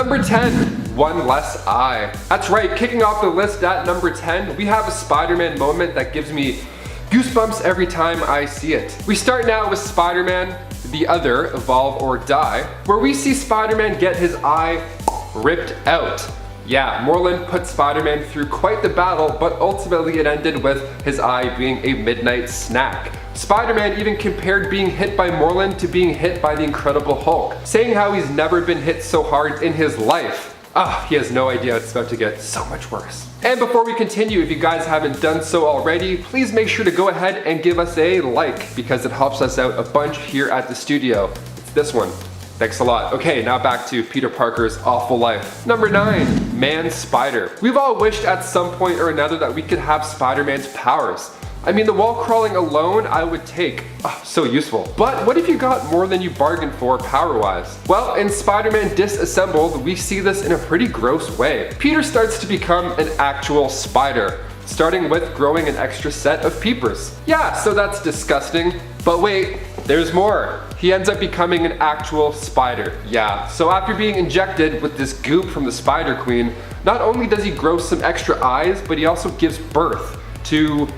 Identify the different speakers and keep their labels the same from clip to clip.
Speaker 1: Number 10, one less eye. That's right, kicking off the list at number 10, we have a Spider-Man moment that gives me goosebumps every time I see it. We start now with Spider-Man, the Other, Evolve or Die, where we see Spider-Man get his eye ripped out. Yeah, Morlun put Spider-Man through quite the battle, but ultimately it ended with his eye being a midnight snack. Spider-Man even compared being hit by Morlun to being hit by the Incredible Hulk, saying how he's never been hit so hard in his life. He has no idea it's about to get so much worse. And before we continue, if you guys haven't done so already, please make sure to go ahead and give us a like, because it helps us out a bunch here at the studio. It's this one. Thanks a lot. Okay, now back to Peter Parker's awful life. Number 9, Man Spider. We've all wished at some point or another that we could have Spider-Man's powers. I mean, the wall crawling alone I would take. So useful. But what if you got more than you bargained for power-wise? Well, in Spider-Man Disassembled, we see this in a pretty gross way. Peter starts to become an actual spider, starting with growing an extra set of peepers. Yeah, so that's disgusting. But wait, there's more. He ends up becoming an actual spider. Yeah, so after being injected with this goop from the Spider Queen, not only does he grow some extra eyes, but he also gives birth to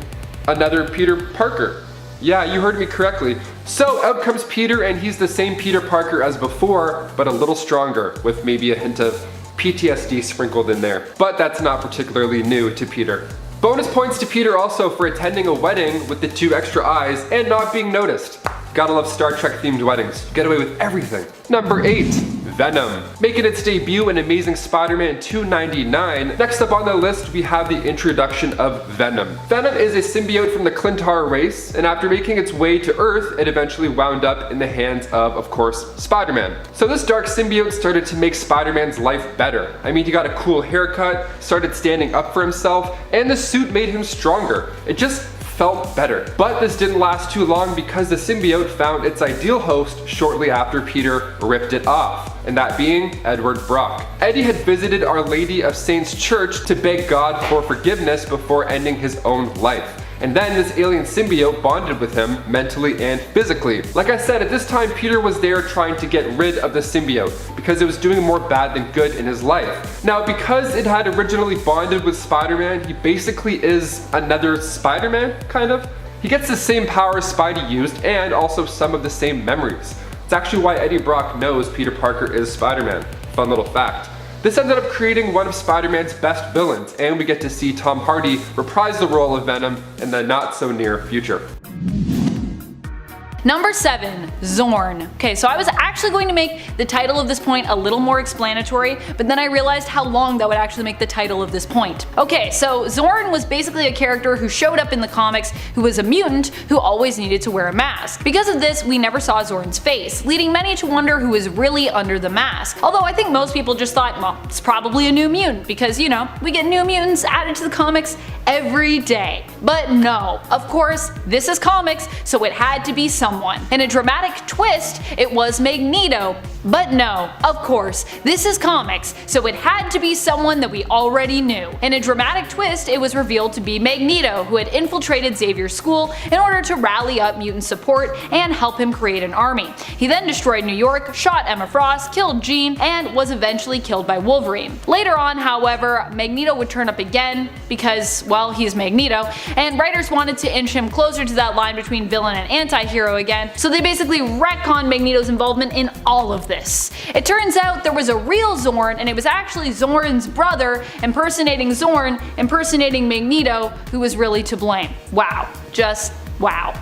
Speaker 1: another Peter Parker. Yeah, you heard me correctly. So out comes Peter, and he's the same Peter Parker as before, but a little stronger, with maybe a hint of PTSD sprinkled in there. But that's not particularly new to Peter. Bonus points to Peter also for attending a wedding with the 2 extra eyes and not being noticed. Gotta love Star Trek themed weddings. Get away with everything. Number 8, Venom. Making its debut in Amazing Spider-Man 299, next up on the list we have the introduction of Venom. Venom is a symbiote from the Clintar race, and after making its way to Earth, it eventually wound up in the hands of course, Spider-Man. So this dark symbiote started to make Spider-Man's life better. I mean, he got a cool haircut, started standing up for himself, and the suit made him stronger. It just felt better. But this didn't last too long because the symbiote found its ideal host shortly after Peter ripped it off, and that being Edward Brock. Eddie had visited Our Lady of Saints Church to beg God for forgiveness before ending his own life. And then this alien symbiote bonded with him mentally and physically. Like I said, at this time Peter was there trying to get rid of the symbiote because it was doing more bad than good in his life. Now because it had originally bonded with Spider-Man, he basically is another Spider-Man, kind of. He gets the same powers Spidey used and also some of the same memories. It's actually why Eddie Brock knows Peter Parker is Spider-Man. Fun little fact. This ended up creating one of Spider-Man's best villains, and we get to see Tom Hardy reprise the role of Venom in the not so near future.
Speaker 2: Number 7, Zorn. Okay, so I was actually going to make the title of this point a little more explanatory, but then I realized how long that would actually make the title of this point. Okay, so Zorn was basically a character who showed up in the comics who was a mutant who always needed to wear a mask. Because of this, we never saw Zorn's face, leading many to wonder who is really under the mask. Although I think most people just thought, well, it's probably a new mutant because, you know, we get new mutants added to the comics every day. But no, of course, this is comics, so it had to be someone. In a dramatic twist, it was Magneto. But no, of course, this is comics, so it had to be someone that we already knew. In a dramatic twist, it was revealed to be Magneto, who had infiltrated Xavier's school in order to rally up mutant support and help him create an army. He then destroyed New York, shot Emma Frost, killed Jean, and was eventually killed by Wolverine. Later on, however, Magneto would turn up again because, well, he's Magneto, and writers wanted to inch him closer to that line between villain and anti-hero again, so they basically retconned Magneto's involvement in all of this. It turns out there was a real Zorn, and it was actually Zorn's brother impersonating Zorn, impersonating Magneto, who was really to blame. Wow. Just wow.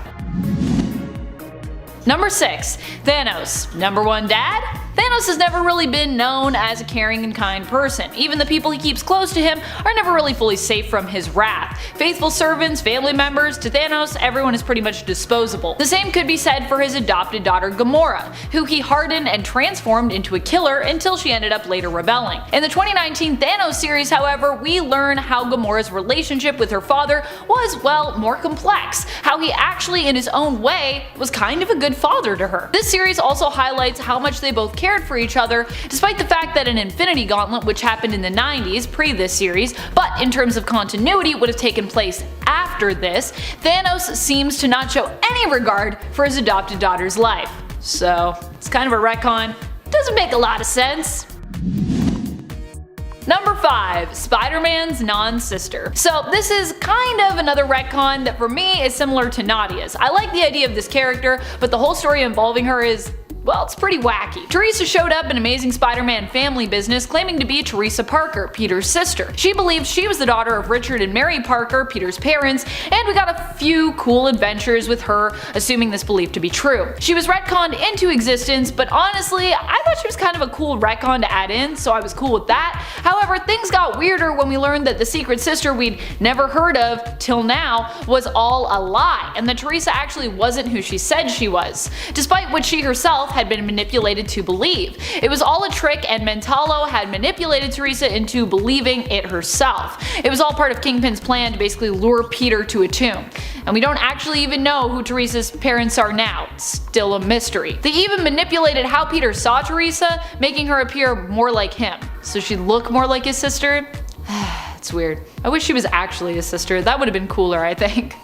Speaker 2: Number 6, Thanos. Number 1 dad? Thanos has never really been known as a caring and kind person. Even the people he keeps close to him are never really fully safe from his wrath. Faithful servants, family members, to Thanos, everyone is pretty much disposable. The same could be said for his adopted daughter Gamora, who he hardened and transformed into a killer until she ended up later rebelling. In the 2019 Thanos series, however, we learn how Gamora's relationship with her father was, well, more complex. How he actually, in his own way, was kind of a good father to her. This series also highlights how much they both cared for each other, despite the fact that an Infinity Gauntlet, which happened in the 90s, pre this series, but in terms of continuity would have taken place after this, Thanos seems to not show any regard for his adopted daughter's life. So it's kind of a retcon. Doesn't make a lot of sense. Number 5. SpiderMan's Nonsister. So this is kind of another retcon that for me is similar to Nadia's. I like the idea of this character, but the whole story involving her is, well, it's pretty wacky. Teresa showed up in Amazing Spider-Man Family Business claiming to be Teresa Parker, Peter's sister. She believed she was the daughter of Richard and Mary Parker, Peter's parents, and we got a few cool adventures with her, assuming this belief to be true. She was retconned into existence, but honestly, I thought she was kind of a cool retcon to add in, so I was cool with that. However, things got weirder when we learned that the secret sister we'd never heard of till now was all a lie, and that Teresa actually wasn't who she said she was, despite what she herself had been manipulated to believe. It was all a trick, and Mentalo had manipulated Teresa into believing it herself. It was all part of Kingpin's plan to basically lure Peter to a tomb. And we don't actually even know who Teresa's parents are now. It's still a mystery. They even manipulated how Peter saw Teresa, making her appear more like him, so she'd look more like his sister. It's weird. I wish she was actually his sister. That would have been cooler, I think.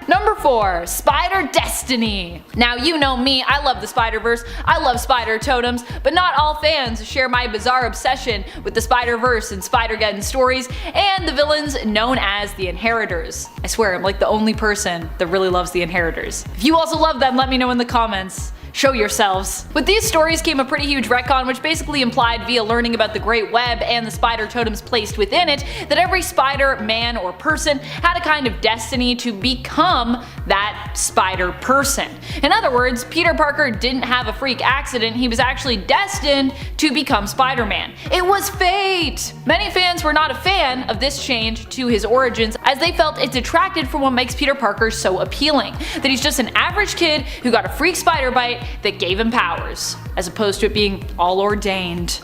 Speaker 2: Number 4. Spider Destiny. Now you know me, I love the Spider-Verse, I love spider totems, but not all fans share my bizarre obsession with the Spider-Verse and Spider-Geddon stories and the villains known as the Inheritors. I swear I'm like the only person that really loves the Inheritors. If you also love them, let me know in the comments. Show yourselves. With these stories came a pretty huge retcon, which basically implied via learning about the Great Web and the spider totems placed within it that every spider, man, or person had a kind of destiny to become that spider person. In other words, Peter Parker didn't have a freak accident, he was actually destined to become Spider-Man. It was fate! Many fans were not a fan of this change to his origins, as they felt it detracted from what makes Peter Parker so appealing, that he's just an average kid who got a freak spider bite that gave him powers, as opposed to it being all ordained.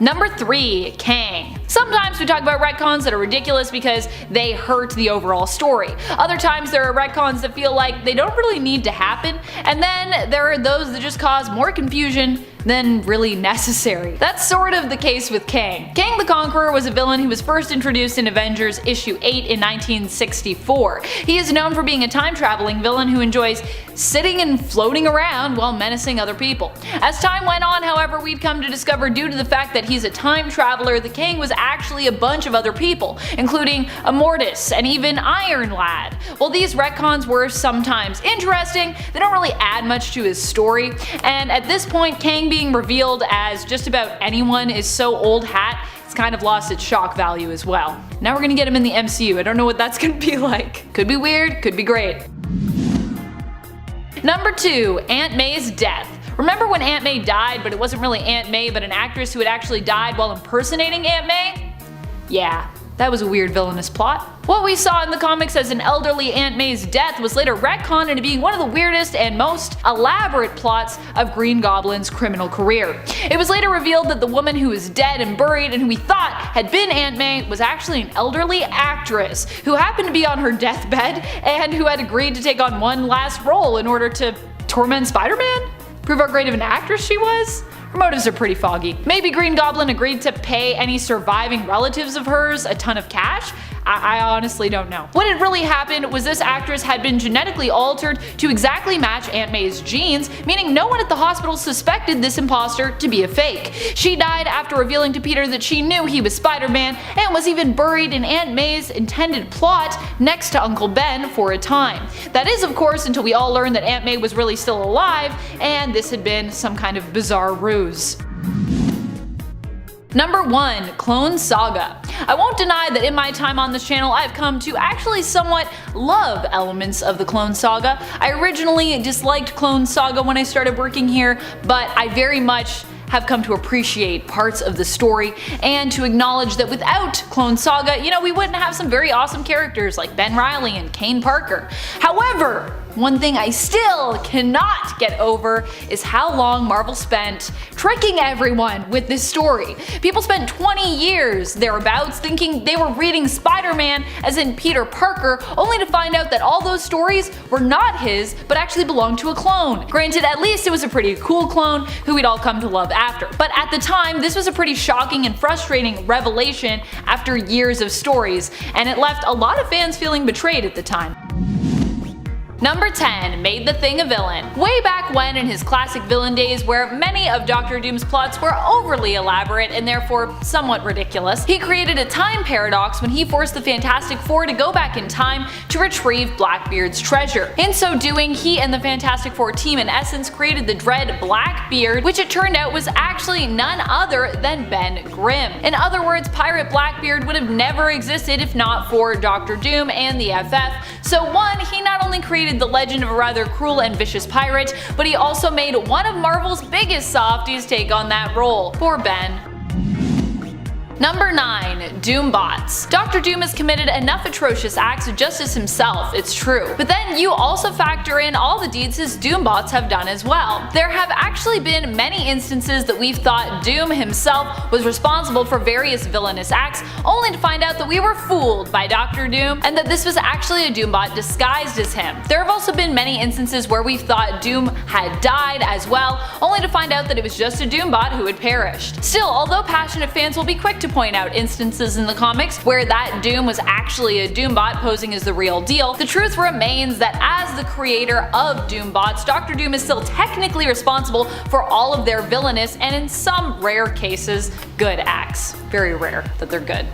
Speaker 2: Number 3. Kang. Sometimes we talk about retcons that are ridiculous because they hurt the overall story. Other times there are retcons that feel like they don't really need to happen, and then there are those that just cause more confusion than really necessary. That's sort of the case with Kang. Kang the Conqueror was a villain who was first introduced in Avengers issue 8 in 1964. He is known for being a time-traveling villain who enjoys sitting and floating around while menacing other people. As time went on, however, we'd come to discover, due to the fact that he's a time traveler, the Kang was actually a bunch of other people, including Immortus and even Iron Lad. While these retcons were sometimes interesting, they don't really add much to his story, and at this point Kang being revealed as just about anyone is so old hat, it's kind of lost its shock value as well. Now we're gonna get him in the MCU, I don't know what that's gonna be like. Could be weird, could be great. Number 2. Aunt May's death. Remember when Aunt May died, but it wasn't really Aunt May but an actress who had actually died while impersonating Aunt May? Yeah, that was a weird villainous plot. What we saw in the comics as an elderly Aunt May's death was later retconned into being one of the weirdest and most elaborate plots of Green Goblin's criminal career. It was later revealed that the woman who was dead and buried and who we thought had been Aunt May was actually an elderly actress who happened to be on her deathbed and who had agreed to take on one last role in order to torment Spider-Man? Prove how great of an actress she was? Her motives are pretty foggy. Maybe Green Goblin agreed to pay any surviving relatives of hers a ton of cash? I honestly don't know. What had really happened was this actress had been genetically altered to exactly match Aunt May's genes, meaning no one at the hospital suspected this imposter to be a fake. She died after revealing to Peter that she knew he was Spider-Man, and was even buried in Aunt May's intended plot next to Uncle Ben for a time. That is, of course, until we all learned that Aunt May was really still alive, and this had been some kind of bizarre ruse. Number 1. Clone Saga. I won't deny that in my time on this channel I've come to actually somewhat love elements of the Clone Saga. I originally disliked Clone Saga when I started working here, but I very much have come to appreciate parts of the story and to acknowledge that without Clone Saga, we wouldn't have some very awesome characters like Ben Reilly and Kane Parker. However, one thing I still cannot get over is how long Marvel spent tricking everyone with this story. People spent 20 years thereabouts thinking they were reading Spider-Man as in Peter Parker, only to find out that all those stories were not his but actually belonged to a clone. Granted, at least it was a pretty cool clone who we'd all come to love after, but at the time this was a pretty shocking and frustrating revelation after years of stories, and it left a lot of fans feeling betrayed at the time. Number 10 made the Thing a villain. Way back when, in his classic villain days where many of Dr. Doom's plots were overly elaborate and therefore somewhat ridiculous, he created a time paradox when he forced the Fantastic Four to go back in time to retrieve Blackbeard's treasure. In so doing, he and the Fantastic Four team in essence created the dread Blackbeard, which it turned out was actually none other than Ben Grimm. In other words, Pirate Blackbeard would have never existed if not for Dr. Doom and the FF. So one, he not only created the legend of a rather cruel and vicious pirate, but he also made one of Marvel's biggest softies take on that role. Poor Ben. Number 9. Doombots. Dr. Doom has committed enough atrocious acts of justice himself, it's true. But then you also factor in all the deeds his Doombots have done as well. There have actually been many instances that we've thought Doom himself was responsible for various villainous acts, only to find out that we were fooled by Dr. Doom and that this was actually a Doombot disguised as him. There have also been many instances where we've thought Doom had died as well, only to find out that it was just a Doombot who had perished. Still, although passionate fans will be quick to point out instances in the comics where that Doom was actually a Doombot posing as the real deal, the truth remains that as the creator of Doombots, Dr. Doom is still technically responsible for all of their villainous and in some rare cases, good acts. Very rare that they're good.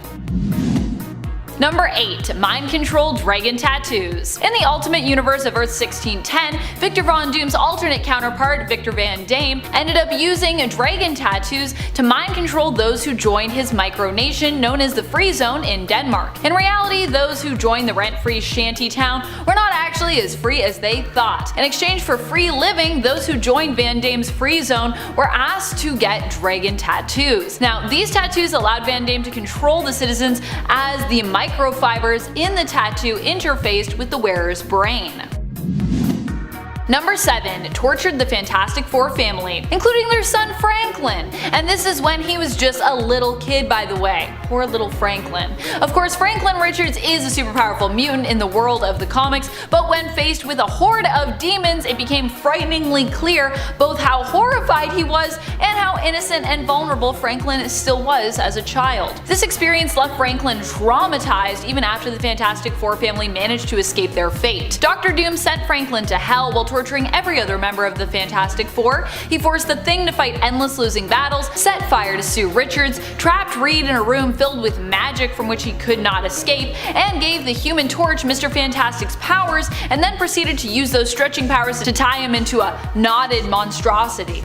Speaker 2: Number 8. Mind Control Dragon Tattoos. In the Ultimate Universe of Earth 1610, Victor Von Doom's alternate counterpart, Victor Van Dame, ended up using dragon tattoos to mind control those who joined his micronation known as the Free Zone in Denmark. In reality, those who joined the rent-free shanty town were not actually as free as they thought. In exchange for free living, those who joined Van Dame's Free Zone were asked to get dragon tattoos. Now, these tattoos allowed Van Dame to control the citizens as the microfibers in the tattoo interfaced with the wearer's brain. Number 7. Tortured the Fantastic Four family, including their son Franklin. And this is when he was just a little kid, by the way. Poor little Franklin. Of course, Franklin Richards is a super powerful mutant in the world of the comics, but when faced with a horde of demons, it became frighteningly clear both how horrified he was and how innocent and vulnerable Franklin still was as a child. This experience left Franklin traumatized even after the Fantastic Four family managed to escape their fate. Dr. Doom sent Franklin to hell while torturing every other member of the Fantastic Four. He forced the Thing to fight endless losing battles, set fire to Sue Richards, trapped Reed in a room filled with magic from which he could not escape, and gave the Human Torch Mr. Fantastic's powers, and then proceeded to use those stretching powers to tie him into a knotted monstrosity.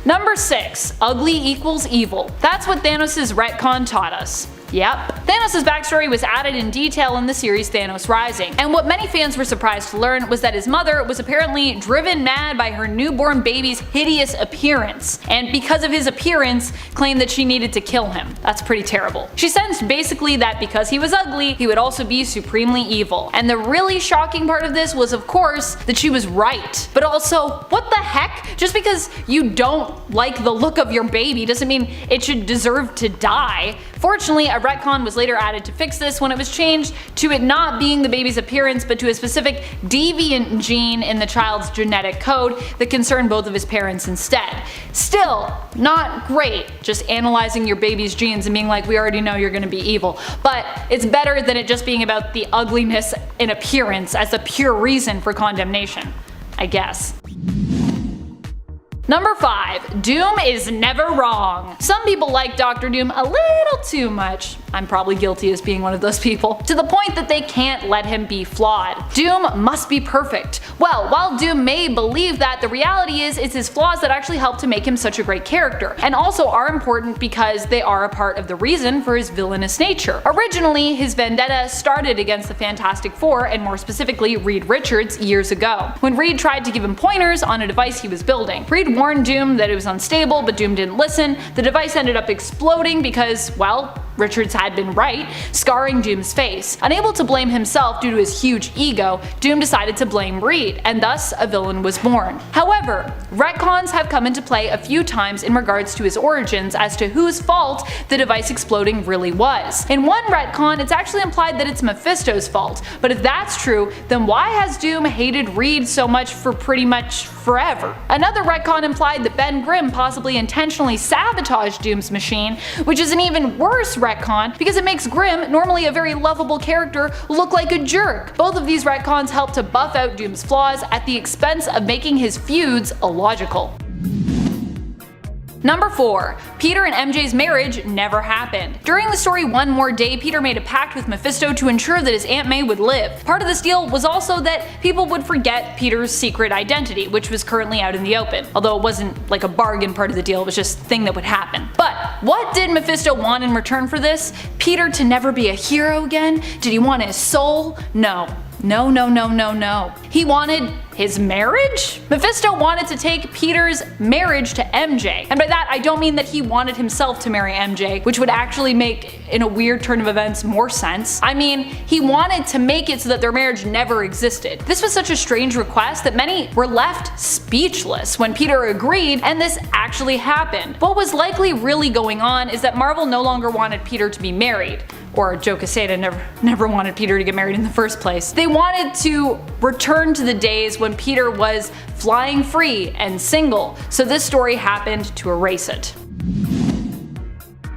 Speaker 2: Number 6. Ugly equals evil. That's what Thanos' retcon taught us. Yep. Thanos' backstory was added in detail in the series Thanos Rising, and what many fans were surprised to learn was that his mother was apparently driven mad by her newborn baby's hideous appearance, and because of his appearance, claimed that she needed to kill him. That's pretty terrible. She sensed basically that because he was ugly, he would also be supremely evil. And the really shocking part of this was, of course, that she was right. But also, what the heck? Just because you don't like the look of your baby doesn't mean it should deserve to die. Fortunately, a retcon was later added to fix this when it was changed to it not being the baby's appearance but to a specific deviant gene in the child's genetic code that concerned both of his parents instead. Still, not great just analyzing your baby's genes and being like, we already know you're gonna be evil, but it's better than it just being about the ugliness in appearance as the pure reason for condemnation, I guess. Number 5. Doom is never wrong. Some people like Dr. Doom a little too much. I'm probably guilty as being one of those people. To the point that they can't let him be flawed. Doom must be perfect. Well, while Doom may believe that, the reality is it's his flaws that actually help to make him such a great character, and also are important because they are a part of the reason for his villainous nature. Originally, his vendetta started against the Fantastic Four, and more specifically Reed Richards, years ago, when Reed tried to give him pointers on a device he was building. Reed warned Doom that it was unstable, but Doom didn't listen. The device ended up exploding because, well, Richards had been right, scarring Doom's face. Unable to blame himself due to his huge ego, Doom decided to blame Reed, and thus a villain was born. However, retcons have come into play a few times in regards to his origins as to whose fault the device exploding really was. In one retcon, it's actually implied that it's Mephisto's fault, but if that's true, then why has Doom hated Reed so much for pretty much forever? Another retcon implied that Ben Grimm possibly intentionally sabotaged Doom's machine, which is an even worse retcon retcon because it makes Grimm, normally a very lovable character, look like a jerk. Both of these retcons help to buff out Doom's flaws at the expense of making his feuds illogical. Number 4. Peter and MJ's marriage never happened. During the story One More Day, Peter made a pact with Mephisto to ensure that his Aunt May would live. Part of this deal was also that people would forget Peter's secret identity, which was currently out in the open. Although it wasn't like a bargain part of the deal, it was just a thing that would happen. But what did Mephisto want in return for this? Peter to never be a hero again? Did he want his soul? No. No, no, no, no, no. He wanted his marriage? Mephisto wanted to take Peter's marriage to MJ. And by that, I don't mean that he wanted himself to marry MJ, which would actually make, in a weird turn of events, more sense. I mean, he wanted to make it so that their marriage never existed. This was such a strange request that many were left speechless when Peter agreed and this actually happened. What was likely really going on is that Marvel no longer wanted Peter to be married. Or Joe Quesada never wanted Peter to get married in the first place. They wanted to return to the days when Peter was flying free and single, so this story happened to erase it.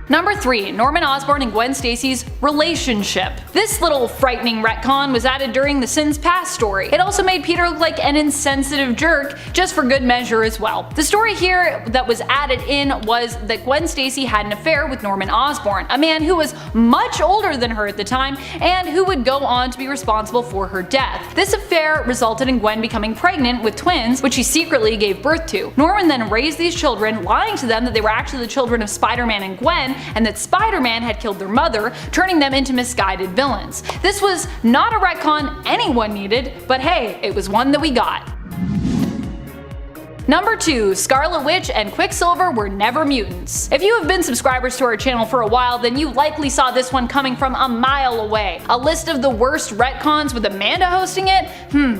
Speaker 2: Number 3. Norman Osborn and Gwen Stacy's relationship. This little frightening retcon was added during the Sins Past story. It also made Peter look like an insensitive jerk, just for good measure as well. The story here that was added in was that Gwen Stacy had an affair with Norman Osborn, a man who was much older than her at the time and who would go on to be responsible for her death. This affair resulted in Gwen becoming pregnant with twins, which she secretly gave birth to. Norman then raised these children, lying to them that they were actually the children of Spider-Man and Gwen, and that Spider-Man had killed their mother, turning them into misguided villains. This was not a retcon anyone needed, but hey, it was one that we got. Number 2. Scarlet Witch and Quicksilver were never mutants. If you have been subscribers to our channel for a while, then you likely saw this one coming from a mile away. A list of the worst retcons with Amanda hosting it?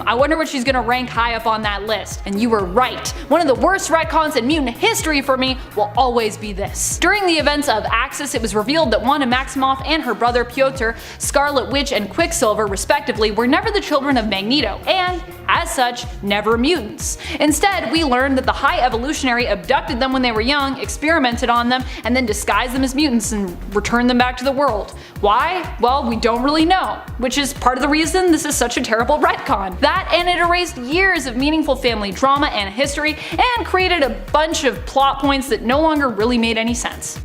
Speaker 2: I wonder what she's gonna rank high up on that list. And you were right. One of the worst retcons in mutant history for me will always be this. During the events of Axis, it was revealed that Wanda Maximoff and her brother Pyotr, Scarlet Witch and Quicksilver respectively, were never the children of Magneto, and as such, never mutants. Instead, we learned that the High Evolutionary abducted them when they were young, experimented on them, and then disguised them as mutants and returned them back to the world. Why? Well, we don't really know, which is part of the reason this is such a terrible retcon. That, and it erased years of meaningful family drama and history, and created a bunch of plot points that no longer really made any sense.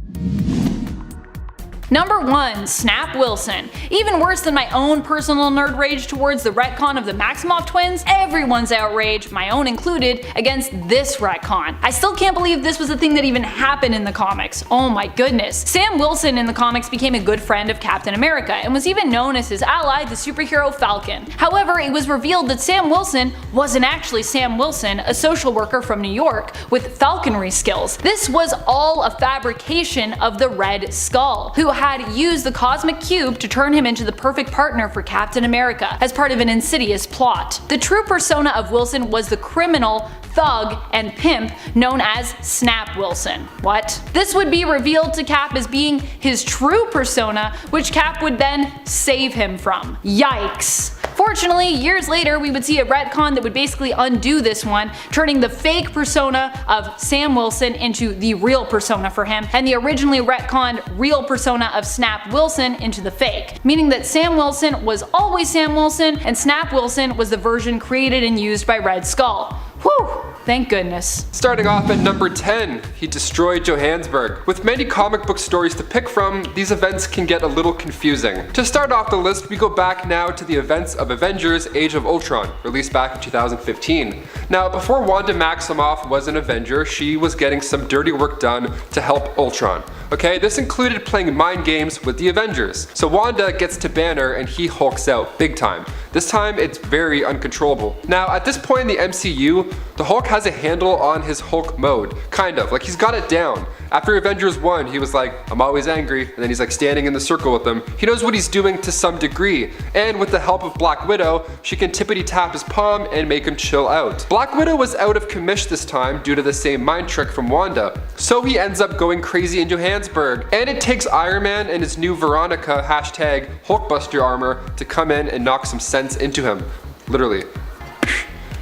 Speaker 2: Number 1. Snap Wilson. Even worse than my own personal nerd rage towards the retcon of the Maximoff twins, everyone's outrage, my own included, against this retcon. I still can't believe this was a thing that even happened in the comics. Oh my goodness. Sam Wilson in the comics became a good friend of Captain America and was even known as his ally, the superhero Falcon. However, it was revealed that Sam Wilson wasn't actually Sam Wilson, a social worker from New York with falconry skills. This was all a fabrication of the Red Skull, who had used the cosmic cube to turn him into the perfect partner for Captain America as part of an insidious plot. The true persona of Wilson was the criminal, thug, and pimp known as Snap Wilson. What? This would be revealed to Cap as being his true persona, which Cap would then save him from. Yikes. Fortunately, years later we would see a retcon that would basically undo this one, turning the fake persona of Sam Wilson into the real persona for him, and the originally retconned real persona of Snap Wilson into the fake, meaning that Sam Wilson was always Sam Wilson and Snap Wilson was the version created and used by Red Skull. Whew! Thank goodness.
Speaker 1: Starting off at number 10, he destroyed Johannesburg. With many comic book stories to pick from, these events can get a little confusing. To start off the list, we go back now to the events of Avengers Age of Ultron, released back in 2015. Now, before Wanda Maximoff was an Avenger, she was getting some dirty work done to help Ultron. Okay, this included playing mind games with the Avengers. So Wanda gets to Banner and he hulks out big time. This time it's very uncontrollable. Now at this point in the MCU, the Hulk has a handle on his Hulk mode, kind of, like he's got it down. After Avengers 1, he was like, I'm always angry, and then he's like standing in the circle with them. He knows what he's doing to some degree, and with the help of Black Widow, she can tippity tap his palm and make him chill out. Black Widow was out of commish this time due to the same mind trick from Wanda, so he ends up going crazy in Johannesburg, and it takes Iron Man and his new Veronica #Hulkbuster armor to come in and knock some sense into him. Literally.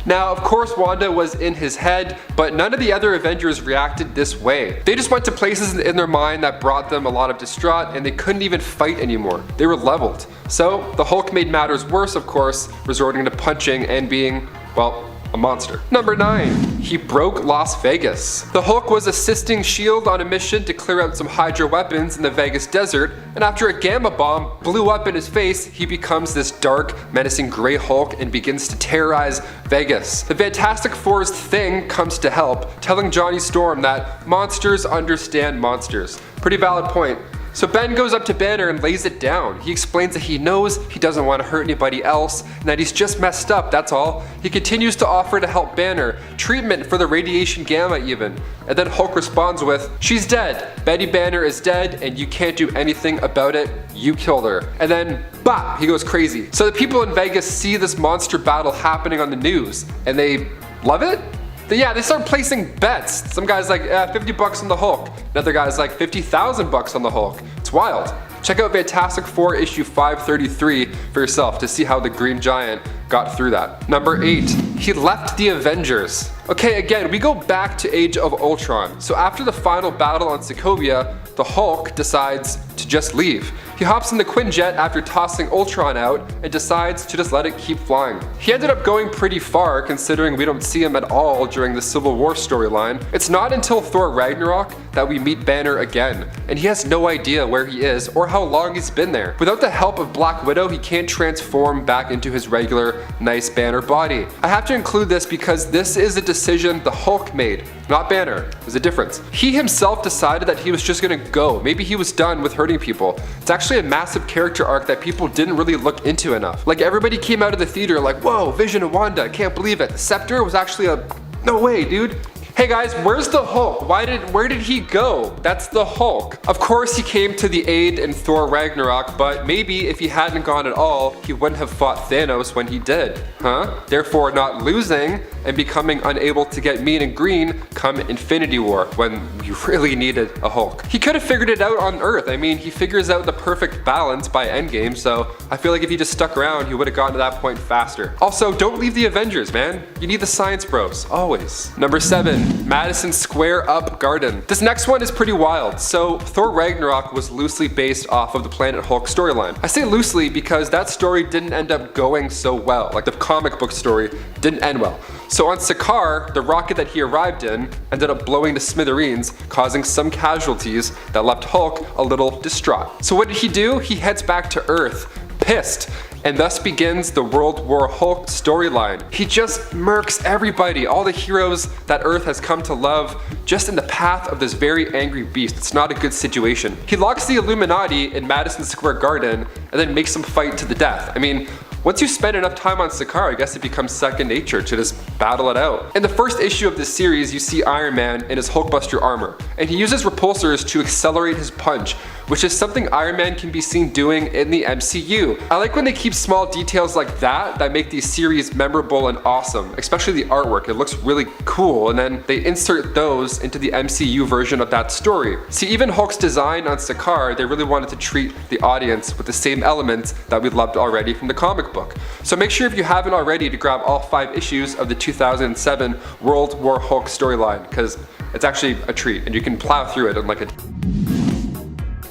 Speaker 1: Now, of course, Wanda was in his head, but none of the other Avengers reacted this way. They just went to places in their mind that brought them a lot of distraught, and they couldn't even fight anymore. They were leveled. So the Hulk made matters worse, of course, resorting to punching and being, well, a monster. Number 9. He broke Las Vegas. The Hulk was assisting S.H.I.E.L.D. on a mission to clear out some Hydra weapons in the Vegas desert, and after a gamma bomb blew up in his face, he becomes this dark, menacing gray Hulk and begins to terrorize Vegas. The Fantastic Four's Thing comes to help, telling Johnny Storm that monsters understand monsters. Pretty valid point. So Ben goes up to Banner and lays it down. He explains that he knows he doesn't want to hurt anybody else and that he's just messed up, that's all. He continues to offer to help Banner, treatment for the radiation gamma even. And then Hulk responds with, "She's dead. Betty Banner is dead and you can't do anything about it. You killed her." And then, bop, he goes crazy. So the people in Vegas see this monster battle happening on the news and they love it? Yeah, they start placing bets. Some guy's like, $50 on the Hulk. Another guy's like, $50,000 on the Hulk. It's wild. Check out Fantastic Four issue 533 for yourself to see how the Green Giant got through that. Number 8, he left the Avengers. Okay, again, we go back to Age of Ultron. So after the final battle on Sokovia, the Hulk decides to just leave. He hops in the Quinjet after tossing Ultron out and decides to just let it keep flying. He ended up going pretty far considering we don't see him at all during the Civil War storyline. It's not until Thor Ragnarok that we meet Banner again, and he has no idea where he is or how long he's been there. Without the help of Black Widow, he can't transform back into his regular, nice Banner body. I have to include this because this is a decision the Hulk made, not Banner. There's a difference. He himself decided that he was just gonna go. Maybe he was done with hurting people. It's actually a massive character arc that people didn't really look into enough. Like, everybody came out of the theater like, whoa, Vision and Wanda, I can't believe it. Scepter was actually no way, dude. Hey guys, where's the Hulk? Where did he go? That's the Hulk. Of course he came to the aid in Thor Ragnarok, but maybe if he hadn't gone at all, he wouldn't have fought Thanos when he did, huh? Therefore not losing and becoming unable to get mean and green come Infinity War when you really needed a Hulk. He could have figured it out on Earth. I mean, he figures out the perfect balance by Endgame, so I feel like if he just stuck around, he would have gotten to that point faster. Also, don't leave the Avengers, man. You need the science bros, always. Number 7. Madison Square Up Garden. This next one is pretty wild. So Thor Ragnarok was loosely based off of the Planet Hulk storyline. I say loosely because that story didn't end up going so well. Like, the comic book story didn't end well. So on Sakaar, the rocket that he arrived in ended up blowing to smithereens, causing some casualties that left Hulk a little distraught. So what did he do? He heads back to Earth, pissed, and thus begins the World War Hulk storyline. He just murks everybody, all the heroes that Earth has come to love, just in the path of this very angry beast. It's not a good situation. He locks the Illuminati in Madison Square Garden and then makes them fight to the death. I mean, once you spend enough time on Sakaar, I guess it becomes second nature to just battle it out. In the first issue of this series, you see Iron Man in his Hulkbuster armor, and he uses repulsors to accelerate his punch, which is something Iron Man can be seen doing in the MCU. I like when they keep small details like that make these series memorable and awesome, especially the artwork. It looks really cool, and then they insert those into the MCU version of that story. See, even Hulk's design on Sakaar, they really wanted to treat the audience with the same elements that we loved already from the comic book. So make sure if you haven't already to grab all 5 issues of the 2007 World War Hulk storyline, because it's actually a treat and you can plow through it in like a...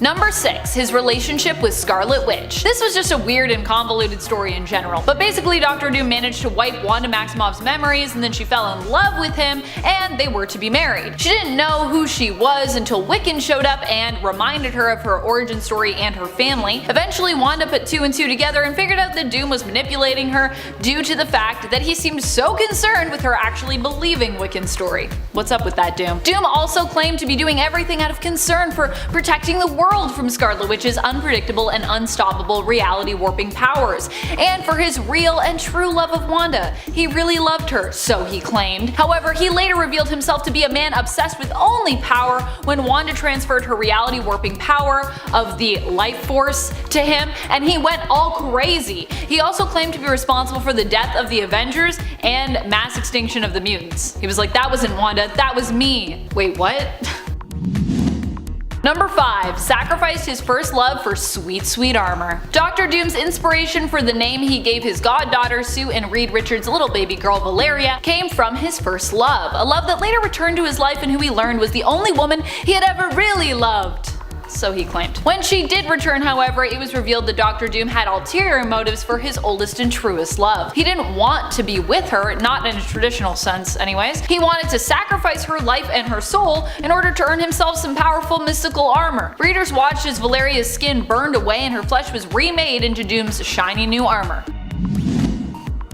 Speaker 2: Number 6, his relationship with Scarlet Witch. This was just a weird and convoluted story in general, but basically Dr. Doom managed to wipe Wanda Maximoff's memories and then she fell in love with him and they were to be married. She didn't know who she was until Wiccan showed up and reminded her of her origin story and her family. Eventually Wanda put 2 and 2 together and figured out that Doom was manipulating her due to the fact that he seemed so concerned with her actually believing Wiccan's story. What's up with that, Doom? Doom also claimed to be doing everything out of concern for protecting the world from Scarlet Witch's unpredictable and unstoppable reality warping powers, and for his real and true love of Wanda. He really loved her, so he claimed. However, he later revealed himself to be a man obsessed with only power when Wanda transferred her reality warping power of the life force to him, and he went all crazy. He also claimed to be responsible for the death of the Avengers and mass extinction of the mutants. He was like, that wasn't Wanda, that was me. Wait, what? Number 5. Sacrificed his first love for sweet, sweet armor. Dr. Doom's inspiration for the name he gave his goddaughter Sue and Reed Richards' little baby girl Valeria came from his first love, a love that later returned to his life and who he learned was the only woman he had ever really loved. So he claimed. When she did return, however, it was revealed that Dr. Doom had ulterior motives for his oldest and truest love. He didn't want to be with her, not in a traditional sense anyways. He wanted to sacrifice her life and her soul in order to earn himself some powerful mystical armor. Readers watched as Valeria's skin burned away and her flesh was remade into Doom's shiny new armor.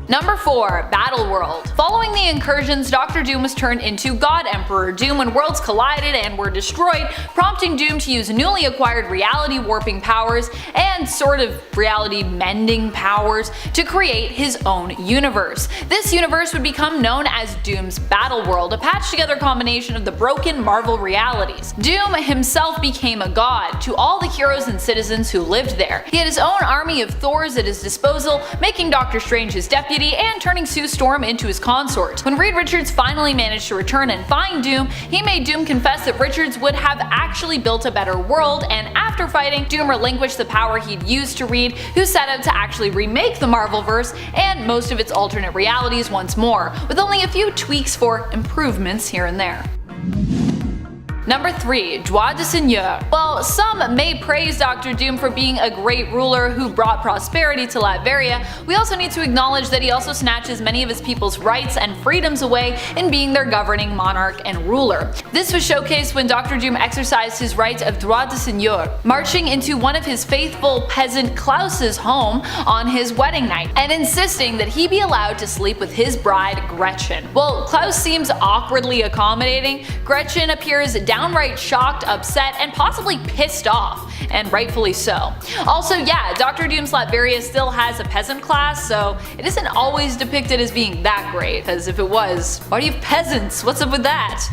Speaker 2: Number 4. Battle World. Following the incursions, Dr. Doom was turned into God Emperor Doom when worlds collided and were destroyed, prompting Doom to use newly acquired reality warping powers and sort of reality mending powers to create his own universe. This universe would become known as Doom's Battle World, a patched together combination of the broken Marvel realities. Doom himself became a god to all the heroes and citizens who lived there. He had his own army of Thors at his disposal, making Doctor Strange his deputy and turning Sue Storm into his consort. When Reed Richards finally managed to return and find Doom, he made Doom confess that Richards would have actually built a better world, and after fighting, Doom relinquished the power he'd used to Reed, who set out to actually remake the Marvelverse and most of its alternate realities once more, with only a few tweaks for improvements here and there. Number 3. Joie de Seigneur. While some may praise Dr. Doom for being a great ruler who brought prosperity to Latveria, we also need to acknowledge that he also snatches many of his people's rights and freedoms away in being their governing monarch and ruler. This was showcased when Dr. Doom exercised his right of droit de seigneur, marching into one of his faithful peasant Klaus's home on his wedding night and insisting that he be allowed to sleep with his bride Gretchen. While Klaus seems awkwardly accommodating, Gretchen appears downright shocked, upset, and possibly pissed off, and rightfully so. Also, yeah, Dr. Doom's Latveria still has a peasant class, so it isn't always depicted as being that great, because if it was, why do you have peasants? What's up with that?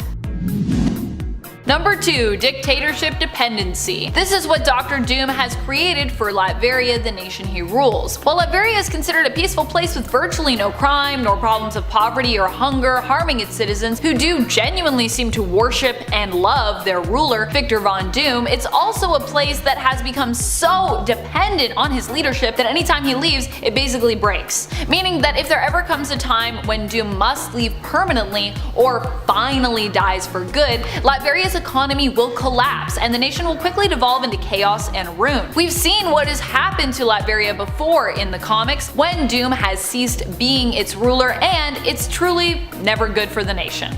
Speaker 2: Number 2. Dictatorship dependency. This is what Dr. Doom has created for Latveria, the nation he rules. While Latveria is considered a peaceful place with virtually no crime, nor problems of poverty or hunger harming its citizens, who do genuinely seem to worship and love their ruler, Victor Von Doom, it's also a place that has become so dependent on his leadership that anytime he leaves, it basically breaks. Meaning that if there ever comes a time when Doom must leave permanently or finally dies for good, Latveria's economy will collapse and the nation will quickly devolve into chaos and ruin. We've seen what has happened to Latveria before in the comics when Doom has ceased being its ruler, and it's truly never good for the nation.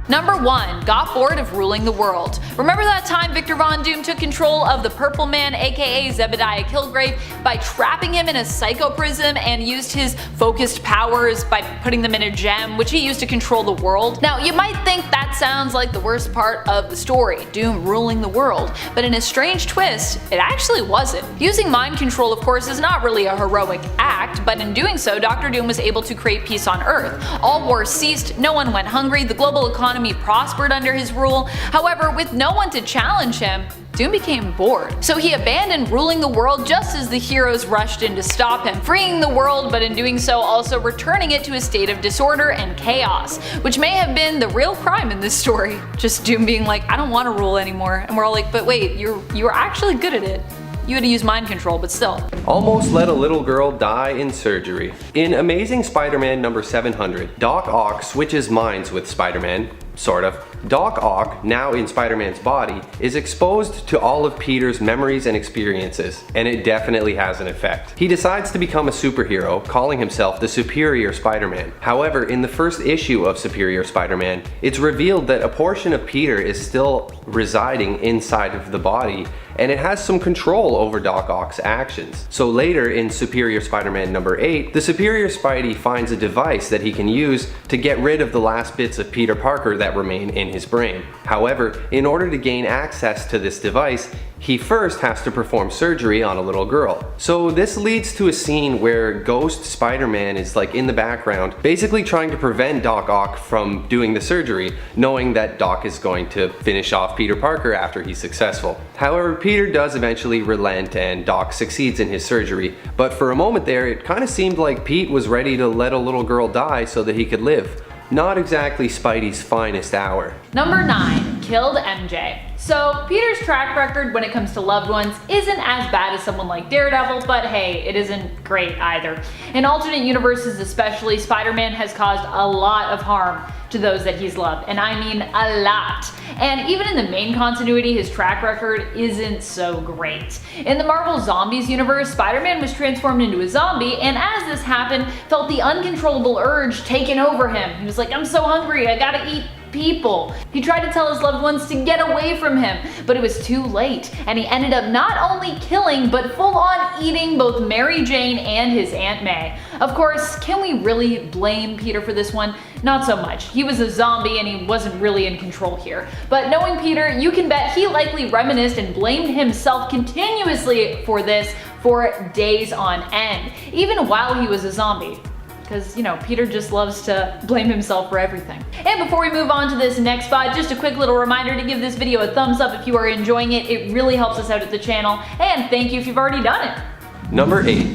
Speaker 2: Number 1. Got bored of ruling the world. Remember that time Victor Von Doom took control of the Purple Man, aka Zebediah Killgrave, by trapping him in a psychoprism and used his focused powers by putting them in a gem, which he used to control the world? Now, you might think that sounds like the worst part of the story, Doom ruling the world, but in a strange twist, it actually wasn't. Using mind control, of course, is not really a heroic act, but in doing so, Dr. Doom was able to create peace on Earth. All wars ceased, no one went hungry, the global economy prospered under his rule. However, with no one to challenge him, Doom became bored. So he abandoned ruling the world just as the heroes rushed in to stop him, freeing the world, but in doing so also returning it to a state of disorder and chaos, which may have been the real crime in this story. Just Doom being like, I don't want to rule anymore, and we're all like, but wait, you were actually good at it. You had to use mind control, but still.
Speaker 1: Almost let a little girl die in surgery. In Amazing Spider-Man number 700, Doc Ock switches minds with Spider-Man, sort of. Doc Ock, now in Spider-Man's body, is exposed to all of Peter's memories and experiences, and it definitely has an effect. He decides to become a superhero, calling himself the Superior Spider-Man. However, in the first issue of Superior Spider-Man, it's revealed that a portion of Peter is still residing inside of the body, and it has some control over Doc Ock's actions. So later in Superior Spider-Man number 8, the Superior Spidey finds a device that he can use to get rid of the last bits of Peter Parker that remain in his brain. However, in order to gain access to this device, he first has to perform surgery on a little girl. So this leads to a scene where Ghost Spider-Man is like in the background, basically trying to prevent Doc Ock from doing the surgery, knowing that Doc is going to finish off Peter Parker after he's successful. However, Peter does eventually relent and Doc succeeds in his surgery, but for a moment there it kind of seemed like Pete was ready to let a little girl die so that he could live.
Speaker 3: Not exactly Spidey's finest hour.
Speaker 2: Number 9. Killed MJ. So Peter's track record when it comes to loved ones isn't as bad as someone like Daredevil, but hey, it isn't great either. In alternate universes especially, Spider-Man has caused a lot of harm to those that he's loved, and I mean a lot. And even in the main continuity, his track record isn't so great. In the Marvel Zombies universe, Spider-Man was transformed into a zombie, and as this happened, felt the uncontrollable urge taking over him. He was like, I'm so hungry, I gotta eat people. He tried to tell his loved ones to get away from him, but it was too late, and he ended up not only killing, but full on eating both Mary Jane and his Aunt May. Of course, can we really blame Peter for this one? Not so much. He was a zombie and he wasn't really in control here. But knowing Peter, you can bet he likely reminisced and blamed himself continuously for this for days on end, even while he was a zombie. Because, you know, Peter just loves to blame himself for everything. And before we move on to this next spot, just a quick little reminder to give this video a thumbs up if you are enjoying it. It really helps us out at the channel. And thank you if you've already done it.
Speaker 3: Number 8.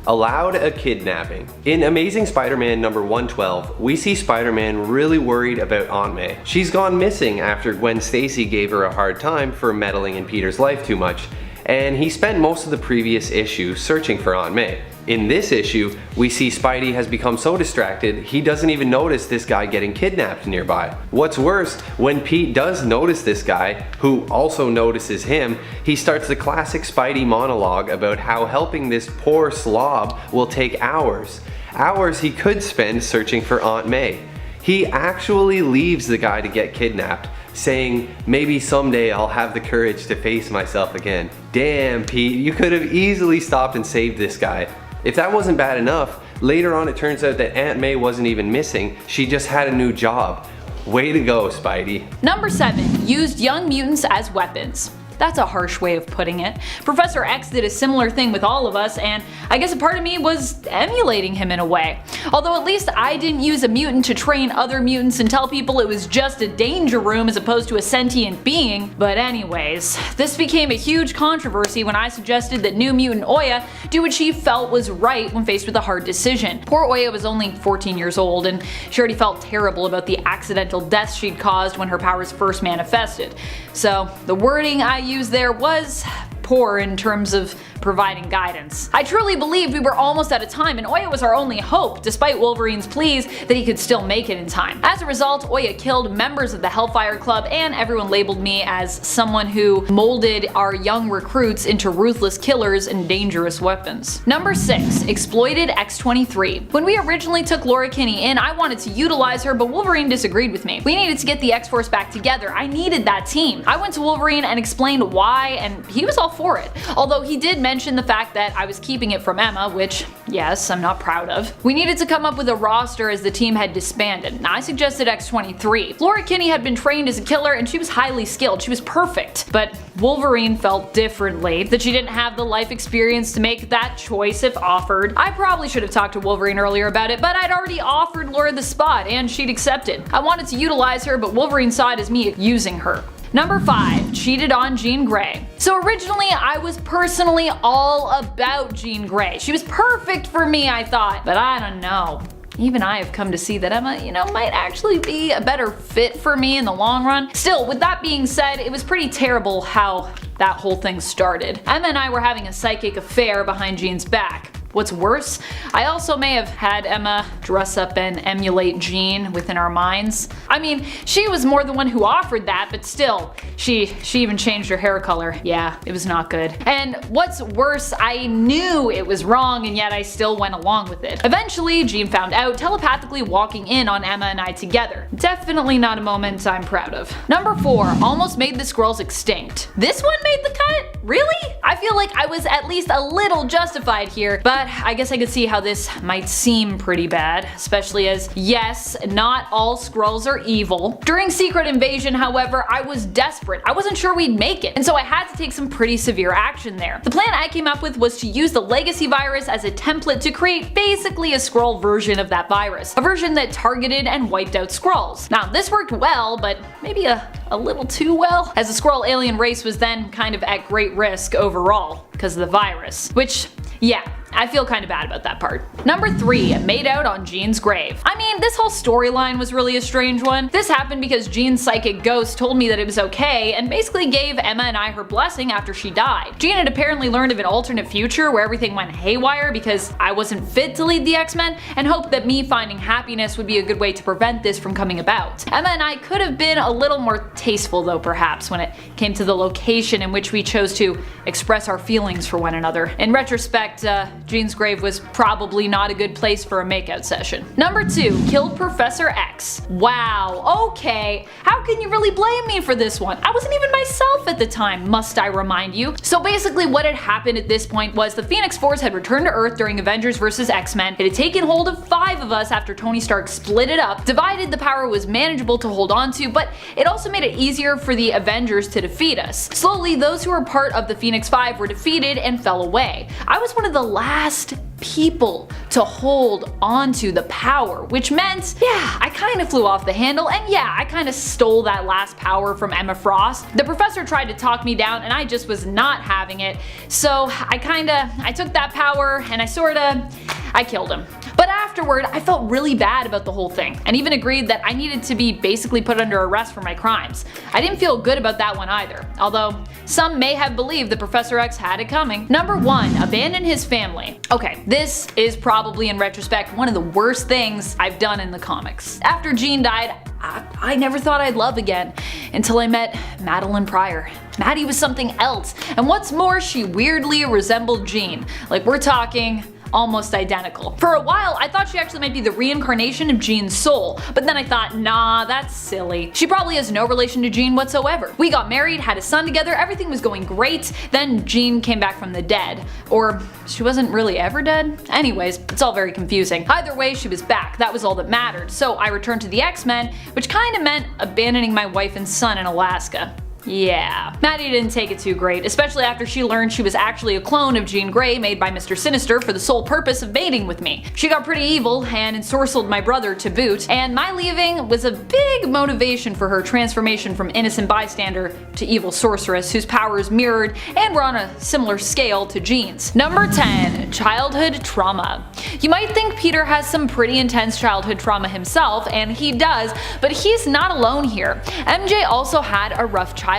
Speaker 3: Allowed a kidnapping. In Amazing Spider-Man number 112, we see Spider-Man really worried about Aunt May. She's gone missing after Gwen Stacy gave her a hard time for meddling in Peter's life too much, and he spent most of the previous issue searching for Aunt May. In this issue, we see Spidey has become so distracted, he doesn't even notice this guy getting kidnapped nearby. What's worse, when Pete does notice this guy, who also notices him, he starts the classic Spidey monologue about how helping this poor slob will take hours. Hours he could spend searching for Aunt May. He actually leaves the guy to get kidnapped, saying, maybe someday I'll have the courage to face myself again. Damn, Pete, you could have easily stopped and saved this guy. If that wasn't bad enough, later on it turns out that Aunt May wasn't even missing, she just had a new job. Way to go, Spidey.
Speaker 2: Number 7. Used young mutants as weapons. That's a harsh way of putting it. Professor X did a similar thing with all of us, and I guess a part of me was emulating him in a way. Although at least I didn't use a mutant to train other mutants and tell people it was just a danger room as opposed to a sentient being. But anyways, this became a huge controversy when I suggested that New Mutant Oya do what she felt was right when faced with a hard decision. Poor Oya was only 14 years old, and she already felt terrible about the accidental deaths she'd caused when her powers first manifested. So the wording I used there was poor in terms of providing guidance. I truly believed we were almost out of time and Oya was our only hope, despite Wolverine's pleas that he could still make it in time. As a result, Oya killed members of the Hellfire Club and everyone labeled me as someone who molded our young recruits into ruthless killers and dangerous weapons. Number 6. Exploited X-23. When we originally took Laura Kinney in, I wanted to utilize her, but Wolverine disagreed with me. We needed to get the X-Force back together. I needed that team. I went to Wolverine and explained why, and he was all for it. Although he did mention the fact that I was keeping it from Emma, which, yes, I'm not proud of. We needed to come up with a roster as the team had disbanded. Now, I suggested X-23. Laura Kinney had been trained as a killer and she was highly skilled. She was perfect. But Wolverine felt differently, that she didn't have the life experience to make that choice if offered. I probably should have talked to Wolverine earlier about it, but I'd already offered Laura the spot and she'd accepted. I wanted to utilize her, but Wolverine saw it as me using her. Number 5. Cheated on Jean Grey. So originally I was personally all about Jean Grey. She was perfect for me, I thought, but I don't know. Even I have come to see that Emma, might actually be a better fit for me in the long run. Still, with that being said, it was pretty terrible how that whole thing started. Emma and I were having a psychic affair behind Jean's back. What's worse, I also may have had Emma dress up and emulate Jean within our minds. I mean, she was more the one who offered that, but still, she even changed her hair color. Yeah, it was not good. And what's worse, I knew it was wrong and yet I still went along with it. Eventually, Jean found out, telepathically walking in on Emma and I together. Definitely not a moment I'm proud of. Number 4. Almost made the squirrels extinct. This one made the cut? Really? I feel like I was at least a little justified here, but I guess I could see how this might seem pretty bad, especially as, yes, not all Skrulls are evil. During Secret Invasion, however, I was desperate. I wasn't sure we'd make it, and so I had to take some pretty severe action there. The plan I came up with was to use the Legacy virus as a template to create basically a Skrull version of that virus. A version that targeted and wiped out Skrulls. Now, this worked well, but maybe a little too well, as the Skrull alien race was then kind of at great risk overall because of the virus. Which, yeah, I feel kind of bad about that part. Number 3, made out on Jean's grave. I mean, this whole storyline was really a strange one. This happened because Jean's psychic ghost told me that it was okay and basically gave Emma and I her blessing after she died. Jean had apparently learned of an alternate future where everything went haywire because I wasn't fit to lead the X-Men, and hoped that me finding happiness would be a good way to prevent this from coming about. Emma and I could have been a little more tasteful though, perhaps, when it came to the location in which we chose to express our feelings for one another. In retrospect, Jean's grave was probably not a good place for a makeout session. Number 2, killed Professor X. Wow, okay, how can you really blame me for this one? I wasn't even myself at the time, must I remind you? So basically what had happened at this point was the Phoenix Force had returned to Earth during Avengers vs. X-Men. It had taken hold of 5 of us after Tony Stark split it up. Divided, the power was manageable to hold on to, but it also made it easier for the Avengers to defeat us. Slowly, those who were part of the Phoenix 5 were defeated and fell away. I was one of the last people to hold onto the power, which meant, yeah, I kind of flew off the handle, and yeah, I kind of stole that last power from Emma Frost. The professor tried to talk me down and I just was not having it, so I took that power and I killed him. But afterward, I felt really bad about the whole thing, and even agreed that I needed to be basically put under arrest for my crimes. I didn't feel good about that one either, although some may have believed that Professor X had it coming. Number 1, abandon his family. Okay, this is probably in retrospect one of the worst things I've done in the comics. After Jean died, I never thought I'd love again, until I met Madeline Pryor. Maddie was something else, and what's more, she weirdly resembled Jean. Like, we're talking almost identical. For a while, I thought she actually might be the reincarnation of Jean's soul, but then I thought, nah, that's silly. She probably has no relation to Jean whatsoever. We got married, had a son together, everything was going great, then Jean came back from the dead. Or she wasn't really ever dead? Anyways, it's all very confusing. Either way, she was back, that was all that mattered, so I returned to the X-Men, which kinda meant abandoning my wife and son in Alaska. Yeah, Maddie didn't take it too great, especially after she learned she was actually a clone of Jean Grey made by Mr. Sinister for the sole purpose of mating with me. She got pretty evil and ensorcelled my brother to boot, and my leaving was a big motivation for her transformation from innocent bystander to evil sorceress whose powers mirrored and were on a similar scale to Jean's. Number 10, childhood trauma. You might think Peter has some pretty intense childhood trauma himself, and he does, but he's not alone here. MJ also had a rough childhood.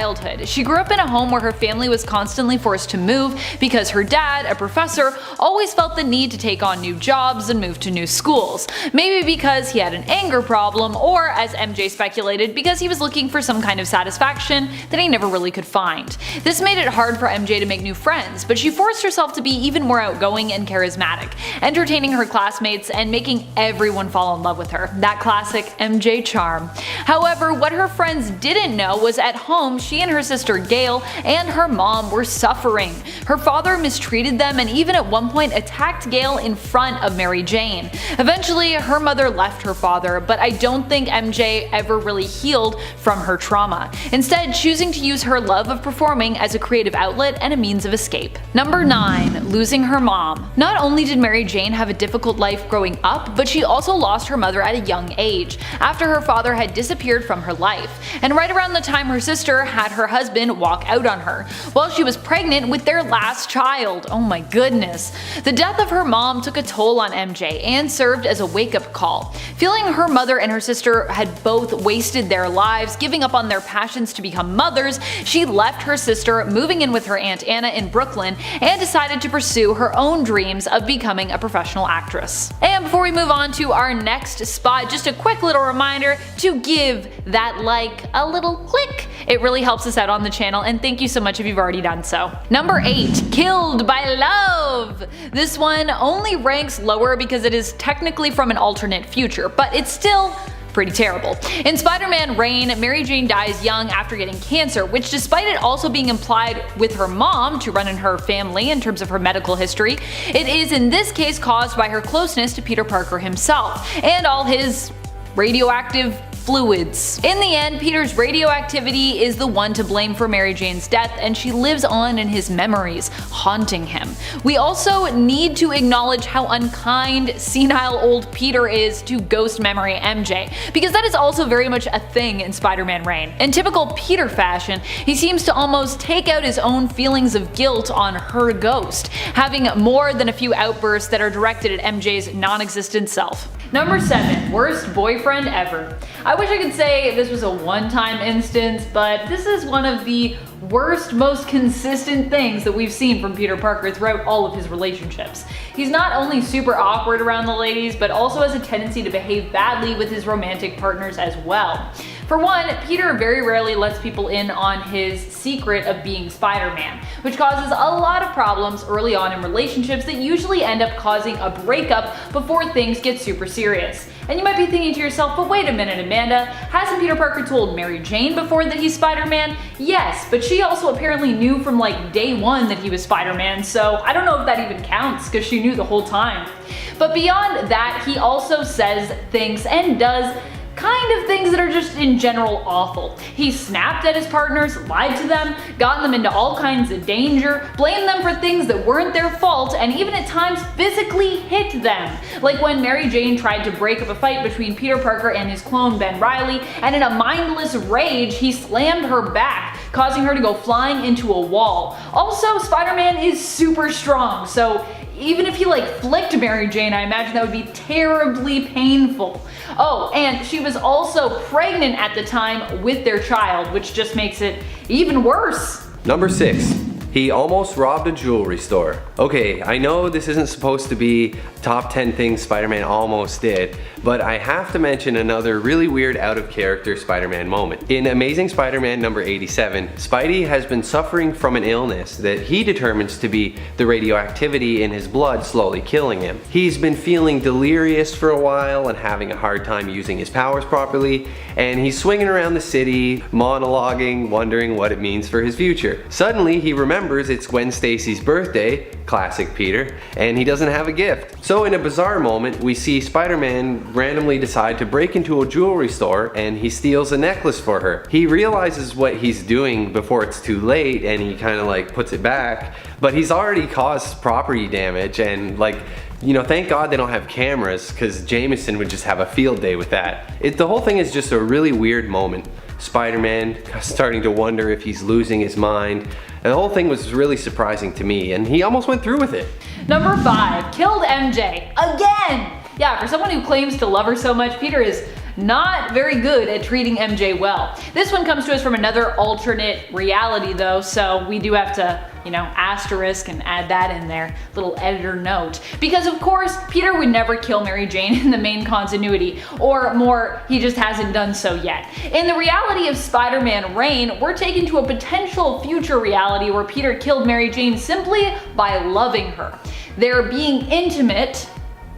Speaker 2: She grew up in a home where her family was constantly forced to move because her dad, a professor, always felt the need to take on new jobs and move to new schools. Maybe because he had an anger problem, or as MJ speculated, because he was looking for some kind of satisfaction that he never really could find. This made it hard for MJ to make new friends, but she forced herself to be even more outgoing and charismatic, entertaining her classmates and making everyone fall in love with her. That classic MJ charm. However, what her friends didn't know was at home she and her sister Gail and her mom were suffering. Her father mistreated them and even at one point attacked Gail in front of Mary Jane. Eventually, her mother left her father, but I don't think MJ ever really healed from her trauma, instead choosing to use her love of performing as a creative outlet and a means of escape. Number 9, losing her mom. Not only did Mary Jane have a difficult life growing up, but she also lost her mother at a young age, after her father had disappeared from her life, and right around the time her sister had her husband walk out on her, while she was pregnant with their last child. Oh my goodness. The death of her mom took a toll on MJ and served as a wake-up call. Feeling her mother and her sister had both wasted their lives, giving up on their passions to become mothers, she left her sister, moving in with her Aunt Anna in Brooklyn, and decided to pursue her own dreams of becoming a professional actress. And before we move on to our next spot, just a quick little reminder to give that like a little click. It really helps us out on the channel, and thank you so much if you've already done so. Number 8, killed by love. This one only ranks lower because it is technically from an alternate future, but it's still pretty terrible. In Spider-Man Reign, Mary Jane dies young after getting cancer, which despite it also being implied with her mom to run in her family in terms of her medical history, it is in this case caused by her closeness to Peter Parker himself, and all his radioactive fluids. In the end, Peter's radioactivity is the one to blame for Mary Jane's death, and she lives on in his memories, haunting him. We also need to acknowledge how unkind, senile old Peter is to ghost memory MJ, because that is also very much a thing in Spider-Man Reign. In typical Peter fashion, he seems to almost take out his own feelings of guilt on her ghost, having more than a few outbursts that are directed at MJ's non-existent self. Number 7. Worst boyfriend ever. I wish I could say this was a one-time instance, but this is one of the worst, most consistent things that we've seen from Peter Parker throughout all of his relationships. He's not only super awkward around the ladies, but also has a tendency to behave badly with his romantic partners as well. For one, Peter very rarely lets people in on his secret of being Spider-Man, which causes a lot of problems early on in relationships that usually end up causing a breakup before things get super serious. And you might be thinking to yourself, but wait a minute, Amanda, hasn't Peter Parker told Mary Jane before that he's Spider-Man? Yes, but she also apparently knew from like day one that he was Spider-Man, so I don't know if that even counts because she knew the whole time. But beyond that, he also says things and does kind of things that are just in general awful. He snapped at his partners, lied to them, gotten them into all kinds of danger, blamed them for things that weren't their fault, and even at times physically hit them. Like when Mary Jane tried to break up a fight between Peter Parker and his clone Ben Reilly, and in a mindless rage, he slammed her back, causing her to go flying into a wall. Also, Spider-Man is super strong, so even if he like flicked Mary Jane, I imagine that would be terribly painful. Oh, and she was also pregnant at the time with their child, which just makes it even worse.
Speaker 3: Number 6. He almost robbed a jewelry store. Okay, I know this isn't supposed to be top 10 things Spider-Man almost did, but I have to mention another really weird out of character Spider-Man moment. In Amazing Spider-Man number 87, Spidey has been suffering from an illness that he determines to be the radioactivity in his blood slowly killing him. He's been feeling delirious for a while and having a hard time using his powers properly, and he's swinging around the city, monologuing, wondering what it means for his future. Suddenly, he remembers it's Gwen Stacy's birthday, classic Peter, and he doesn't have a gift. So in a bizarre moment, we see Spider-Man randomly decide to break into a jewelry store and he steals a necklace for her. He realizes what he's doing before it's too late and he kind of like puts it back, but he's already caused property damage and like, you know, thank God they don't have cameras because Jameson would just have a field day with that. The whole thing is just a really weird moment. Spider-Man starting to wonder if he's losing his mind. And the whole thing was really surprising to me, and he almost went through with it.
Speaker 2: Number 5, killed MJ. Again! Yeah, for someone who claims to love her so much, Peter is not very good at treating MJ well. This one comes to us from another alternate reality though, so we do have to, you know, asterisk and add that in there, little editor note. Because of course, Peter would never kill Mary Jane in the main continuity, or more, he just hasn't done so yet. In the reality of Spider-Man Reign, we're taken to a potential future reality where Peter killed Mary Jane simply by loving her. Their being intimate,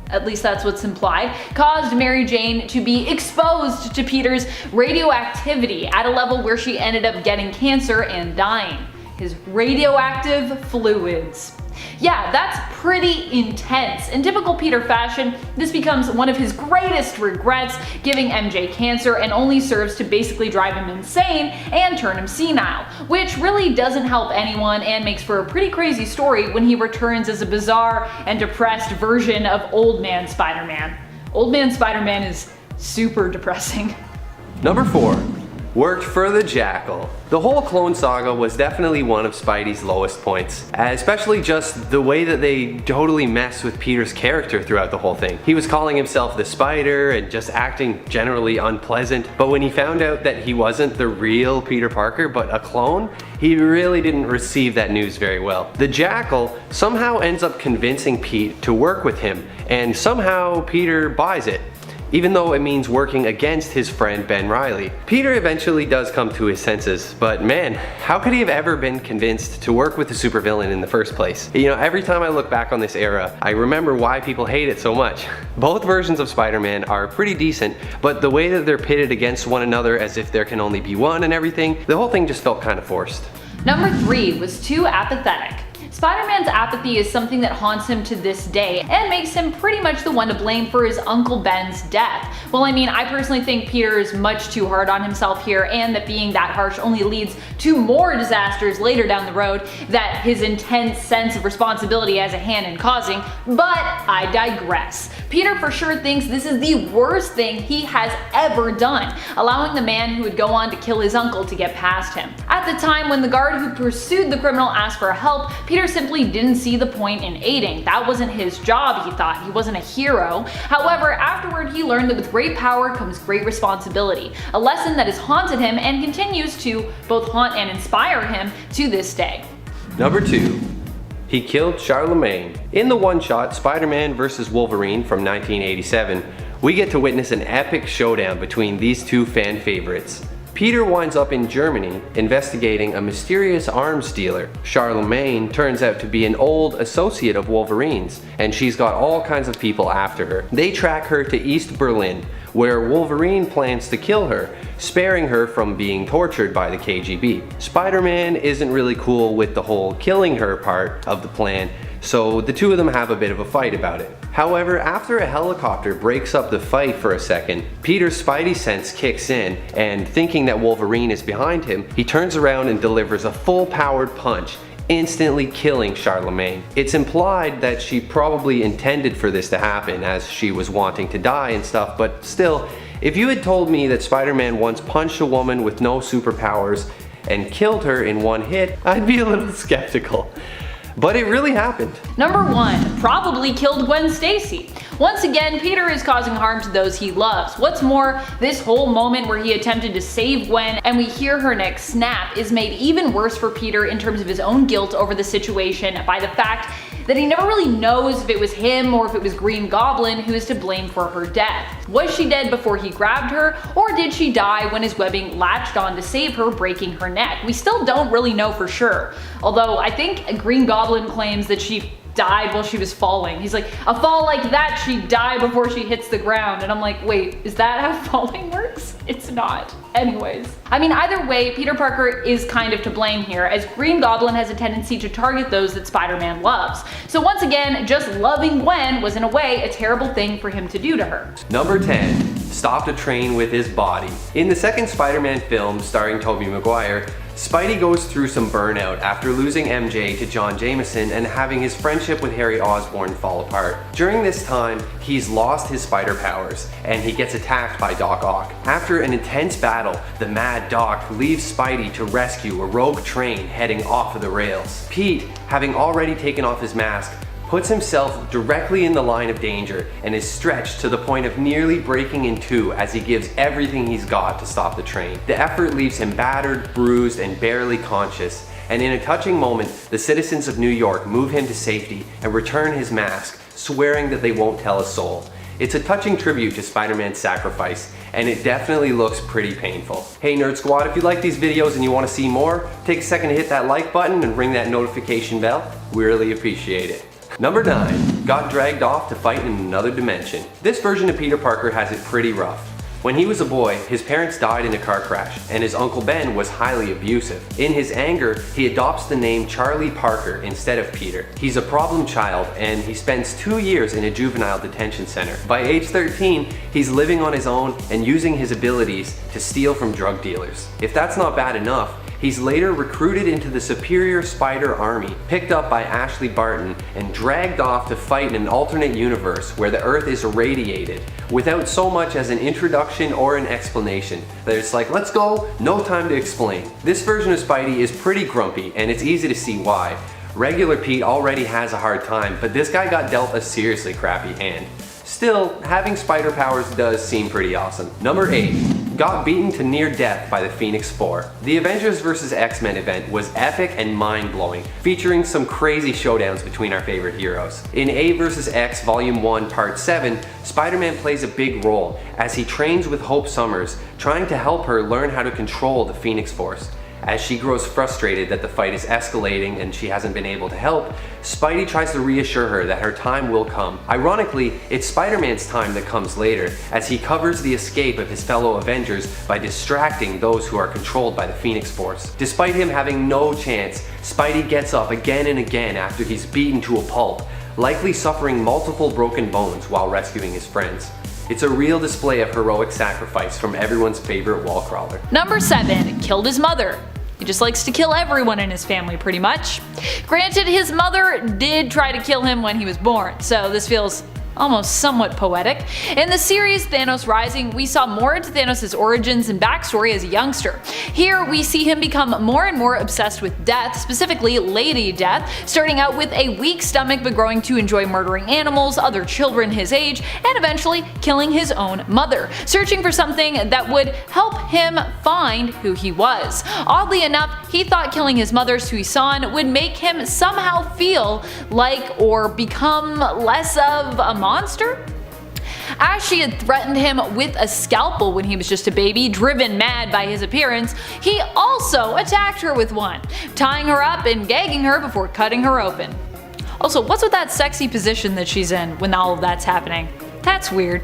Speaker 2: at least that's what's implied, caused Mary Jane to be exposed to Peter's radioactivity at a level where she ended up getting cancer and dying. His radioactive fluids. Yeah, that's pretty intense. In typical Peter fashion, this becomes one of his greatest regrets, giving MJ cancer, and only serves to basically drive him insane and turn him senile, which really doesn't help anyone and makes for a pretty crazy story when he returns as a bizarre and depressed version of Old Man Spider-Man. Old Man Spider-Man is super depressing.
Speaker 3: Number 4. Worked for the Jackal. The whole clone saga was definitely one of Spidey's lowest points, especially just the way that they totally messed with Peter's character throughout the whole thing. He was calling himself the Spider and just acting generally unpleasant, but when he found out that he wasn't the real Peter Parker but a clone, he really didn't receive that news very well. The Jackal somehow ends up convincing Pete to work with him, and somehow Peter buys it, even though it means working against his friend Ben Reilly. Peter eventually does come to his senses, but man, how could he have ever been convinced to work with a supervillain in the first place? You know, every time I look back on this era, I remember why people hate it so much. Both versions of Spider-Man are pretty decent, but the way that they're pitted against one another as if there can only be one and everything, the whole thing just felt kind of forced.
Speaker 2: Number 3 was too apathetic. Spider-Man's apathy is something that haunts him to this day and makes him pretty much the one to blame for his Uncle Ben's death. Well, I mean, I personally think Peter is much too hard on himself here, and that being that harsh only leads to more disasters later down the road that his intense sense of responsibility has a hand in causing, but I digress. Peter for sure thinks this is the worst thing he has ever done, allowing the man who would go on to kill his uncle to get past him. At the time when the guard who pursued the criminal asked for help, Peter simply didn't see the point in aiding. That wasn't his job, he thought. He wasn't a hero. However, afterward he learned that with great power comes great responsibility, a lesson that has haunted him and continues to both haunt and inspire him to this day.
Speaker 3: Number 2. He killed Charlemagne. In the one-shot Spider-Man vs. Wolverine from 1987, we get to witness an epic showdown between these two fan favorites. Peter winds up in Germany investigating a mysterious arms dealer. Charlemagne turns out to be an old associate of Wolverine's, and she's got all kinds of people after her. They track her to East Berlin, where Wolverine plans to kill her, sparing her from being tortured by the KGB. Spider-Man isn't really cool with the whole killing her part of the plan, so the two of them have a bit of a fight about it. However, after a helicopter breaks up the fight for a second, Peter's spidey sense kicks in, and thinking that Wolverine is behind him, he turns around and delivers a full-powered punch, instantly killing Charlemagne. It's implied that she probably intended for this to happen as she was wanting to die and stuff, but still, if you had told me that Spider-Man once punched a woman with no superpowers and killed her in one hit, I'd be a little skeptical. But it really happened.
Speaker 2: Number 1. Probably killed Gwen Stacy. Once again, Peter is causing harm to those he loves. What's more, this whole moment where he attempted to save Gwen and we hear her neck snap is made even worse for Peter in terms of his own guilt over the situation by the fact that he never really knows if it was him or if it was Green Goblin who is to blame for her death. Was she dead before he grabbed her, or did she die when his webbing latched on to save her, breaking her neck? We still don't really know for sure, although I think Green Goblin claims that she died while she was falling. He's like, a fall like that, she'd die before she hits the ground. And I'm like, wait, is that how falling works? It's not. Anyways. I mean, either way, Peter Parker is kind of to blame here, as Green Goblin has a tendency to target those that Spider-Man loves. So once again, just loving Gwen was in a way a terrible thing for him to do to her.
Speaker 3: Number 10. Stopped a train with his body. In the second Spider-Man film starring Tobey Maguire, Spidey goes through some burnout after losing MJ to John Jameson and having his friendship with Harry Osborn fall apart. During this time, he's lost his spider powers, and he gets attacked by Doc Ock. After an intense battle, the Mad Doc leaves Spidey to rescue a rogue train heading off of the rails. Pete, having already taken off his mask, puts himself directly in the line of danger and is stretched to the point of nearly breaking in two as he gives everything he's got to stop the train. The effort leaves him battered, bruised, and barely conscious, and in a touching moment, the citizens of New York move him to safety and return his mask, swearing that they won't tell a soul. It's a touching tribute to Spider-Man's sacrifice, and it definitely looks pretty painful. Hey Nerd Squad, if you like these videos and you want to see more, take a second to hit that like button and ring that notification bell. We really appreciate it. Number 9. Got dragged off to fight in another dimension. This version of Peter Parker has it pretty rough. When he was a boy, his parents died in a car crash, and his Uncle Ben was highly abusive. In his anger, he adopts the name Charlie Parker instead of Peter. He's a problem child, and he spends 2 years in a juvenile detention center. By age 13, he's living on his own and using his abilities to steal from drug dealers. If that's not bad enough, he's later recruited into the Superior Spider Army, picked up by Ashley Barton, and dragged off to fight in an alternate universe where the Earth is irradiated, without so much as an introduction or an explanation. That it's like, let's go, no time to explain. This version of Spidey is pretty grumpy, and it's easy to see why. Regular Pete already has a hard time, but this guy got dealt a seriously crappy hand. Still, having spider powers does seem pretty awesome. Number 8. Got beaten to near death by the Phoenix Four. The Avengers vs. X-Men event was epic and mind-blowing, featuring some crazy showdowns between our favorite heroes. In A vs. X Volume 1 Part 7, Spider-Man plays a big role as he trains with Hope Summers, trying to help her learn how to control the Phoenix Force. As she grows frustrated that the fight is escalating and she hasn't been able to help, Spidey tries to reassure her that her time will come. Ironically, it's Spider-Man's time that comes later, as he covers the escape of his fellow Avengers by distracting those who are controlled by the Phoenix Force. Despite him having no chance, Spidey gets up again and again after he's beaten to a pulp, likely suffering multiple broken bones while rescuing his friends. It's a real display of heroic sacrifice from everyone's favorite wall crawler.
Speaker 2: Number 7, killed his mother. He just likes to kill everyone in his family pretty much. Granted, his mother did try to kill him when he was born, so this feels almost somewhat poetic. In the series Thanos Rising, we saw more into Thanos' origins and backstory as a youngster. Here we see him become more and more obsessed with death, specifically Lady Death, starting out with a weak stomach but growing to enjoy murdering animals, other children his age, and eventually killing his own mother, searching for something that would help him find who he was. Oddly enough, he thought killing his mother Suisan would make him somehow feel like or become less of a monster? As she had threatened him with a scalpel when he was just a baby, driven mad by his appearance, he also attacked her with one, tying her up and gagging her before cutting her open. Also, what's with that sexy position that she's in when all of that's happening? That's weird.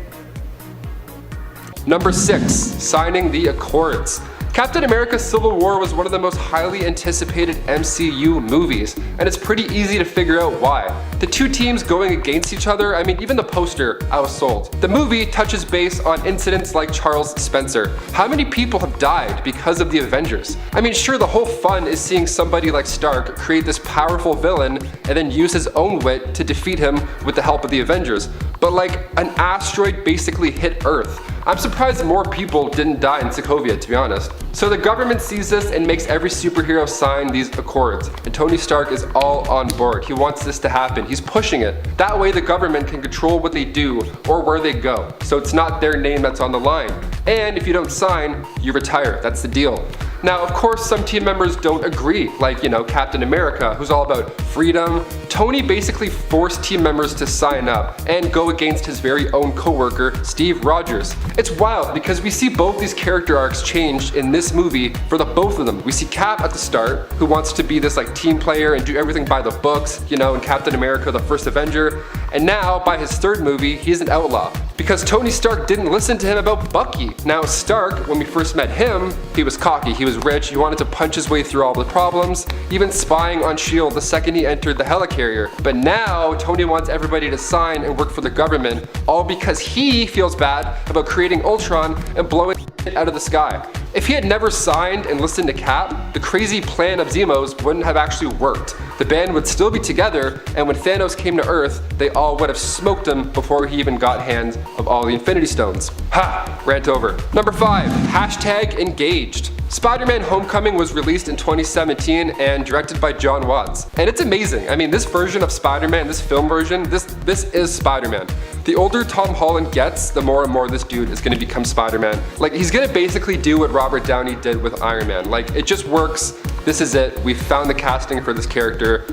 Speaker 1: Number 6, signing the Accords. Captain America Civil War was one of the most highly anticipated MCU movies, and it's pretty easy to figure out why. The two teams going against each other, I mean even the poster, I was sold. The movie touches base on incidents like Charles Spencer. How many people have died because of the Avengers? I mean sure, the whole fun is seeing somebody like Stark create this powerful villain and then use his own wit to defeat him with the help of the Avengers. But like, an asteroid basically hit Earth. I'm surprised more people didn't die in Sokovia, to be honest. So the government sees this and makes every superhero sign these Accords, and Tony Stark is all on board. He wants this to happen. He's pushing it. That way the government can control what they do or where they go, so it's not their name that's on the line. And if you don't sign, you retire. That's the deal. Now, of course, some team members don't agree, like, Captain America, who's all about freedom. Tony basically forced team members to sign up and go against his very own co-worker, Steve Rogers. It's wild because we see both these character arcs changed in this movie for the both of them. We see Cap at the start, who wants to be this like team player and do everything by the books, in Captain America, the first Avenger. And now, by his third movie, he's an outlaw, because Tony Stark didn't listen to him about Bucky. Now Stark, when we first met him, he was cocky, he was rich, he wanted to punch his way through all the problems, even spying on S.H.I.E.L.D. the second he entered the helicarrier. But now, Tony wants everybody to sign and work for the government, all because he feels bad about creating Ultron and blowing it out of the sky. If he had never signed and listened to Cap, the crazy plan of Zemos wouldn't have actually worked. The band would still be together, and when Thanos came to Earth, they all would have smoked him before he even got hands of all the Infinity Stones. Ha! Rant over. Number 5, hashtag engaged. Spider-Man Homecoming was released in 2017 and directed by John Watts. And it's amazing. I mean, this version of Spider-Man, this film version, this is Spider-Man. The older Tom Holland gets, the more and more this dude is gonna become Spider-Man. Like, he's gonna basically do what Robert Downey did with Iron Man. Like, it just works. This is it. We found the casting for this character.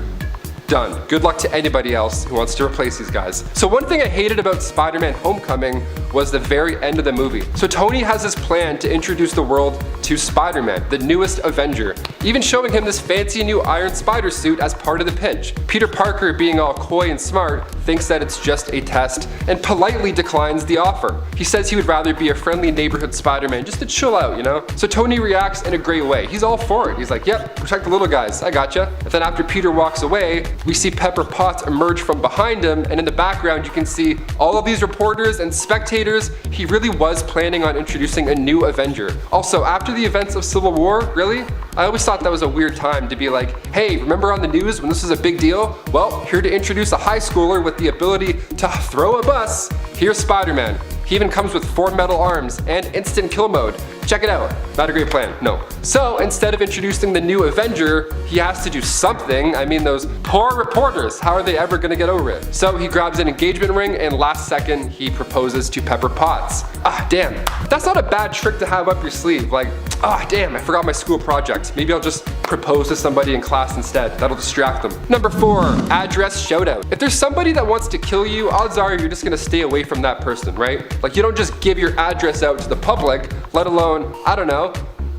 Speaker 1: Done. Good luck to anybody else who wants to replace these guys. So one thing I hated about Spider-Man Homecoming was the very end of the movie. So Tony has this plan to introduce the world to Spider-Man, the newest Avenger, even showing him this fancy new Iron Spider suit as part of the pitch. Peter Parker, being all coy and smart, thinks that it's just a test and politely declines the offer. He says he would rather be a friendly neighborhood Spider-Man just to chill out, So Tony reacts in a great way. He's all for it. He's like, yep, protect the little guys, I gotcha. And then after Peter walks away, we see Pepper Potts emerge from behind him, and in the background you can see all of these reporters and spectators. He really was planning on introducing a new Avenger. Also, after the events of Civil War, really? I always thought that was a weird time to be like, hey, remember on the news when this was a big deal? Well, here to introduce a high schooler with the ability to throw a bus, here's Spider-Man. He even comes with 4 metal arms and instant kill mode. Check it out. Not a great plan, no. So instead of introducing the new Avenger, he has to do something. I mean, those poor reporters, how are they ever gonna get over it? So he grabs an engagement ring and last second he proposes to Pepper Potts. Ah, damn. That's not a bad trick to have up your sleeve. Like, ah, damn, I forgot my school project. Maybe I'll just propose to somebody in class instead. That'll distract them. Number 4, address shoutout. If there's somebody that wants to kill you, odds are you're just gonna stay away from that person, right? Like, you don't just give your address out to the public, let alone, I don't know,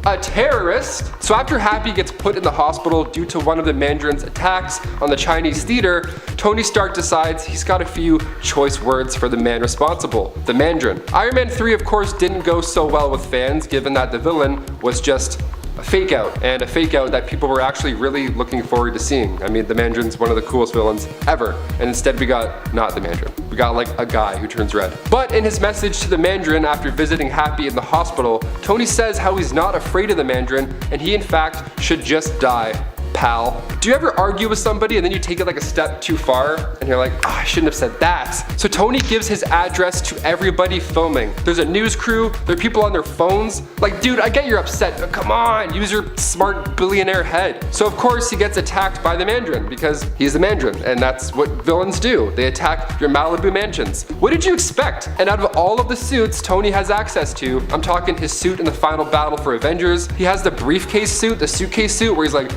Speaker 1: a terrorist. So after Happy gets put in the hospital due to one of the Mandarin's attacks on the Chinese theater, Tony Stark decides he's got a few choice words for the man responsible, the Mandarin. Iron Man 3 of course didn't go so well with fans, given that the villain was just a fake out, and a fake out that people were actually really looking forward to seeing. I mean, the Mandarin's one of the coolest villains ever, and instead we got not the Mandarin. We got like a guy who turns red. But in his message to the Mandarin after visiting Happy in the hospital, Tony says how he's not afraid of the Mandarin, and he in fact should just die. Pal. Do you ever argue with somebody and then you take it like a step too far and you're like, oh, I shouldn't have said that? So Tony gives his address to everybody filming. There's a news crew, there are people on their phones. Like, dude, I get you're upset, but come on, use your smart billionaire head. So of course he gets attacked by the Mandarin because he's the Mandarin, and that's what villains do. They attack your Malibu mansions. What did you expect? And out of all of the suits Tony has access to, I'm talking his suit in the final battle for Avengers, he has the briefcase suit, the suitcase suit where he's like,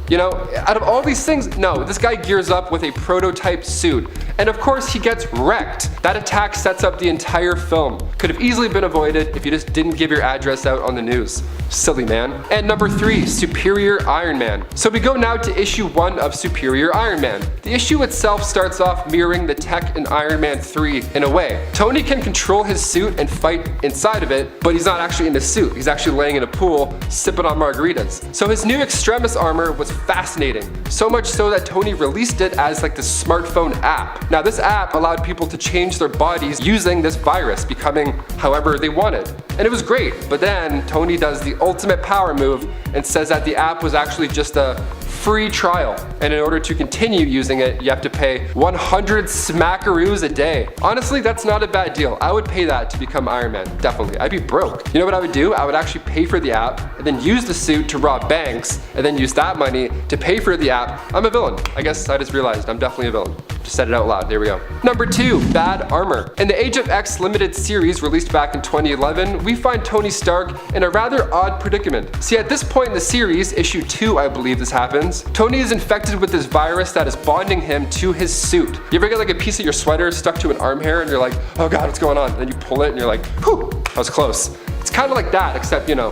Speaker 1: you know, out of all these things, no, this guy gears up with a prototype suit. And of course he gets wrecked. That attack sets up the entire film. Could have easily been avoided if you just didn't give your address out on the news. Silly man. And number 3, Superior Iron Man. So we go now to issue 1 of Superior Iron Man. The issue itself starts off mirroring the tech in Iron Man 3 in a way. Tony can control his suit and fight inside of it, but he's not actually in the suit. He's actually laying in a pool, sipping on margaritas. So his new Extremis armor was fascinating. So much so that Tony released it as like the smartphone app. Now this app allowed people to change their bodies using this virus, becoming however they wanted. And it was great, but then Tony does the ultimate power move and says that the app was actually just a free trial, and in order to continue using it, you have to pay 100 smackaroos a day. Honestly, that's not a bad deal. I would pay that to become Iron Man, definitely. I'd be broke. You know what I would do? I would actually pay for the app, and then use the suit to rob banks, and then use that money to pay for the app. I'm a villain. I guess I just realized I'm definitely a villain. Just said it out loud, there we go. Number 2, Bad Armor. In the Age of X limited series released back in 2011, we find Tony Stark in a rather odd predicament. See, at this point in the series, issue 2 I believe this happens, Tony is infected with this virus that is bonding him to his suit. You ever get like a piece of your sweater stuck to an arm hair and you're like, oh god, what's going on? And then you pull it and you're like, whew, that was close. It's kind of like that, except, you know,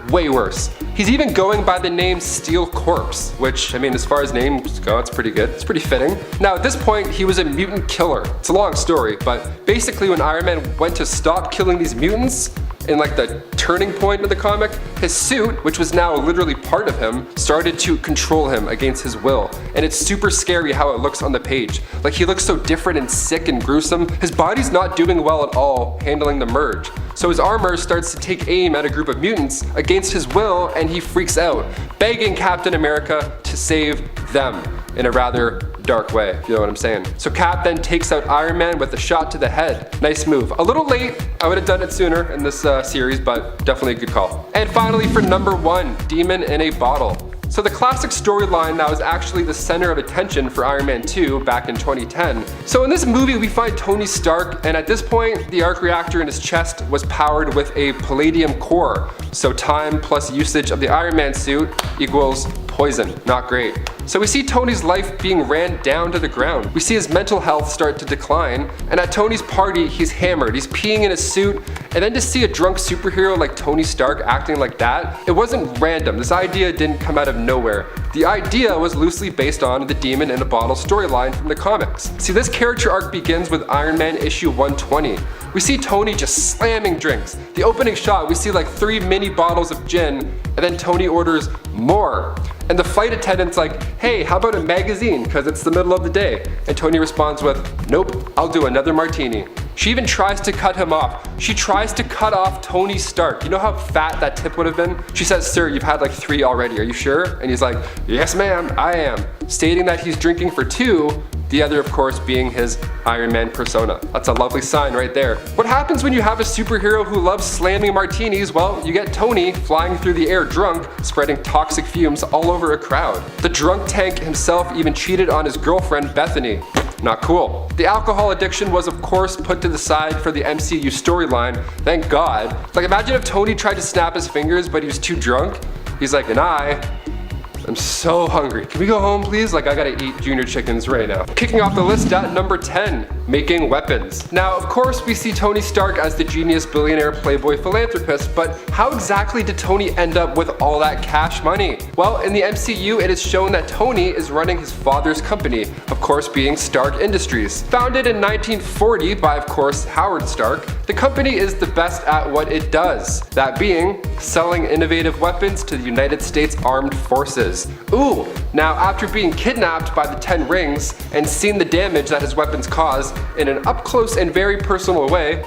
Speaker 1: way worse. He's even going by the name Steel Corpse, which, I mean, as far as names go, it's pretty good. It's pretty fitting. Now, at this point, he was a mutant killer. It's a long story, but basically when Iron Man went to stop killing these mutants, in like the turning point of the comic, his suit, which was now literally part of him, started to control him against his will. And it's super scary how it looks on the page. Like, he looks so different and sick and gruesome. His body's not doing well at all handling the merge. So his armor starts to take aim at a group of mutants against his will, and he freaks out, begging Captain America to save them in a rather dark way, if you know what I'm saying. So Cap then takes out Iron Man with a shot to the head. Nice move. A little late. I would have done it sooner in this series, but definitely a good call. And finally for number 1, Demon in a Bottle. So the classic storyline that was actually the center of attention for Iron Man 2 back in 2010. So in this movie we find Tony Stark, and at this point the arc reactor in his chest was powered with a palladium core. So time plus usage of the Iron Man suit equals poison. Not great. So we see Tony's life being ran down to the ground. We see his mental health start to decline, and at Tony's party he's hammered, he's peeing in his suit, and then to see a drunk superhero like Tony Stark acting like that, it wasn't random. This idea didn't come out of nowhere. The idea was loosely based on the Demon in a Bottle storyline from the comics. See, this character arc begins with Iron Man issue 120. We see Tony just slamming drinks. The opening shot, we see like 3 mini bottles of gin, and then Tony orders more. And the flight attendant's like, hey, how about a magazine, because it's the middle of the day? And Tony responds with, nope, I'll do another martini. She even tries to cut him off. She tries to cut off Tony Stark. You know how fat that tip would have been? She says, sir, you've had like 3 already, are you sure? And he's like, yes ma'am, I am. Stating that he's drinking for 2, the other of course being his Iron Man persona. That's a lovely sign right there. What happens when you have a superhero who loves slamming martinis? Well, you get Tony flying through the air drunk, spreading toxic fumes all over a crowd. The drunk tank himself even cheated on his girlfriend Bethany. Not cool. The alcohol addiction was of course put to the side for the MCU storyline, thank God. Like, imagine if Tony tried to snap his fingers but he was too drunk. He's like, and I'm so hungry. Can we go home please? Like, I gotta eat junior chickens right now. Kicking off the list at number 10, making weapons. Now, of course, we see Tony Stark as the genius billionaire playboy philanthropist, but how exactly did Tony end up with all that cash money? Well, in the MCU, it is shown that Tony is running his father's company, of course being Stark Industries. Founded in 1940 by, of course, Howard Stark, the company is the best at what it does, that being selling innovative weapons to the United States Armed Forces. Ooh, now after being kidnapped by the Ten Rings and seeing the damage that his weapons cause in an up-close and very personal way,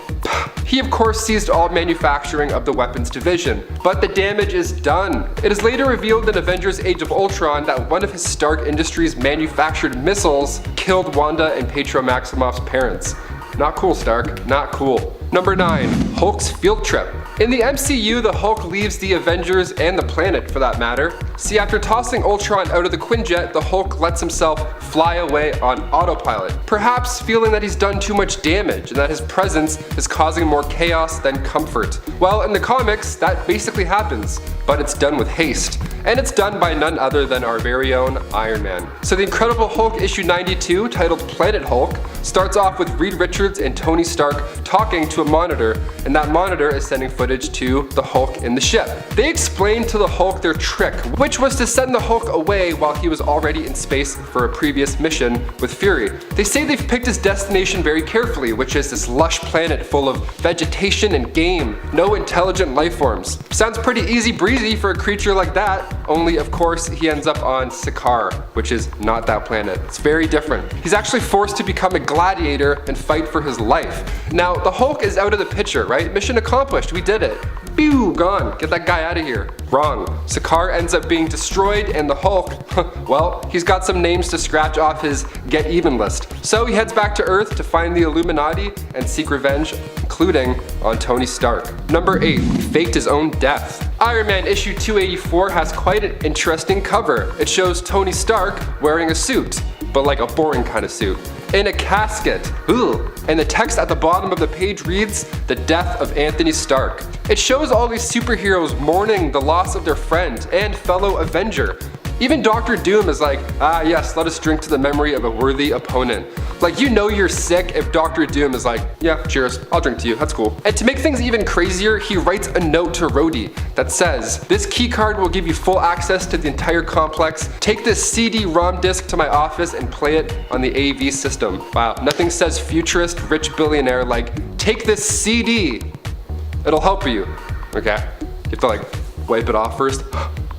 Speaker 1: he of course seized all manufacturing of the weapons division. But the damage is done. It is later revealed in Avengers Age of Ultron that one of his Stark Industries manufactured missiles killed Wanda and Pietro Maximoff's parents. Not cool, Stark, not cool. Number 9, Hulk's field trip. In the MCU, the Hulk leaves the Avengers and the planet for that matter. See, after tossing Ultron out of the Quinjet, the Hulk lets himself fly away on autopilot, perhaps feeling that he's done too much damage and that his presence is causing more chaos than comfort. Well, in the comics, that basically happens, but it's done with haste, and it's done by none other than our very own Iron Man. So the Incredible Hulk issue 92, titled Planet Hulk, starts off with Reed Richards and Tony Stark talking to a monitor, and that monitor is sending footage to the Hulk in the ship. They explain to the Hulk their trick, which was to send the Hulk away while he was already in space for a previous mission with Fury. They say they've picked his destination very carefully, which is this lush planet full of vegetation and game, no intelligent life forms. Sounds pretty easy breezy for a creature like that, only of course he ends up on Sakaar, which is not that planet. It's very different. He's actually forced to become a gladiator and fight for his life. Now, the Hulk is out of the picture, right? Mission accomplished, we did it. Pew, gone, get that guy out of here. Wrong. Sakaar ends up being destroyed and the Hulk, well, he's got some names to scratch off his get even list. So he heads back to Earth to find the Illuminati and seek revenge, including on Tony Stark. Number 8, he faked his own death. Iron Man issue 284 has quite an interesting cover. It shows Tony Stark wearing a suit, but like a boring kind of suit, in a casket. Ooh. And the text at the bottom of the page reads, "The death of Anthony Stark." It shows all these superheroes mourning the loss of their friend and fellow Avenger. Even Dr. Doom is like, ah yes, let us drink to the memory of a worthy opponent. Like, you know you're sick if Dr. Doom is like, yeah, cheers, I'll drink to you, that's cool. And to make things even crazier, he writes a note to Rhodey that says, "This keycard will give you full access to the entire complex. Take this CD-ROM disc to my office and play it on the AV system." Wow, nothing says futurist rich billionaire like, take this CD. It'll help you. Okay, you have to like wipe it off first.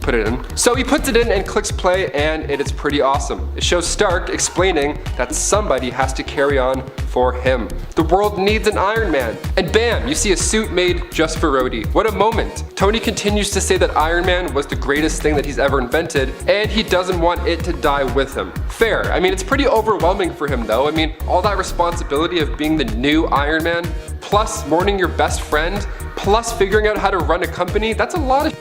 Speaker 1: Put it in. So he puts it in and clicks play, and it is pretty awesome. It shows Stark explaining that somebody has to carry on for him. The world needs an Iron Man. And bam, you see a suit made just for Rhodey. What a moment. Tony continues to say that Iron Man was the greatest thing that he's ever invented, and he doesn't want it to die with him. Fair. I mean, it's pretty overwhelming for him though. I mean, all that responsibility of being the new Iron Man, plus mourning your best friend, plus figuring out how to run a company, that's a lot of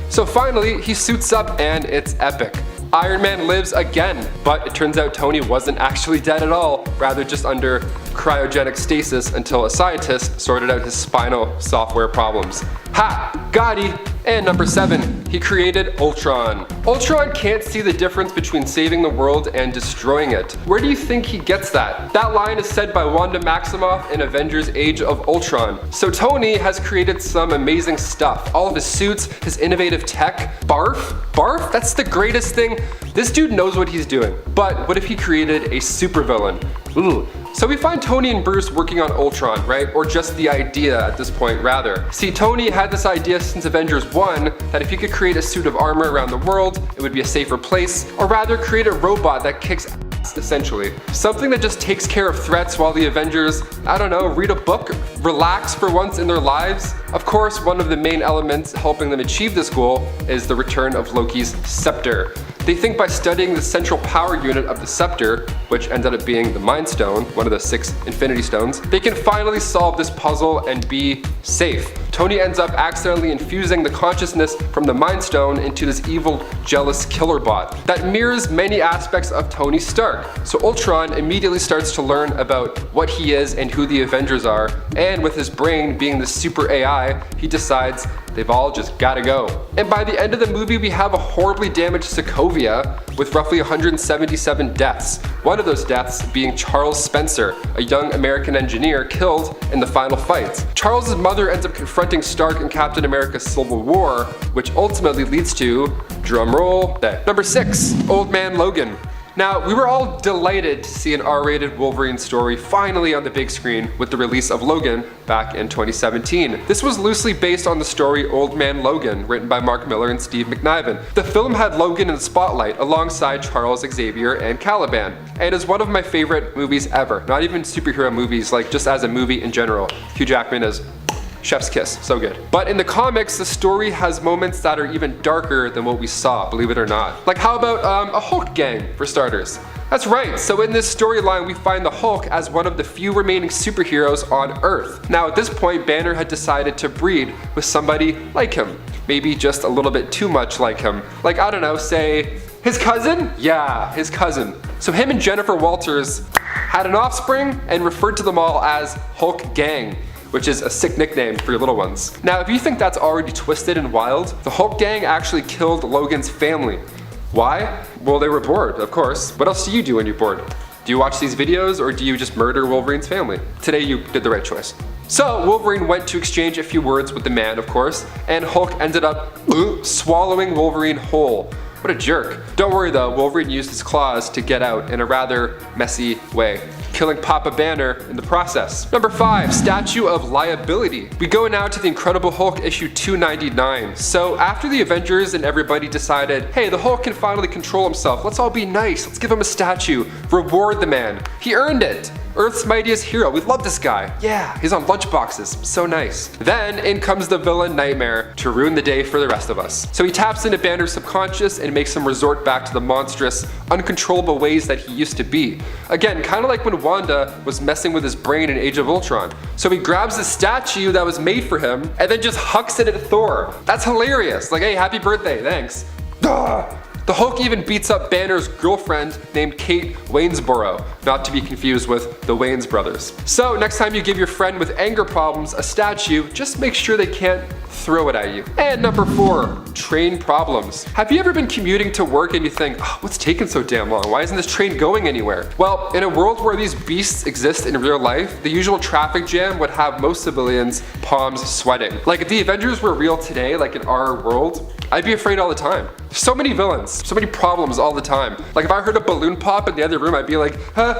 Speaker 1: So finally, he suits up and it's epic. Iron Man lives again, but it turns out Tony wasn't actually dead at all, rather just under cryogenic stasis until a scientist sorted out his spinal software problems. Ha! Gotti! And number 7, he created Ultron. Ultron can't see the difference between saving the world and destroying it. Where do you think he gets that? That line is said by Wanda Maximoff in Avengers Age of Ultron. So Tony has created some amazing stuff. All of his suits, his innovative tech. Barf? Barf? That's the greatest thing. This dude knows what he's doing. But what if he created a supervillain? Ooh. So we find Tony and Bruce working on Ultron, right? Or just the idea at this point, rather. See, Tony had this idea since Avengers 1 that if he could create a suit of armor around the world, it would be a safer place, or rather create a robot that kicks ass, essentially. Something that just takes care of threats while the Avengers, I don't know, read a book, relax for once in their lives. Of course, one of the main elements helping them achieve this goal is the return of Loki's scepter. They think by studying the central power unit of the scepter, which ended up being the Mind Stone, one of the 6 Infinity Stones, they can finally solve this puzzle and be safe. Tony ends up accidentally infusing the consciousness from the Mind Stone into this evil, jealous killer bot that mirrors many aspects of Tony Stark. So Ultron immediately starts to learn about what he is and who the Avengers are, and with his brain being the super AI, he decides They've all just gotta go. And by the end of the movie, we have a horribly damaged Sokovia with roughly 177 deaths. One of those deaths being Charles Spencer, a young American engineer killed in the final fight. Charles's mother ends up confronting Stark in Captain America's Civil War, which ultimately leads to, drum roll, number 6, Old Man Logan. Now, we were all delighted to see an R-rated Wolverine story finally on the big screen with the release of Logan back in 2017. This was loosely based on the story Old Man Logan, written by Mark Millar and Steve McNiven. The film had Logan in the spotlight alongside Charles Xavier and Caliban, and is one of my favorite movies ever. Not even superhero movies, like just as a movie in general. Hugh Jackman is chef's kiss, so good. But in the comics, the story has moments that are even darker than what we saw, believe it or not. Like how about a Hulk gang, for starters? That's right, so in this storyline we find the Hulk as one of the few remaining superheroes on Earth. Now at this point, Banner had decided to breed with somebody like him. Maybe just a little bit too much like him. Like, I don't know, say, his cousin? Yeah, his cousin. So him and Jennifer Walters had an offspring and referred to them all as Hulk Gang, which is a sick nickname for your little ones. Now, if you think that's already twisted and wild, the Hulk Gang actually killed Logan's family. Why? Well, they were bored, of course. What else do you do when you're bored? Do you watch these videos, or do you just murder Wolverine's family? Today you did the right choice. So Wolverine went to exchange a few words with the man, of course, and Hulk ended up swallowing Wolverine whole. What a jerk. Don't worry though, Wolverine used his claws to get out in a rather messy way, killing Papa Banner in the process. Number 5, Statue of Liability. We go now to the Incredible Hulk issue 299. So after the Avengers and everybody decided, hey, the Hulk can finally control himself, let's all be nice, let's give him a statue, reward the man. He earned it. Earth's mightiest hero, we love this guy. Yeah, he's on lunchboxes, so nice. Then in comes the villain Nightmare to ruin the day for the rest of us. So he taps into Banner's subconscious and makes him resort back to the monstrous, uncontrollable ways that he used to be. Again, kind of like when Wanda was messing with his brain in Age of Ultron. So he grabs a statue that was made for him and then just hucks it at Thor. That's hilarious. Like, hey, happy birthday, thanks. Ugh. The Hulk even beats up Banner's girlfriend named Kate Waynesboro, not to be confused with the Wayans brothers. So next time you give your friend with anger problems a statue, just make sure they can't throw it at you. And number 4, train problems. Have you ever been commuting to work and you think, oh, what's taking so damn long? Why isn't this train going anywhere? Well, in a world where these beasts exist in real life, the usual traffic jam would have most civilians' palms sweating. Like if the Avengers were real today, like in our world, I'd be afraid all the time. So many villains, so many problems all the time. Like if I heard a balloon pop in the other room, I'd be like,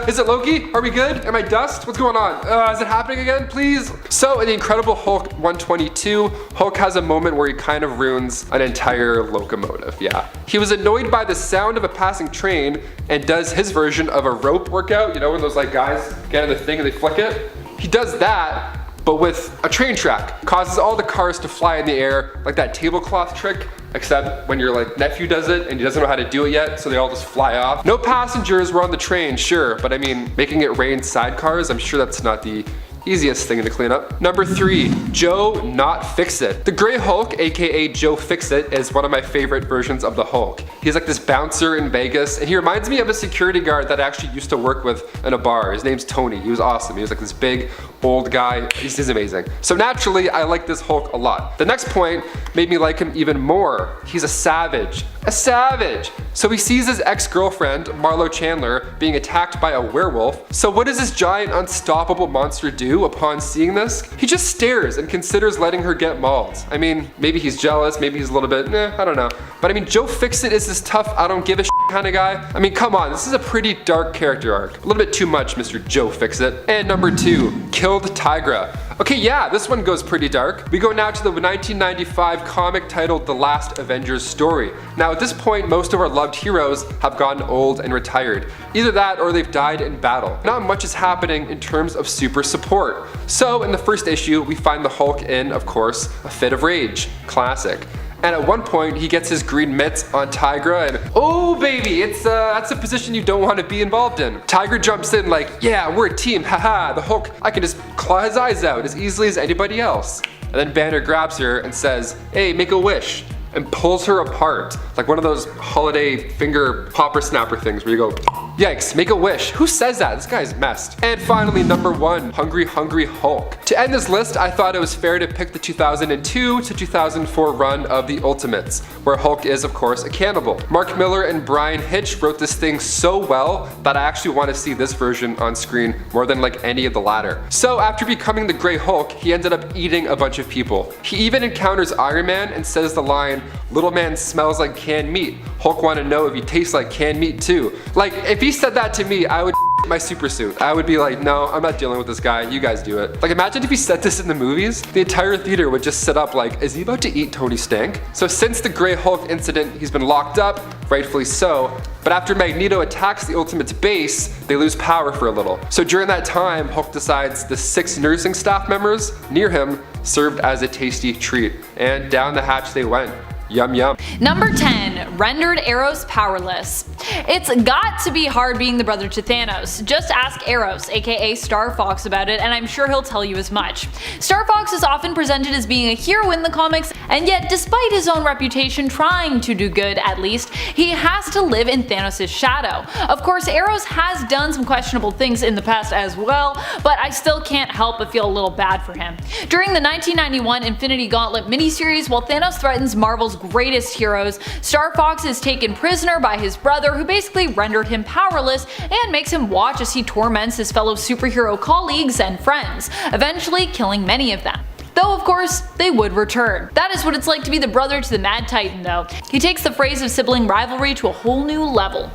Speaker 1: is it Loki? Are we good? Am I dust? What's going on? Is it happening again, please? So in the Incredible Hulk 122, Hulk has a moment where he kind of ruins an entire locomotive, yeah. He was annoyed by the sound of a passing train and does his version of a rope workout, you know, when those like guys get in the thing and they flick it? He does that, but with a train track. Causes all the cars to fly in the air, like that tablecloth trick, except when your like nephew does it and he doesn't know how to do it yet, so they all just fly off. No passengers were on the train, sure, but I mean, making it rain sidecars, I'm sure that's not the easiest thing to clean up. Number 3, Joe Not Fix-It. The Grey Hulk, aka Joe Fix-It, is one of my favorite versions of the Hulk. He's like this bouncer in Vegas, and he reminds me of a security guard that I actually used to work with in a bar. His name's Tony. He was awesome. He was like this big, old guy. He's amazing. So naturally, I like this Hulk a lot. The next point made me like him even more. He's a savage. A savage! So he sees his ex-girlfriend, Marlo Chandler, being attacked by a werewolf. So what does this giant, unstoppable monster do upon seeing this? He just stares and considers letting her get mauled. I mean, maybe he's jealous, maybe he's a little bit, I don't know. But I mean, Joe Fix-It is this tough, I don't give a shit kind of guy. I mean, come on, this is a pretty dark character arc. A little bit too much, Mr. Joe Fix-It. And number 2, Killed Tigra. Okay, yeah, this one goes pretty dark. We go now to the 1995 comic titled The Last Avengers Story. Now at this point, most of our loved heroes have gotten old and retired. Either that or they've died in battle. Not much is happening in terms of super support. So in the first issue, we find the Hulk in, of course, a fit of rage. Classic. And at one point, he gets his green mitts on Tigra and, oh baby, that's a position you don't want to be involved in. Tigra jumps in like, yeah, we're a team, haha, the Hulk, I can just claw his eyes out as easily as anybody else. And then Banner grabs her and says, hey, make a wish. and pulls her apart. Like one of those holiday finger popper snapper things where you go, yikes, make a wish. Who says that? This guy's messed. And finally, number 1, Hungry Hungry Hulk. To end this list, I thought it was fair to pick the 2002 to 2004 run of the Ultimates, where Hulk is, of course, a cannibal. Mark Miller and Brian Hitch wrote this thing so well that I actually want to see this version on screen more than like any of the latter. So after becoming the Grey Hulk, he ended up eating a bunch of people. He even encounters Iron Man and says the line, "Little man smells like canned meat. Hulk want to know if he tastes like canned meat too." Like, if he said that to me, I would my super suit. I would be like, no, I'm not dealing with this guy, you guys do it. Like, imagine if he said this in the movies, the entire theater would just sit up like, is he about to eat Tony Stank? So since the Grey Hulk incident, he's been locked up, rightfully so, but after Magneto attacks the Ultimates base, they lose power for a little. So during that time, Hulk decides the 6 nursing staff members near him served as a tasty treat, and down the hatch they went. Yum yum.
Speaker 2: Number 10, rendered Eros powerless. It's got to be hard being the brother to Thanos. Just ask Eros, aka Star Fox, about it, and I'm sure he'll tell you as much. Star Fox is often presented as being a hero in the comics, and yet despite his own reputation trying to do good at least, he has to live in Thanos' shadow. Of course, Eros has done some questionable things in the past as well, but I still can't help but feel a little bad for him. During the 1991 Infinity Gauntlet miniseries, while Thanos threatens Marvel's greatest heroes, Star Fox is taken prisoner by his brother, who basically rendered him powerless and makes him watch as he torments his fellow superhero colleagues and friends, eventually killing many of them. Though of course, they would return. That is what it's like to be the brother to the Mad Titan though. He takes the phrase of sibling rivalry to a whole new level.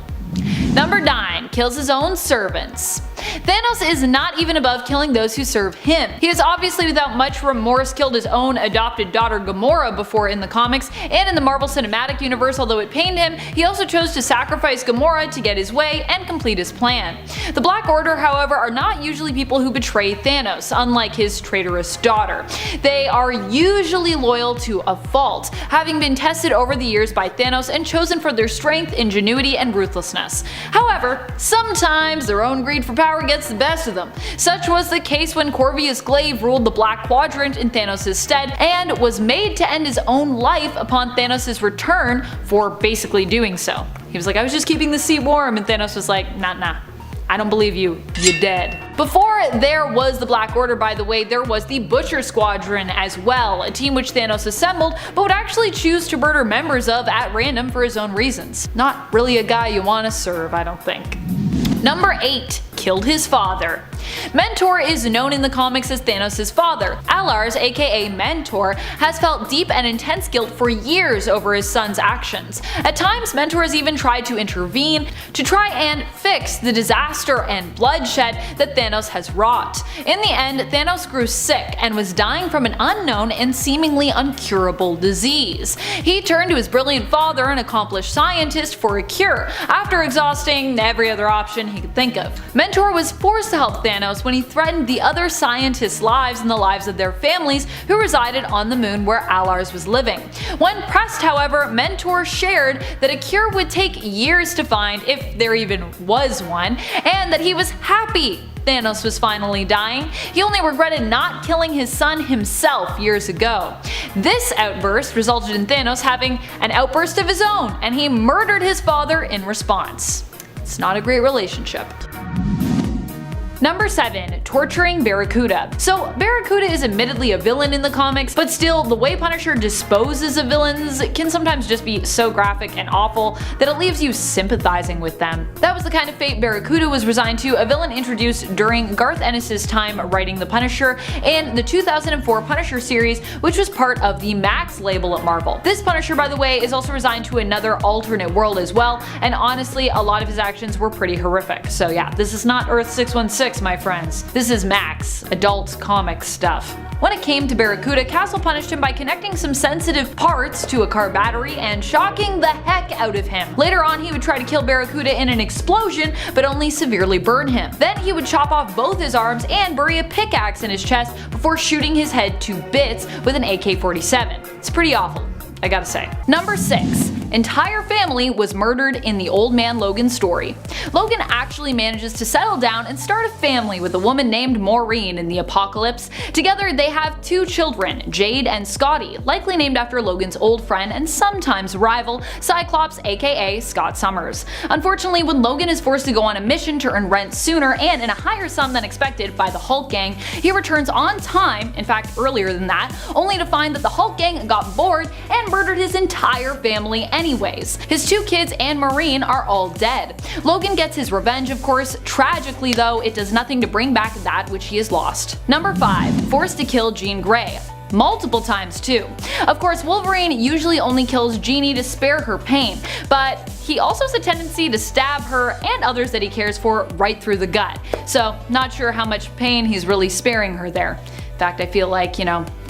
Speaker 2: Number 9, kills his own servants. Thanos is not even above killing those who serve him. He has obviously without much remorse killed his own adopted daughter Gamora before in the comics, and in the Marvel Cinematic Universe, although it pained him, he also chose to sacrifice Gamora to get his way and complete his plan. The Black Order, however, are not usually people who betray Thanos, unlike his traitorous daughter. They are usually loyal to a fault, having been tested over the years by Thanos and chosen for their strength, ingenuity, and ruthlessness. However, sometimes their own greed for power gets the best of them. Such was the case when Corvus Glaive ruled the Black Quadrant in Thanos' stead and was made to end his own life upon Thanos' return for basically doing so. He was like, I was just keeping the seat warm, and Thanos was like, nah, I don't believe you, you're dead. Before there was the Black Order, by the way, there was the Butcher Squadron as well, a team which Thanos assembled but would actually choose to murder members of at random for his own reasons. Not really a guy you want to serve, I don't think. Number 8, killed his father. Mentor is known in the comics as Thanos' father. Alars, aka Mentor, has felt deep and intense guilt for years over his son's actions. At times, Mentor has even tried to intervene to try and fix the disaster and bloodshed that Thanos has wrought. In the end, Thanos grew sick and was dying from an unknown and seemingly uncurable disease. He turned to his brilliant father, an accomplished scientist, for a cure, after exhausting every other option he could think of. Mentor was forced to help Thanos when he threatened the other scientists' lives and the lives of their families who resided on the moon where Alars was living. When pressed, however, Mentor shared that a cure would take years to find, if there even was one, and that he was happy Thanos was finally dying. He only regretted not killing his son himself years ago. This outburst resulted in Thanos having an outburst of his own, and he murdered his father in response. It's not a great relationship. Number 7, torturing Barracuda. So Barracuda is admittedly a villain in the comics, but still the way Punisher disposes of villains can sometimes just be so graphic and awful that it leaves you sympathizing with them. That was the kind of fate Barracuda was resigned to, a villain introduced during Garth Ennis' time writing The Punisher in the 2004 Punisher series, which was part of the Max label at Marvel. This Punisher, by the way, is also resigned to another alternate world as well, and honestly a lot of his actions were pretty horrific. So yeah, this is not Earth 616, my friends. This is Max, adult comic stuff. When it came to Barracuda, Castle punished him by connecting some sensitive parts to a car battery and shocking the heck out of him. Later on, he would try to kill Barracuda in an explosion, but only severely burn him. Then he would chop off both his arms and bury a pickaxe in his chest before shooting his head to bits with an AK-47. It's pretty awful, I gotta say. Number 6. entire family was murdered in the Old Man Logan story. Logan actually manages to settle down and start a family with a woman named Maureen in the apocalypse. Together they have 2 children, Jade and Scotty, likely named after Logan's old friend and sometimes rival, Cyclops aka Scott Summers. Unfortunately, when Logan is forced to go on a mission to earn rent sooner and in a higher sum than expected by the Hulk gang, he returns on time, in fact earlier than that, only to find that the Hulk gang got bored and murdered his entire family anyways. His 2 kids and Maureen are all dead. Logan gets his revenge, of course. Tragically though, it does nothing to bring back that which he has lost. Number 5. Forced to kill Jean Grey. Multiple times too. Of course, Wolverine usually only kills Jeannie to spare her pain, but he also has a tendency to stab her and others that he cares for right through the gut. So not sure how much pain he's really sparing her there. In fact, I feel like,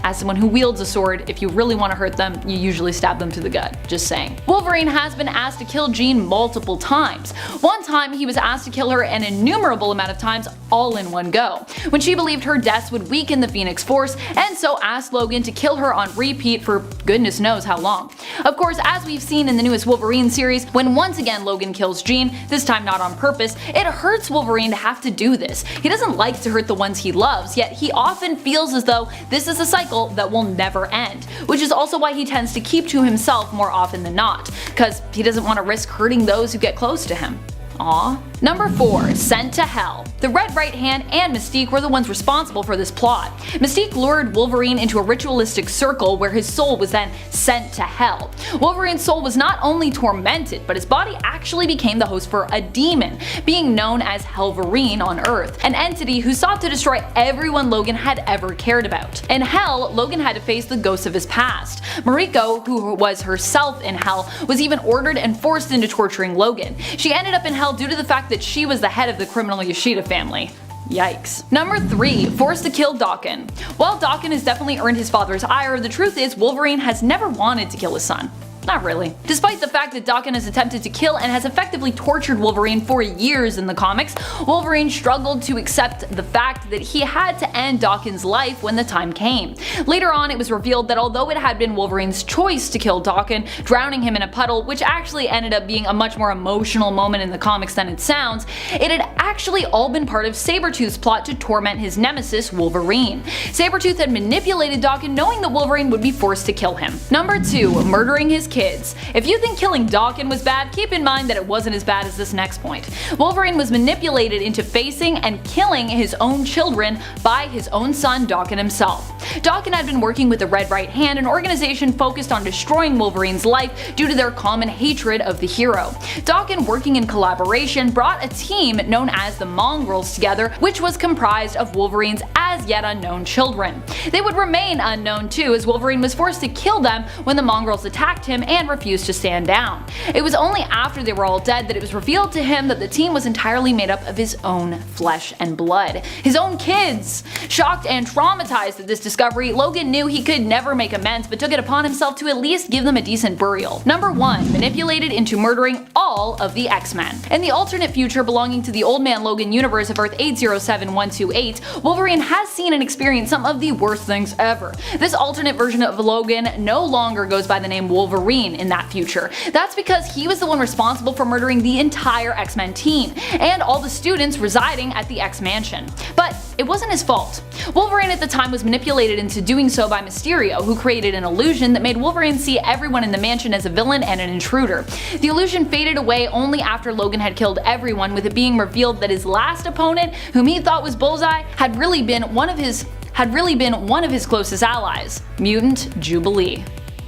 Speaker 2: as someone who wields a sword, if you really want to hurt them, you usually stab them to the gut. Just saying. Wolverine has been asked to kill Jean multiple times. One time he was asked to kill her an innumerable amount of times all in one go, when she believed her deaths would weaken the Phoenix Force, and so asked Logan to kill her on repeat for goodness knows how long. Of course, as we've seen in the newest Wolverine series, when once again Logan kills Jean, this time not on purpose, it hurts Wolverine to have to do this. He doesn't like to hurt the ones he loves, yet he often feels as though this is a cycle that will never end, which is also why he tends to keep to himself more often than not, because he doesn't want to risk hurting those who get close to him. Aww. Number 4. Sent to Hell. The Red Right Hand and Mystique were the ones responsible for this plot. Mystique lured Wolverine into a ritualistic circle where his soul was then sent to hell. Wolverine's soul was not only tormented, but his body actually became the host for a demon, being known as Helverine on Earth, an entity who sought to destroy everyone Logan had ever cared about. In Hell, Logan had to face the ghosts of his past. Mariko, who was herself in Hell, was even ordered and forced into torturing Logan. She ended up in Hell due to the fact that she was the head of the criminal Yoshida family. Yikes. Number 3. Forced to kill Daken. While Daken has definitely earned his father's ire, the truth is Wolverine has never wanted to kill his son. Not really. Despite the fact that Daken has attempted to kill and has effectively tortured Wolverine for years in the comics, Wolverine struggled to accept the fact that he had to end Daken's life when the time came. Later on, it was revealed that although it had been Wolverine's choice to kill Daken, drowning him in a puddle, which actually ended up being a much more emotional moment in the comics than it sounds, it had actually all been part of Sabretooth's plot to torment his nemesis, Wolverine. Sabretooth had manipulated Daken knowing that Wolverine would be forced to kill him. Number 2. Murdering his kids. If you think killing Daken was bad, keep in mind that it wasn't as bad as this next point. Wolverine was manipulated into facing and killing his own children by his own son Daken himself. Daken had been working with the Red Right Hand, an organization focused on destroying Wolverine's life due to their common hatred of the hero. Daken, working in collaboration, brought a team known as the Mongrels together, which was comprised of Wolverine's as yet unknown children. They would remain unknown too, as Wolverine was forced to kill them when the Mongrels attacked him and refused to stand down. It was only after they were all dead that it was revealed to him that the team was entirely made up of his own flesh and blood. His own kids! Shocked and traumatized at this discovery, Logan knew he could never make amends but took it upon himself to at least give them a decent burial. Number 1. Manipulated into murdering all of the X-Men. In the alternate future belonging to the Old Man Logan universe of Earth 807128, Wolverine has seen and experienced some of the worst things ever. This alternate version of Logan no longer goes by the name Wolverine in that future. That's because he was the one responsible for murdering the entire X-Men team, and all the students residing at the X-Mansion. But it wasn't his fault. Wolverine at the time was manipulated into doing so by Mysterio, who created an illusion that made Wolverine see everyone in the mansion as a villain and an intruder. The illusion faded away only after Logan had killed everyone, with it being revealed that his last opponent, whom he thought was Bullseye, had really been one of his closest allies, Mutant Jubilee.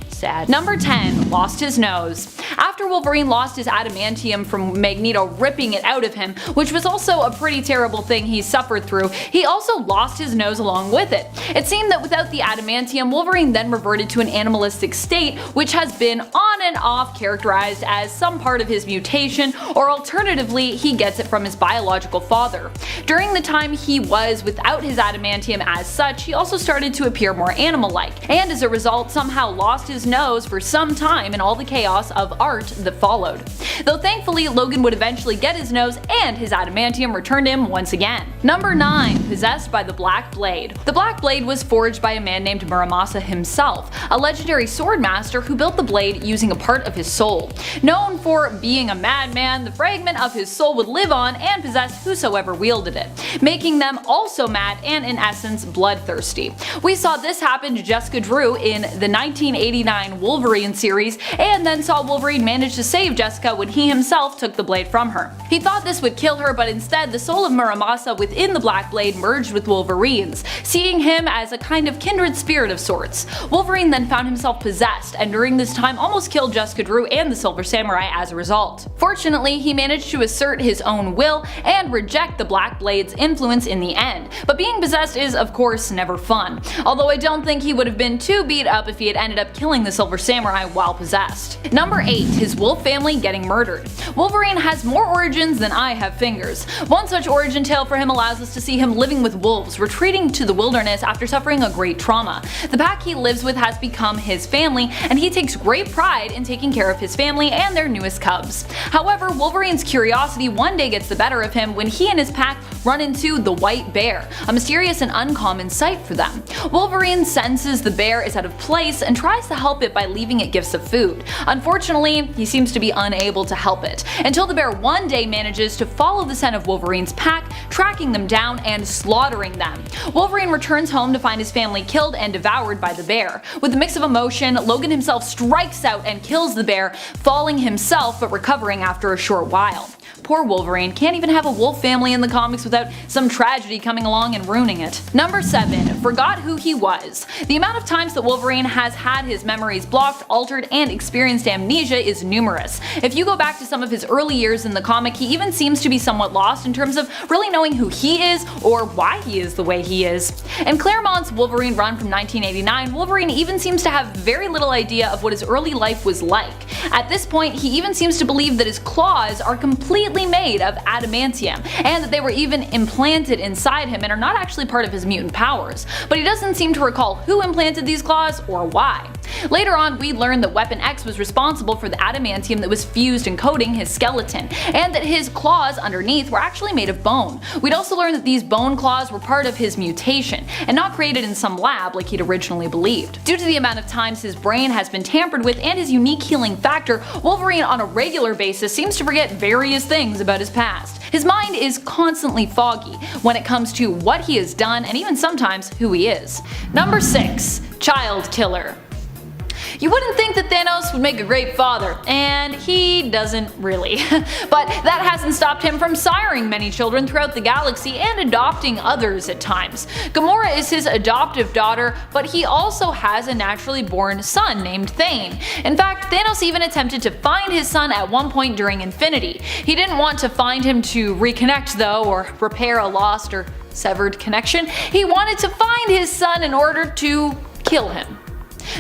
Speaker 2: Sad. Number 10. Lost his nose. After Wolverine lost his adamantium from Magneto ripping it out of him, which was also a pretty terrible thing he suffered through, he also lost his nose along with it. It seemed that without the adamantium, Wolverine then reverted to an animalistic state, which has been on and off characterized as some part of his mutation, or alternatively, he gets it from his biological father. During the time he was without his adamantium as such, he also started to appear more animal-like, and as a result somehow lost his his nose for some time in all the chaos of art that followed. Though thankfully, Logan would eventually get his nose and his adamantium returned him once again. Number 9. Possessed by the Black Blade. The Black Blade was forged by a man named Muramasa himself, a legendary sword master who built the blade using a part of his soul. Known for being a madman, the fragment of his soul would live on and possess whosoever wielded it, making them also mad and in essence bloodthirsty. We saw this happen to Jessica Drew in the 1989 Wolverine series, and then saw Wolverine manage to save Jessica when he himself took the blade from her. He thought this would kill her, but instead the soul of Muramasa within the Black Blade merged with Wolverine's, seeing him as a kind of kindred spirit of sorts. Wolverine then found himself possessed, and during this time almost killed Jessica Drew and the Silver Samurai as a result. Fortunately, he managed to assert his own will and reject the Black Blade's influence in the end, but being possessed is of course never fun, although I don't think he would have been too beat up if he had ended up killing the Silver Samurai while possessed. Number 8. His wolf family getting murdered. Wolverine has more origins than I have fingers. One such origin tale for him allows us to see him living with wolves, retreating to the wilderness after suffering a great trauma. The pack he lives with has become his family, and he takes great pride in taking care of his family and their newest cubs. However, Wolverine's curiosity one day gets the better of him when he and his pack run into the White Bear, a mysterious and uncommon sight for them. Wolverine senses the bear is out of place and tries to help it by leaving it gifts of food. Unfortunately, he seems to be unable to help it, until the bear one day manages to follow the scent of Wolverine's pack, tracking them down and slaughtering them. Wolverine returns home to find his family killed and devoured by the bear. With a mix of emotion, Logan himself strikes out and kills the bear, falling himself but recovering after a short while. Poor Wolverine can't even have a wolf family in the comics without some tragedy coming along and ruining it. Number 7. Forgot who he was. The amount of times that Wolverine has had his memories blocked, altered, and experienced amnesia is numerous. If you go back to some of his early years in the comic, he even seems to be somewhat lost in terms of really knowing who he is or why he is the way he is. In Claremont's Wolverine run from 1989, Wolverine even seems to have very little idea of what his early life was like. At this point, he even seems to believe that his claws are completely made of adamantium, and that they were even implanted inside him and are not actually part of his mutant powers, but he doesn't seem to recall who implanted these claws or why. Later on, we learned that Weapon X was responsible for the adamantium that was fused and coating his skeleton, and that his claws underneath were actually made of bone. We'd also learned that these bone claws were part of his mutation, and not created in some lab like he'd originally believed. Due to the amount of times his brain has been tampered with and his unique healing factor, Wolverine on a regular basis seems to forget various things about his past. His mind is constantly foggy when it comes to what he has done and even sometimes who he is. Number 6. Child Killer. You wouldn't think that Thanos would make a great father, and he doesn't really. But that hasn't stopped him from siring many children throughout the galaxy and adopting others at times. Gamora is his adoptive daughter, but he also has a naturally born son named Thane. In fact, Thanos even attempted to find his son at one point during Infinity. He didn't want to find him to reconnect though, or repair a lost or severed connection. He wanted to find his son in order to kill him.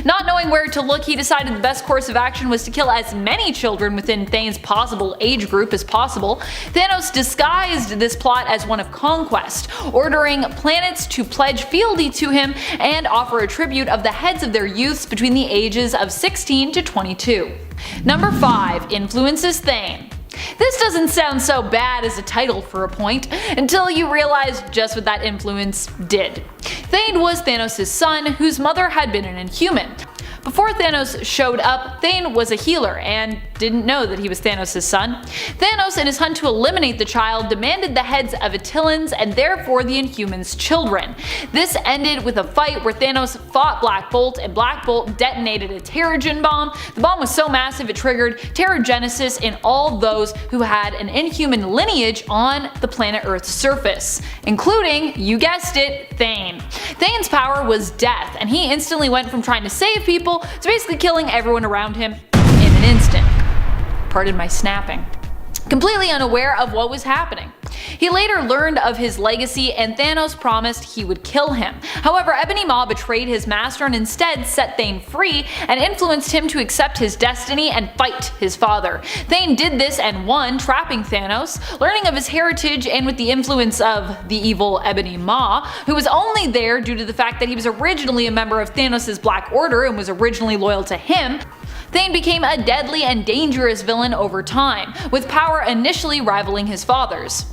Speaker 2: Not knowing where to look, he decided the best course of action was to kill as many children within Thane's possible age group as possible. Thanos disguised this plot as one of conquest, ordering planets to pledge fealty to him and offer a tribute of the heads of their youths between the ages of 16 to 22. Number 5. Influences Thane. This doesn't sound so bad as a title for a point, until you realize just what that influence did. Thane was Thanos' son, whose mother had been an Inhuman. Before Thanos showed up, Thane was a healer and didn't know that he was Thanos' son. Thanos, in his hunt to eliminate the child, demanded the heads of Attilans and therefore the Inhumans' children. This ended with a fight where Thanos fought Black Bolt, and Black Bolt detonated a Terrigen bomb. The bomb was so massive it triggered Terrigenesis in all those who had an Inhuman lineage on the planet Earth's surface, including, you guessed it, Thane. Thane's power was death, and he instantly went from trying to save people to basically killing everyone around him in an instant. Pardon my snapping. completely unaware of what was happening. He later learned of his legacy and Thanos promised he would kill him. However, Ebony Maw betrayed his master and instead set Thane free and influenced him to accept his destiny and fight his father. Thane did this and won, trapping Thanos. Learning of his heritage and with the influence of the evil Ebony Maw, who was only there due to the fact that he was originally a member of Thanos' Black Order and was originally loyal to him, Thane became a deadly and dangerous villain over time, with power initially rivaling his father's.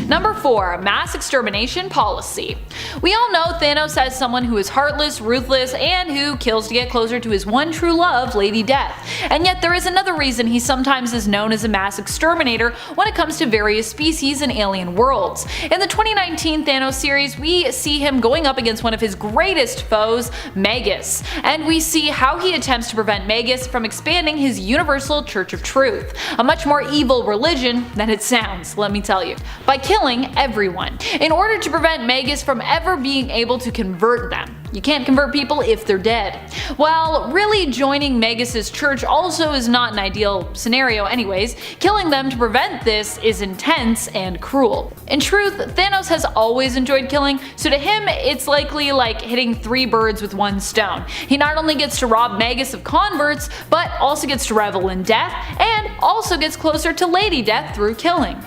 Speaker 2: Number 4. Mass extermination policy. We all know Thanos as someone who is heartless, ruthless, and who kills to get closer to his one true love, Lady Death. And yet there is another reason he sometimes is known as a mass exterminator when it comes to various species and alien worlds. In the 2019 Thanos series, we see him going up against one of his greatest foes, Magus, and we see how he attempts to prevent Magus from expanding his universal Church of Truth, a much more evil religion than it sounds, let me tell you, by killing everyone, in order to prevent Magus from ever being able to convert them. You can't convert people if they're dead. While really joining Magus' church also is not an ideal scenario anyways, killing them to prevent this is intense and cruel. In truth, Thanos has always enjoyed killing, so to him it's likely like hitting 3 birds with 1 stone. He not only gets to rob Magus of converts, but also gets to revel in death, and also gets closer to Lady Death through killing.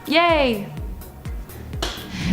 Speaker 2: Yay!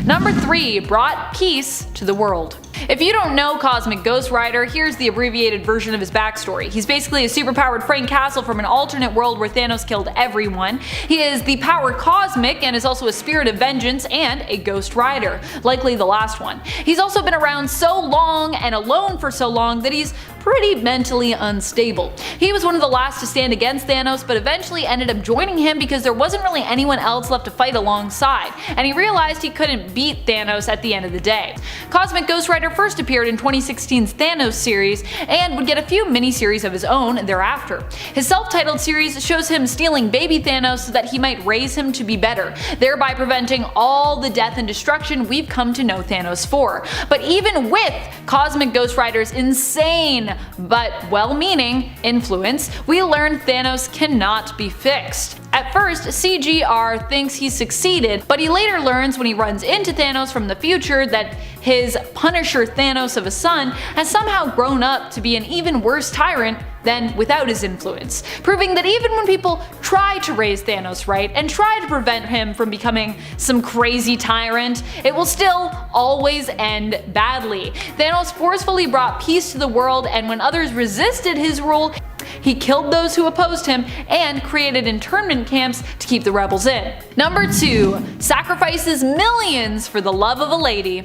Speaker 2: Number 3. Brought peace to the world. If you don't know Cosmic Ghost Rider, here's the abbreviated version of his backstory. He's basically a superpowered Frank Castle from an alternate world where Thanos killed everyone. He is the power cosmic and is also a spirit of vengeance and a Ghost Rider, likely the last one. He's also been around so long and alone for so long that he's pretty mentally unstable. He was one of the last to stand against Thanos, but eventually ended up joining him because there wasn't really anyone else left to fight alongside, and he realized he couldn't beat Thanos at the end of the day. Cosmic Ghost Rider first appeared in 2016's Thanos series and would get a few mini-series of his own thereafter. His self-titled series shows him stealing baby Thanos so that he might raise him to be better, thereby preventing all the death and destruction we've come to know Thanos for. But even with Cosmic Ghost Rider's insane but well-meaning influence, we learn Thanos cannot be fixed. At first, CGR thinks he succeeded, but he later learns when he runs into Thanos from the future that his Punisher Thanos of a son has somehow grown up to be an even worse tyrant than without his influence, proving that even when people try to raise Thanos right and try to prevent him from becoming some crazy tyrant, it will still always end badly. Thanos forcefully brought peace to the world, and when others resisted his rule, he killed those who opposed him and created internment camps to keep the rebels in. Number 2. Sacrifices millions for the love of a lady.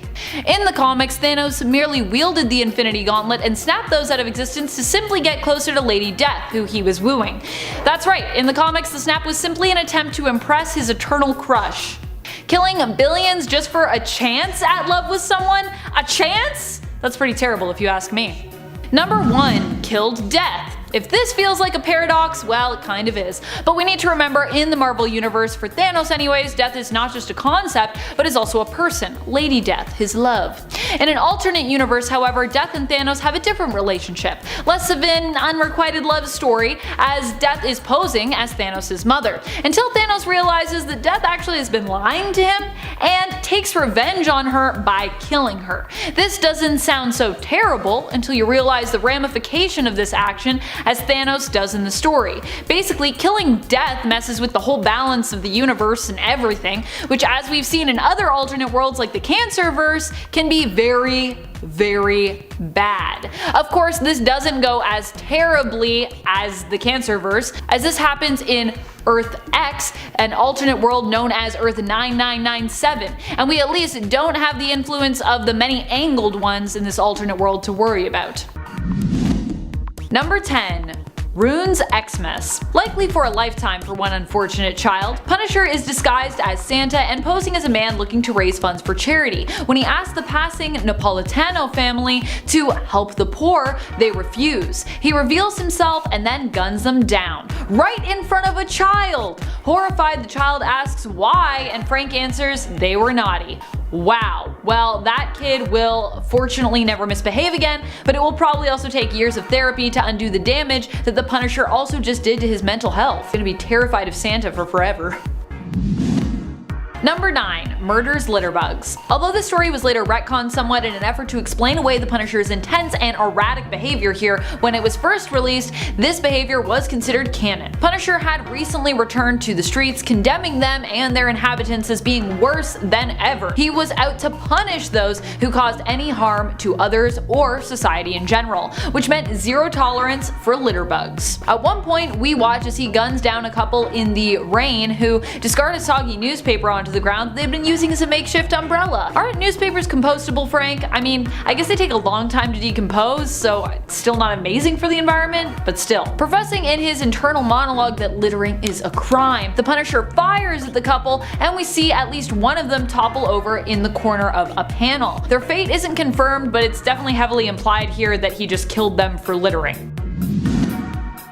Speaker 2: In the comics, Thanos merely wielded the Infinity Gauntlet and snapped those out of existence to simply get closer to Lady Death, who he was wooing. That's right, in the comics the snap was simply an attempt to impress his eternal crush. Killing billions just for a chance at love with someone? A chance? That's pretty terrible if you ask me. Number 1. Killed Death. If this feels like a paradox, well, it kind of is. But we need to remember, in the Marvel Universe, for Thanos anyways, death is not just a concept, but is also a person, Lady Death, his love. In an alternate universe, however, Death and Thanos have a different relationship, less of an unrequited love story, as Death is posing as Thanos' mother, until Thanos realizes that Death actually has been lying to him and takes revenge on her by killing her. This doesn't sound so terrible until you realize the ramification of this action, as Thanos does in the story. Basically, killing Death messes with the whole balance of the universe and everything, which, as we've seen in other alternate worlds like the Cancerverse, can be very, very bad. Of course, this doesn't go as terribly as the Cancerverse, as this happens in Earth X, an alternate world known as Earth 9997, and we at least don't have the influence of the many angled ones in this alternate world to worry about. Number 10. Rune's Xmas. Likely for a lifetime for one unfortunate child, Punisher is disguised as Santa and posing as a man looking to raise funds for charity. When he asks the passing Napolitano family to help the poor, they refuse. He reveals himself and then guns them down, right in front of a child. Horrified, the child asks why, and Frank answers they were naughty. Wow. Well, that kid will fortunately never misbehave again, but it will probably also take years of therapy to undo the damage that the Punisher also just did to his mental health. He's gonna be terrified of Santa for forever. Number 9. Murders litterbugs. Although this story was later retconned somewhat in an effort to explain away the Punisher's intense and erratic behavior here, when it was first released, this behavior was considered canon. Punisher had recently returned to the streets, condemning them and their inhabitants as being worse than ever. He was out to punish those who caused any harm to others or society in general, which meant zero tolerance for litterbugs. At one point, we watch as he guns down a couple in the rain who discard a soggy newspaper onto the ground they've been using as a makeshift umbrella. Aren't newspapers compostable, Frank? I mean, I guess they take a long time to decompose, so it's still not amazing for the environment, but still. Professing in his internal monologue that littering is a crime, the Punisher fires at the couple, and we see at least one of them topple over in the corner of a panel. Their fate isn't confirmed, but it's definitely heavily implied here that he just killed them for littering.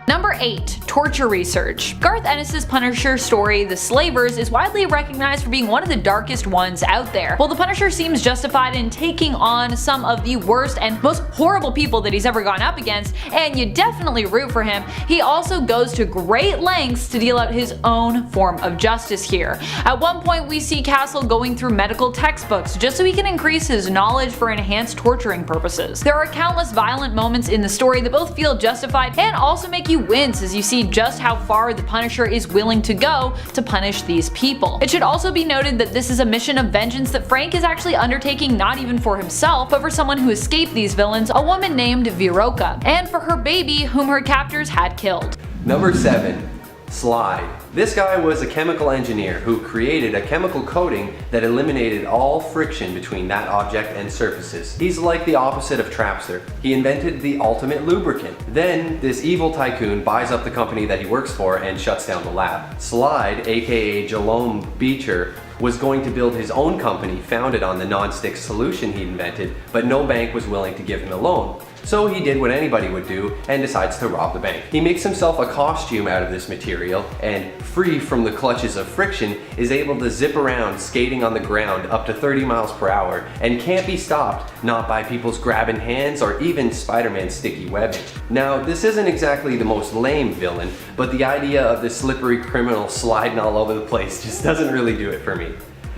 Speaker 2: Number 8. Torture research. Garth Ennis' Punisher story, The Slavers, is widely recognized for being one of the darkest ones out there. While the Punisher seems justified in taking on some of the worst and most horrible people that he's ever gone up against, and you definitely root for him, he also goes to great lengths to deal out his own form of justice here. At one point we see Castle going through medical textbooks just so he can increase his knowledge for enhanced torturing purposes. There are countless violent moments in the story that both feel justified and also make you wince as you see just how far the Punisher is willing to go to punish these people. It should also be noted that this is a mission of vengeance that Frank is actually undertaking not even for himself, but for someone who escaped these villains, a woman named Viroka, and for her baby whom her captors had killed.
Speaker 3: Number 7. Slide. This guy was a chemical engineer who created a chemical coating that eliminated all friction between that object and surfaces. He's like the opposite of Trapster. He invented the ultimate lubricant. Then this evil tycoon buys up the company that he works for and shuts down the lab. Slide, aka Jerome Beecher, was going to build his own company founded on the non-stick solution he invented, but no bank was willing to give him a loan. So he did what anybody would do and decides to rob the bank. He makes himself a costume out of this material and, free from the clutches of friction, is able to zip around skating on the ground up to 30 miles per hour and can't be stopped, not by people's grabbing hands or even Spider-Man's sticky webbing. Now, this isn't exactly the most lame villain, but the idea of this slippery criminal sliding all over the place just doesn't really do it for me.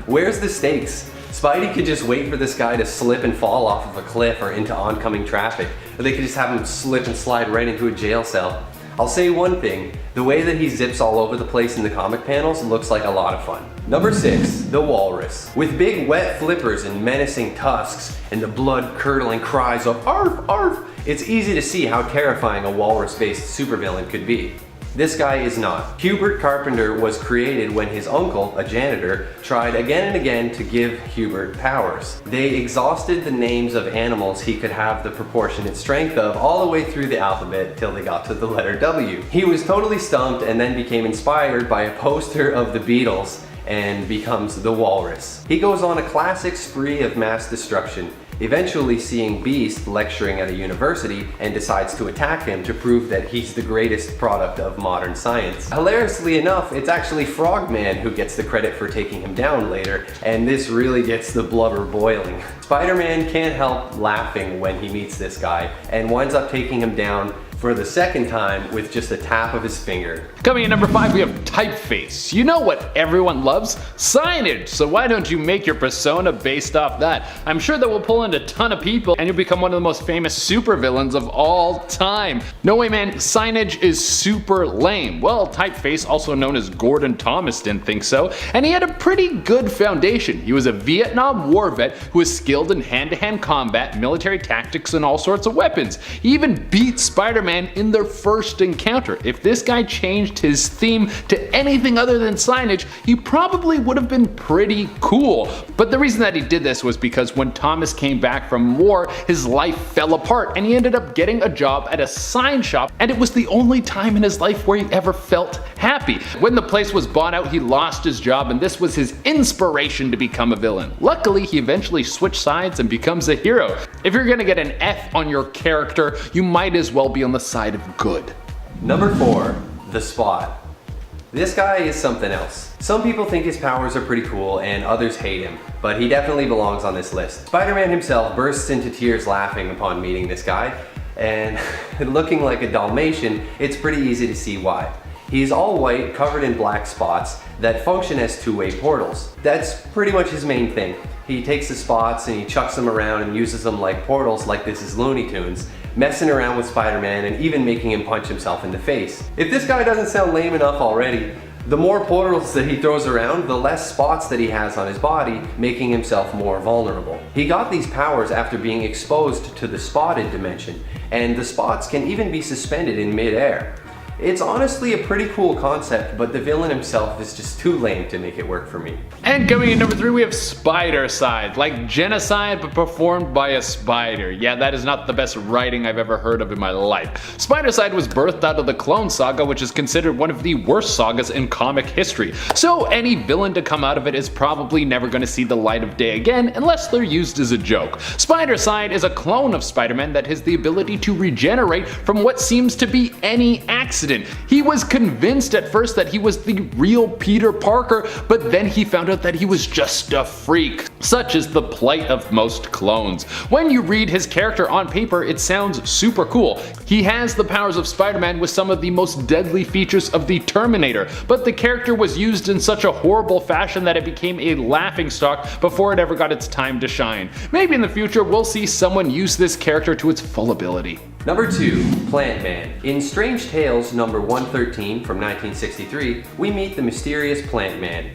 Speaker 3: Where's the stakes? Spidey could just wait for this guy to slip and fall off of a cliff or into oncoming traffic, or they could just have him slip and slide right into a jail cell. I'll say one thing, the way that he zips all over the place in the comic panels looks like a lot of fun. Number 6, the Walrus. With big wet flippers and menacing tusks and the blood-curdling cries of "Arf, arf," it's easy to see how terrifying a walrus-based supervillain could be. This guy is not. Hubert Carpenter was created when his uncle, a janitor, tried again and again to give Hubert powers. They exhausted the names of animals he could have the proportionate strength of all the way through the alphabet till they got to the letter W. He was totally stumped and then became inspired by a poster of the Beatles and becomes the Walrus. He goes on a classic spree of mass destruction, eventually seeing Beast lecturing at a university and decides to attack him to prove that he's the greatest product of modern science. Hilariously enough, it's actually Frogman who gets the credit for taking him down later, and this really gets the blubber boiling. Spider-Man can't help laughing when he meets this guy and winds up taking him down for the second time with just a tap of his finger.
Speaker 4: Coming in number 5, we have typeface. You know what everyone loves? Signage! So why don't you make your persona based off that? I'm sure that will pull in a ton of people and you'll become one of the most famous supervillains of all time. No way, man, signage is super lame. Well, typeface, also known as Gordon Thomas, didn't think so, and he had a pretty good foundation. He was a Vietnam War vet who was skilled in hand-to-hand combat, military tactics, and all sorts of weapons. He even beat Spider-Man in their first encounter. If this guy changed his theme to anything other than signage, he probably would have been pretty cool. But the reason that he did this was because when Thomas came back from war, his life fell apart and he ended up getting a job at a sign shop, and it was the only time in his life where he ever felt happy. When the place was bought out, he lost his job, and this was his inspiration to become a villain. Luckily, he eventually switched sides and becomes a hero. If you're gonna get an F on your character, you might as well be on the side of good.
Speaker 3: Number 4, the Spot. This guy is something else. Some people think his powers are pretty cool and others hate him, but he definitely belongs on this list. Spider-Man himself bursts into tears laughing upon meeting this guy, and looking like a Dalmatian, it's pretty easy to see why. He's all white, covered in black spots that function as two-way portals. That's pretty much his main thing. He takes the spots and he chucks them around and uses them like portals like this is Looney Tunes, messing around with Spider-Man and even making him punch himself in the face. If this guy doesn't sound lame enough already, the more portals that he throws around, the less spots that he has on his body, making himself more vulnerable. He got these powers after being exposed to the spotted dimension, and the spots can even be suspended in mid-air. It's honestly a pretty cool concept, but the villain himself is just too lame to make it work for me.
Speaker 4: And coming in number 3, we have Spidercide, like genocide but performed by a spider. Yeah, that is not the best writing I've ever heard of in my life. Spidercide was birthed out of the Clone Saga, which is considered one of the worst sagas in comic history. So any villain to come out of it is probably never going to see the light of day again unless they're used as a joke. Spidercide is a clone of Spider-Man that has the ability to regenerate from what seems to be any accident. He was convinced at first that he was the real Peter Parker, but then he found out that he was just a freak. Such is the plight of most clones. When you read his character on paper, it sounds super cool. He has the powers of Spider-Man with some of the most deadly features of the Terminator, but the character was used in such a horrible fashion that it became a laughingstock before it ever got its time to shine. Maybe in the future we'll see someone use this character to its full ability.
Speaker 3: Number 2, Plant Man. In Strange Tales number 113 from 1963, we meet the mysterious Plant Man.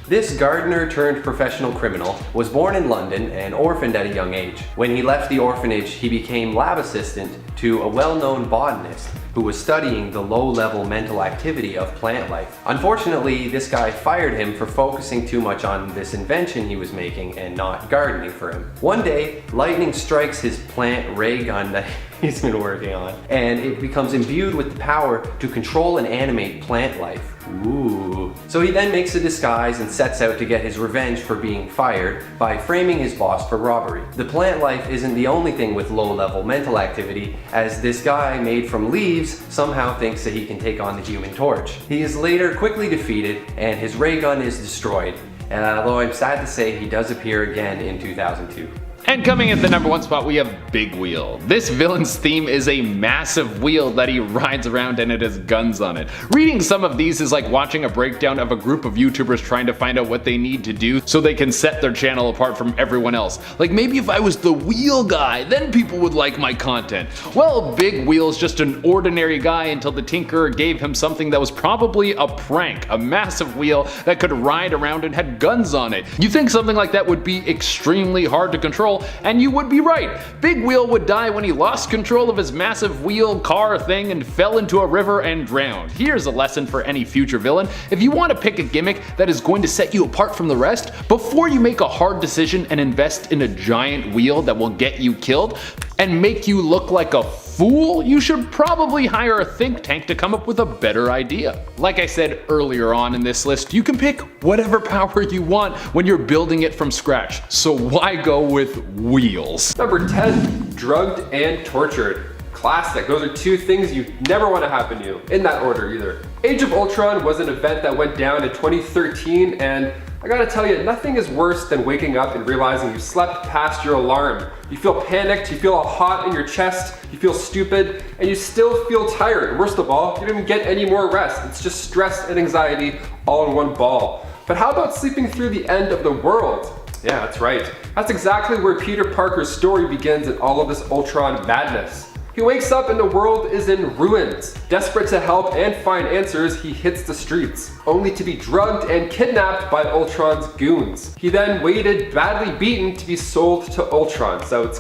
Speaker 3: This gardener turned professional criminal was born in London and orphaned at a young age. When he left the orphanage, he became lab assistant to a well-known botanist who was studying the low-level mental activity of plant life. Unfortunately, this guy fired him for focusing too much on this invention he was making and not gardening for him. One day, lightning strikes his plant ray gun that he's been working on, and it becomes imbued with the power to control and animate plant life. Ooh. So he then makes a disguise and sets out to get his revenge for being fired by framing his boss for robbery. The plant life isn't the only thing with low-level mental activity, as this guy made from leaves somehow thinks that he can take on the Human Torch. He is later quickly defeated and his ray gun is destroyed, although I'm sad to say he does appear again in 2002.
Speaker 4: And coming at the number 1 spot, we have Big Wheel. This villain's theme is a massive wheel that he rides around and it has guns on it. Reading some of these is like watching a breakdown of a group of YouTubers trying to find out what they need to do so they can set their channel apart from everyone else. Like maybe if I was the wheel guy, then people would like my content. Well, Big Wheel's just an ordinary guy until the Tinkerer gave him something that was probably a prank, a massive wheel that could ride around and had guns on it. You think something like that would be extremely hard to control, and you would be right. Big Wheel would die when he lost control of his massive wheel car thing and fell into a river and drowned. Here's a lesson for any future villain. If you want to pick a gimmick that is going to set you apart from the rest, before you make a hard decision and invest in a giant wheel that will get you killed and make you look like a fool, you should probably hire a think tank to come up with a better idea. Like I said earlier on in this list, you can pick whatever power you want when you're building it from scratch, so why go with wheels?
Speaker 1: Number 10, drugged and tortured. Classic. Those are two things you never want to happen to you, in that order either. Age of Ultron was an event that went down in 2013, and I gotta tell you, nothing is worse than waking up and realizing you slept past your alarm. You feel panicked, you feel all hot in your chest, you feel stupid, and you still feel tired. Worst of all, you don't even get any more rest. It's just stress and anxiety all in one ball. But how about sleeping through the end of the world? Yeah, that's right. That's exactly where Peter Parker's story begins in all of this Ultron madness. He wakes up and the world is in ruins. Desperate to help and find answers, he hits the streets, only to be drugged and kidnapped by Ultron's goons. He then waited, badly beaten, to be sold to Ultron. So it's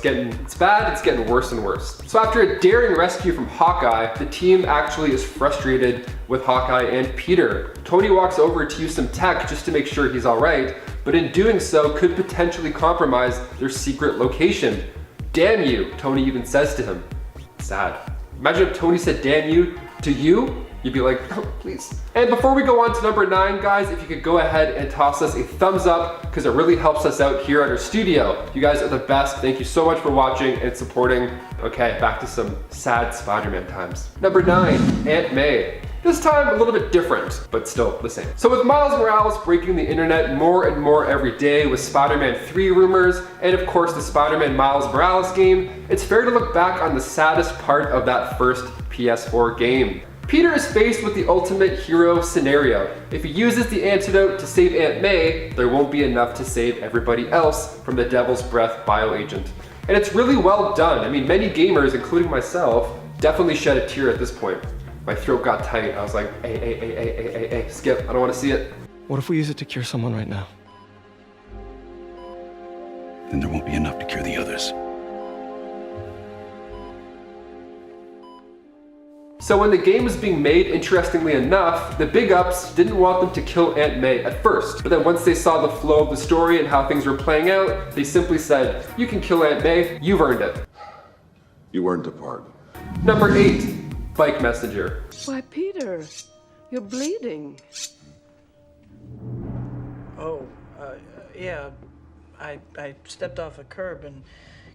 Speaker 1: bad, it's getting worse and worse. So after a daring rescue from Hawkeye, the team actually is frustrated with Hawkeye and Peter. Tony walks over to use some tech just to make sure he's alright, but in doing so could potentially compromise their secret location. Damn you, Tony even says to him. Sad. Imagine if Tony said damn you to you, you'd be like, oh, please. And before we go on to number 9, guys, if you could go ahead and toss us a thumbs up, because it really helps us out here at our studio. You guys are the best. Thank you so much for watching and supporting. Okay, back to some sad Spider-Man times. Number 9, Aunt May. This time a little bit different, but still the same. So with Miles Morales breaking the internet more and more every day with Spider-Man 3 rumors, and of course the Spider-Man Miles Morales game, it's fair to look back on the saddest part of that first PS4 game. Peter is faced with the ultimate hero scenario. If he uses the antidote to save Aunt May, there won't be enough to save everybody else from the Devil's Breath bioagent. And it's really well done. I mean, many gamers, including myself, definitely shed a tear at this point. My throat got tight. I was like, hey, skip, I don't want to see it.
Speaker 5: What if we use it to cure someone right now?
Speaker 6: Then there won't be enough to cure the others.
Speaker 1: So when the game was being made, interestingly enough, the big ups didn't want them to kill Aunt May at first. But then once they saw the flow of the story and how things were playing out, they simply said, you can kill Aunt May, you've earned it.
Speaker 7: You earned a pardon.
Speaker 1: Number 8, Bike Messenger.
Speaker 8: Why, Peter, you're bleeding.
Speaker 9: Oh, yeah. I stepped off a curb and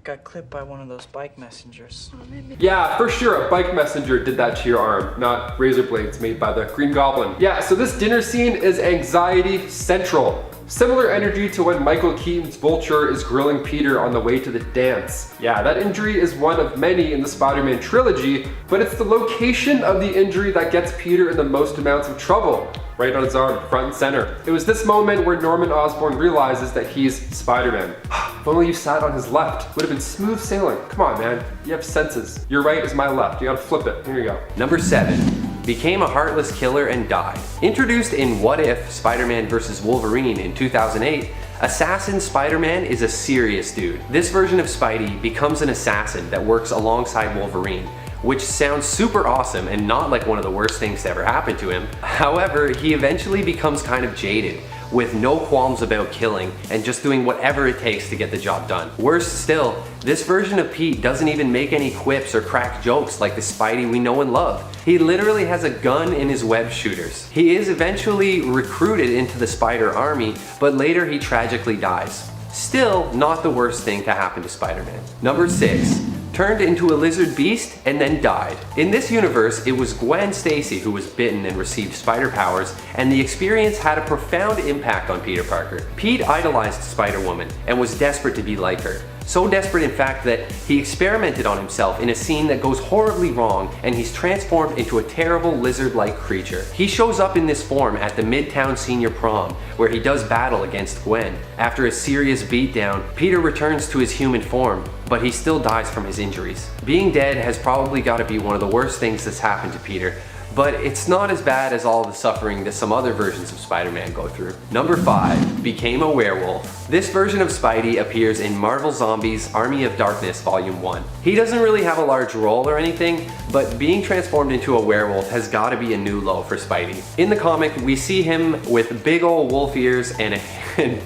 Speaker 9: got clipped by one of those bike messengers.
Speaker 1: Yeah, for sure, a bike messenger did that to your arm, not razor blades made by the Green Goblin. Yeah, so this dinner scene is anxiety central. Similar energy to when Michael Keaton's Vulture is grilling Peter on the way to the dance. Yeah, that injury is one of many in the Spider-Man trilogy, but it's the location of the injury that gets Peter in the most amounts of trouble. Right on his arm, front and center. It was this moment where Norman Osborn realizes that he's Spider-Man. If only you sat on his left, would have been smooth sailing. Come on, man, you have senses. Your right is my left, you gotta flip it, here you go.
Speaker 3: Number 7. Became a heartless killer and died. Introduced in What If Spider-Man vs. Wolverine in 2008, Assassin Spider-Man is a serious dude. This version of Spidey becomes an assassin that works alongside Wolverine, which sounds super awesome and not like one of the worst things to ever happen to him. However, he eventually becomes kind of jaded, with no qualms about killing and just doing whatever it takes to get the job done. Worse still, this version of Pete doesn't even make any quips or crack jokes like the Spidey we know and love. He literally has a gun in his web shooters. He is eventually recruited into the Spider Army, but later he tragically dies. Still, not the worst thing to happen to Spider-Man. Number 6. Turned into a lizard beast and then died. In this universe, it was Gwen Stacy who was bitten and received spider powers, and the experience had a profound impact on Peter Parker. Pete idolized Spider-Woman and was desperate to be like her. So desperate in fact that he experimented on himself in a scene that goes horribly wrong, and he's transformed into a terrible lizard-like creature. He shows up in this form at the Midtown Senior Prom, where he does battle against Gwen. After a serious beatdown, Peter returns to his human form, but he still dies from his injuries. Being dead has probably got to be one of the worst things that's happened to Peter, but it's not as bad as all the suffering that some other versions of Spider-Man go through. Number 5. Became a werewolf. This version of Spidey appears in Marvel Zombies Army of Darkness Volume 1. He doesn't really have a large role or anything, but being transformed into a werewolf has got to be a new low for Spidey. In the comic, we see him with big old wolf ears and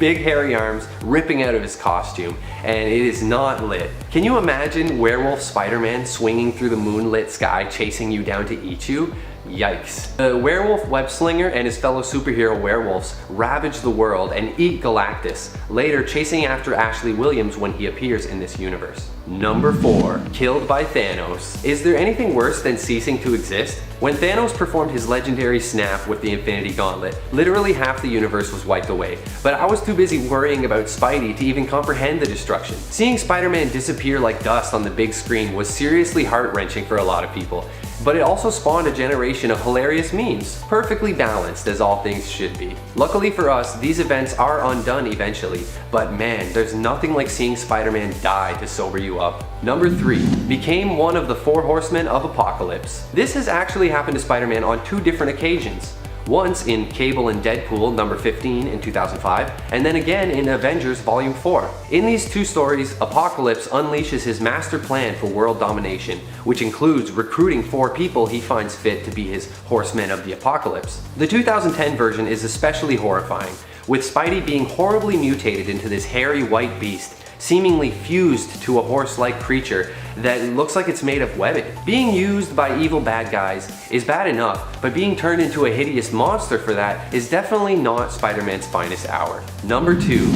Speaker 3: big hairy arms ripping out of his costume, and it is not lit. Can you imagine werewolf Spider-Man swinging through the moonlit sky chasing you down to eat you? Yikes. The werewolf web-slinger and his fellow superhero werewolves ravage the world and eat Galactus, later chasing after Ashley Williams when he appears in this universe. Number 4. Killed by Thanos. Is there anything worse than ceasing to exist? When Thanos performed his legendary snap with the Infinity Gauntlet, literally half the universe was wiped away, but I was too busy worrying about Spidey to even comprehend the destruction. Seeing Spider-Man disappear like dust on the big screen was seriously heart-wrenching for a lot of people, but it also spawned a generation of hilarious memes, perfectly balanced as all things should be. Luckily for us, these events are undone eventually, but man, there's nothing like seeing Spider-Man die to sober you up. Number 3. Became one of the 4 horsemen of Apocalypse. This has actually happened to Spider-Man on 2 different occasions. Once in Cable and Deadpool number 15 in 2005, and then again in Avengers Volume 4. In these 2 stories, Apocalypse unleashes his master plan for world domination, which includes recruiting 4 people he finds fit to be his Horsemen of the Apocalypse. The 2010 version is especially horrifying, with Spidey being horribly mutated into this hairy white beast, seemingly fused to a horse-like creature that looks like it's made of webbing. Being used by evil bad guys is bad enough, but being turned into a hideous monster for that is definitely not Spider-Man's finest hour. Number 2.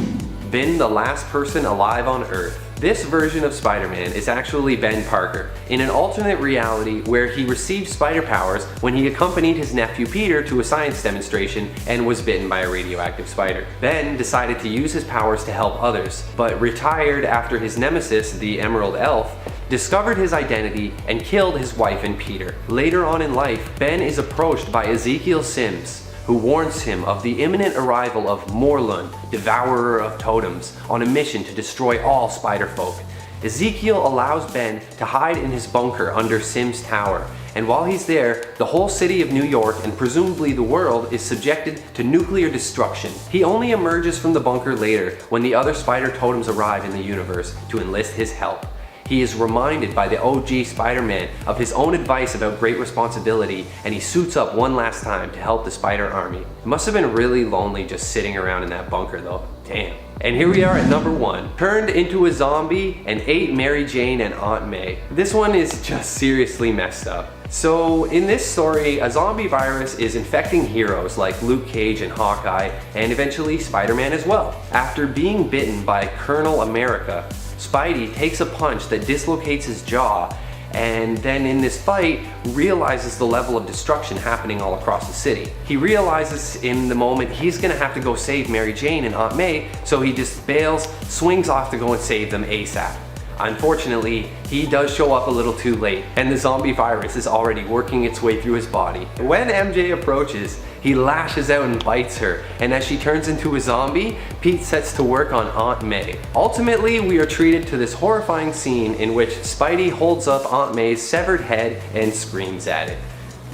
Speaker 3: Been the last person alive on Earth. This version of Spider-Man is actually Ben Parker, in an alternate reality where he received spider powers when he accompanied his nephew Peter to a science demonstration and was bitten by a radioactive spider. Ben decided to use his powers to help others, but retired after his nemesis, the Emerald Elf, discovered his identity and killed his wife and Peter. Later on in life, Ben is approached by Ezekiel Sims, who warns him of the imminent arrival of Morlun, devourer of totems, on a mission to destroy all spider-folk. Ezekiel allows Ben to hide in his bunker under Sims' tower, and while he's there, the whole city of New York and presumably the world is subjected to nuclear destruction. He only emerges from the bunker later when the other spider totems arrive in the universe to enlist his help. He is reminded by the OG Spider-Man of his own advice about great responsibility, and he suits up one last time to help the Spider Army. It must have been really lonely just sitting around in that bunker though. Damn. And here we are at number 1. Turned into a zombie and ate Mary Jane and Aunt May. This one is just seriously messed up. So in this story, a zombie virus is infecting heroes like Luke Cage and Hawkeye, and eventually Spider-Man as well. After being bitten by Colonel America, Spidey takes a punch that dislocates his jaw, and then in this fight realizes the level of destruction happening all across the city. He realizes in the moment he's gonna have to go save Mary Jane and Aunt May, so he just bails, swings off to go and save them ASAP. Unfortunately, he does show up a little too late, and the zombie virus is already working its way through his body. When MJ approaches, he lashes out and bites her, and as she turns into a zombie, Pete sets to work on Aunt May. Ultimately, we are treated to this horrifying scene in which Spidey holds up Aunt May's severed head and screams at it.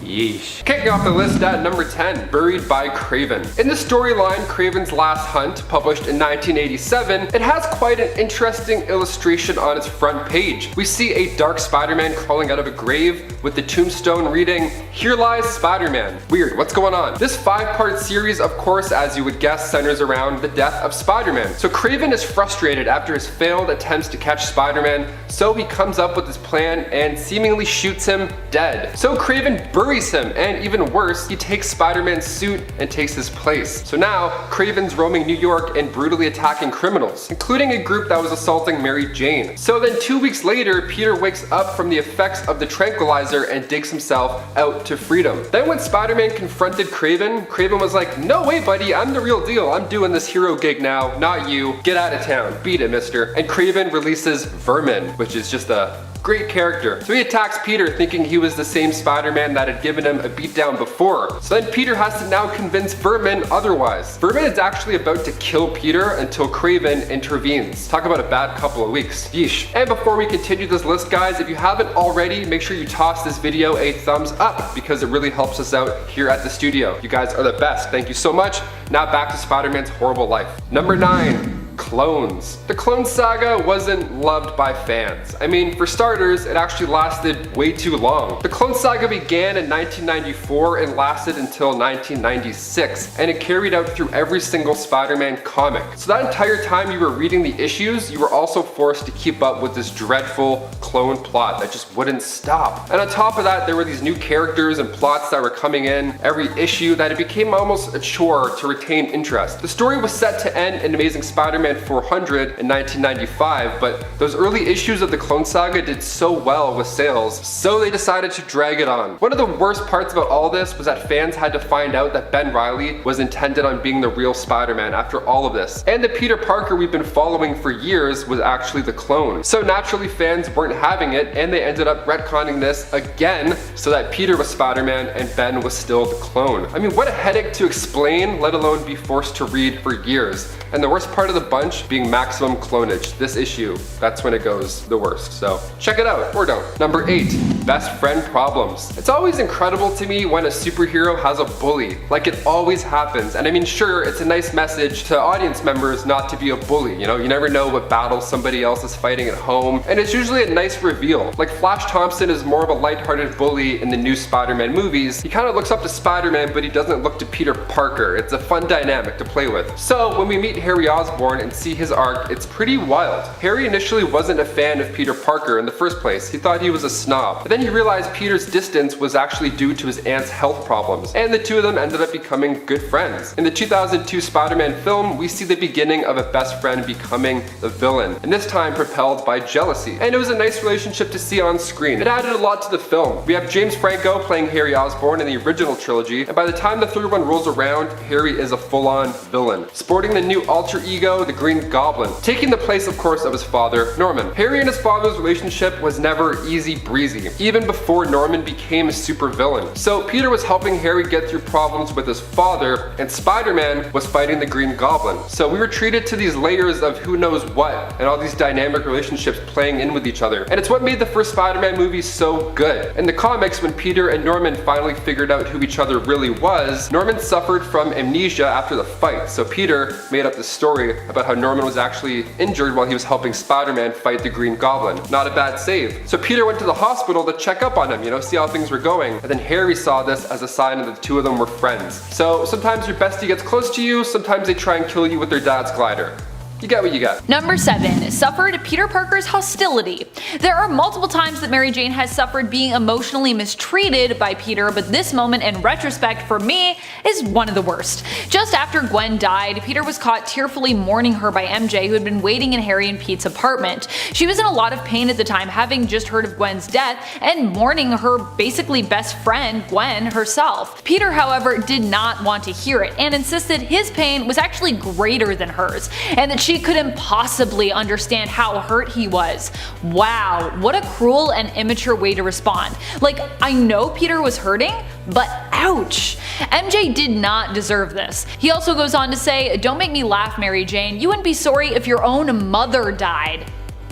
Speaker 3: Yeesh.
Speaker 1: Kicking off the list at number 10, Buried by Kraven. In the storyline Kraven's Last Hunt, published in 1987, it has quite an interesting illustration on its front page. We see a dark Spider-Man crawling out of a grave with the tombstone reading, "Here lies Spider-Man." Weird, what's going on? This 5-part series, of course, as you would guess, centers around the death of Spider-Man. So Kraven is frustrated after his failed attempts to catch Spider-Man, so he comes up with his plan and seemingly shoots him dead. So Kraven buries him, and even worse, he takes Spider-Man's suit and takes his place. So now, Kraven's roaming New York and brutally attacking criminals, including a group that was assaulting Mary Jane. So then 2 weeks later, Peter wakes up from the effects of the tranquilizer and digs himself out to freedom. Then when Spider-Man confronted Kraven, Kraven was like, "No way buddy, I'm the real deal. I'm doing this hero gig now, not you. Get out of town. Beat it, mister." And Kraven releases Vermin, which is just a great character. So he attacks Peter thinking he was the same Spider-Man that had given him a beatdown before. So then Peter has to now convince Vermin otherwise. Vermin is actually about to kill Peter until Kraven intervenes. Talk about a bad couple of weeks. Yeesh. And before we continue this list, guys, if you haven't already, make sure you toss this video a thumbs up because it really helps us out here at the studio. You guys are the best. Thank you so much. Now back to Spider-Man's horrible life. Number 9. Clones. The Clone Saga wasn't loved by fans. I mean, for starters, it actually lasted way too long. The Clone Saga began in 1994 and lasted until 1996, and it carried out through every single Spider-Man comic. So that entire time you were reading the issues, you were also forced to keep up with this dreadful clone plot that just wouldn't stop. And on top of that, there were these new characters and plots that were coming in every issue that it became almost a chore to retain interest. The story was set to end in Amazing Spider-Man 400 in 1995, but those early issues of the Clone Saga did so well with sales, so they decided to drag it on. One of the worst parts about all this was that fans had to find out that Ben Reilly was intended on being the real Spider-Man after all of this, and the Peter Parker we've been following for years was actually the clone. So naturally fans weren't having it, and they ended up retconning this again so that Peter was Spider-Man and Ben was still the clone. I mean, what a headache to explain, let alone be forced to read for years. And the worst part of the bunch being maximum clonage. This issue, that's when it goes the worst. So check it out, or don't. Number 8, best friend problems. It's always incredible to me when a superhero has a bully. Like, it always happens. And I mean, sure, it's a nice message to audience members not to be a bully. You know, you never know what battle somebody else is fighting at home. And it's usually a nice reveal. Like, Flash Thompson is more of a lighthearted bully in the new Spider-Man movies. He kind of looks up to Spider-Man, but he doesn't look to Peter Parker. It's a fun dynamic to play with. So when we meet Harry Osborn and see his arc, it's pretty wild. Harry initially wasn't a fan of Peter Parker in the first place. He thought he was a snob. But then he realized Peter's distance was actually due to his aunt's health problems, and the two of them ended up becoming good friends. In the 2002 Spider-Man film, we see the beginning of a best friend becoming the villain, and this time propelled by jealousy. And it was a nice relationship to see on screen. It added a lot to the film. We have James Franco playing Harry Osborn in the original trilogy, and by the time the third one rolls around, Harry is a full-on villain, sporting the new alter ego, the Green Goblin, taking the place, of course, of his father, Norman. Harry and his father's relationship was never easy breezy, even before Norman became a supervillain. So Peter was helping Harry get through problems with his father, and Spider-Man was fighting the Green Goblin. So we were treated to these layers of who knows what, and all these dynamic relationships playing in with each other. And it's what made the first Spider-Man movie so good. In the comics, when Peter and Norman finally figured out who each other really was, Norman suffered from amnesia after the fight. So Peter made up this story about how Norman was actually injured while he was helping Spider-Man fight the Green Goblin. Not a bad save. So Peter went to the hospital to check up on him, see how things were going. And then Harry saw this as a sign that the two of them were friends. So sometimes your bestie gets close to you, sometimes they try and kill you with their dad's glider. You got what you got.
Speaker 2: Number 7. Suffered Peter Parker's hostility. There are multiple times that Mary Jane has suffered being emotionally mistreated by Peter, but this moment in retrospect for me is one of the worst. Just after Gwen died, Peter was caught tearfully mourning her by MJ, who had been waiting in Harry and Pete's apartment. She was in a lot of pain at the time, having just heard of Gwen's death and mourning her basically best friend, Gwen, herself. Peter, however, did not want to hear it and insisted his pain was actually greater than hers, and that she couldn't possibly understand how hurt he was. Wow, what a cruel and immature way to respond. Like, I know Peter was hurting, but ouch. MJ did not deserve this. He also goes on to say, "Don't make me laugh, Mary Jane. You wouldn't be sorry if your own mother died."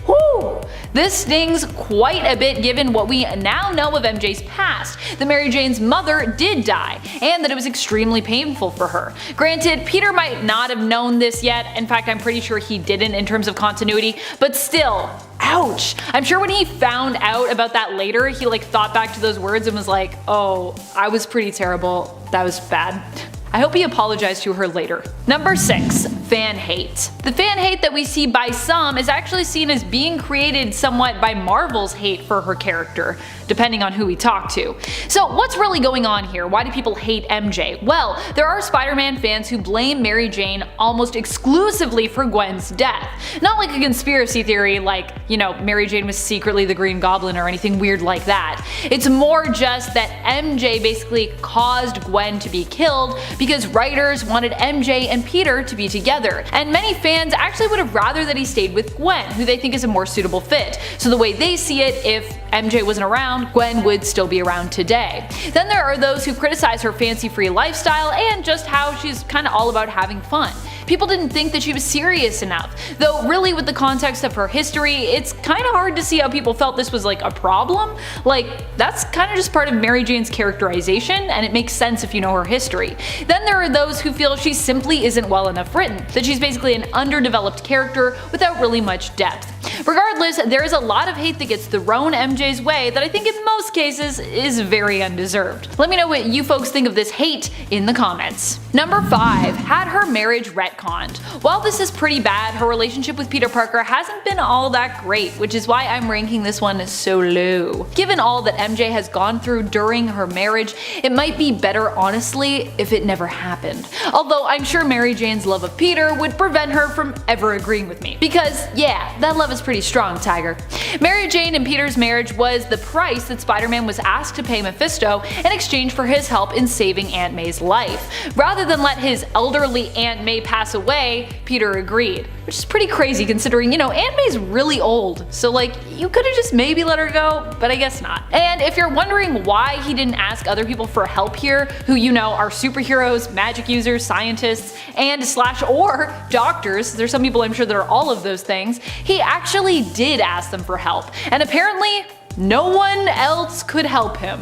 Speaker 2: Whew. This stings quite a bit given what we now know of MJ's past, that Mary Jane's mother did die, and that it was extremely painful for her. Granted, Peter might not have known this yet, in fact I'm pretty sure he didn't in terms of continuity, but still, ouch. I'm sure when he found out about that later, he thought back to those words and was like, oh, I was pretty terrible, that was bad. I hope he apologized to her later. Number 6. Fan hate. The fan hate that we see by some is actually seen as being created somewhat by Marvel's hate for her character, depending on who we talk to. So what's really going on here? Why do people hate MJ? Well, there are Spider-Man fans who blame Mary Jane almost exclusively for Gwen's death. Not like a conspiracy theory like, Mary Jane was secretly the Green Goblin or anything weird like that. It's more just that MJ basically caused Gwen to be killed because writers wanted MJ and Peter to be together. And many fans actually would have rather that he stayed with Gwen, who they think is a more suitable fit. So the way they see it, if MJ wasn't around, Gwen would still be around today. Then there are those who criticize her fancy-free lifestyle and just how she's kinda all about having fun. People didn't think that she was serious enough, though really with the context of her history, it's kinda hard to see how people felt this was like a problem. That's kinda just part of Mary Jane's characterization, and it makes sense if you know her history. Then there are those who feel she simply isn't well enough written, that she's basically an underdeveloped character without really much depth. Regardless, there is a lot of hate that gets thrown MJ's way that I think in most cases is very undeserved. Let me know what you folks think of this hate in the comments. Number 5. Had her marriage retconned. While this is pretty bad, her relationship with Peter Parker hasn't been all that great, which is why I'm ranking this one so low. Given all that MJ has gone through during her marriage, it might be better honestly if it never happened. Although I'm sure Mary Jane's love of Peter would prevent her from ever agreeing with me. Because yeah, that love is pretty strong, Tiger. Mary Jane and Peter's marriage was the price that Spider-Man was asked to pay Mephisto in exchange for his help in saving Aunt May's life. Rather than let his elderly Aunt May pass away, Peter agreed. Which is pretty crazy considering, Aunt May's really old, so you could've just maybe let her go, but I guess not. And if you're wondering why he didn't ask other people for help here, who are superheroes, magic users, scientists, and or doctors, there's some people I'm sure that are all of those things, he actually did ask them for help, and apparently no one else could help him.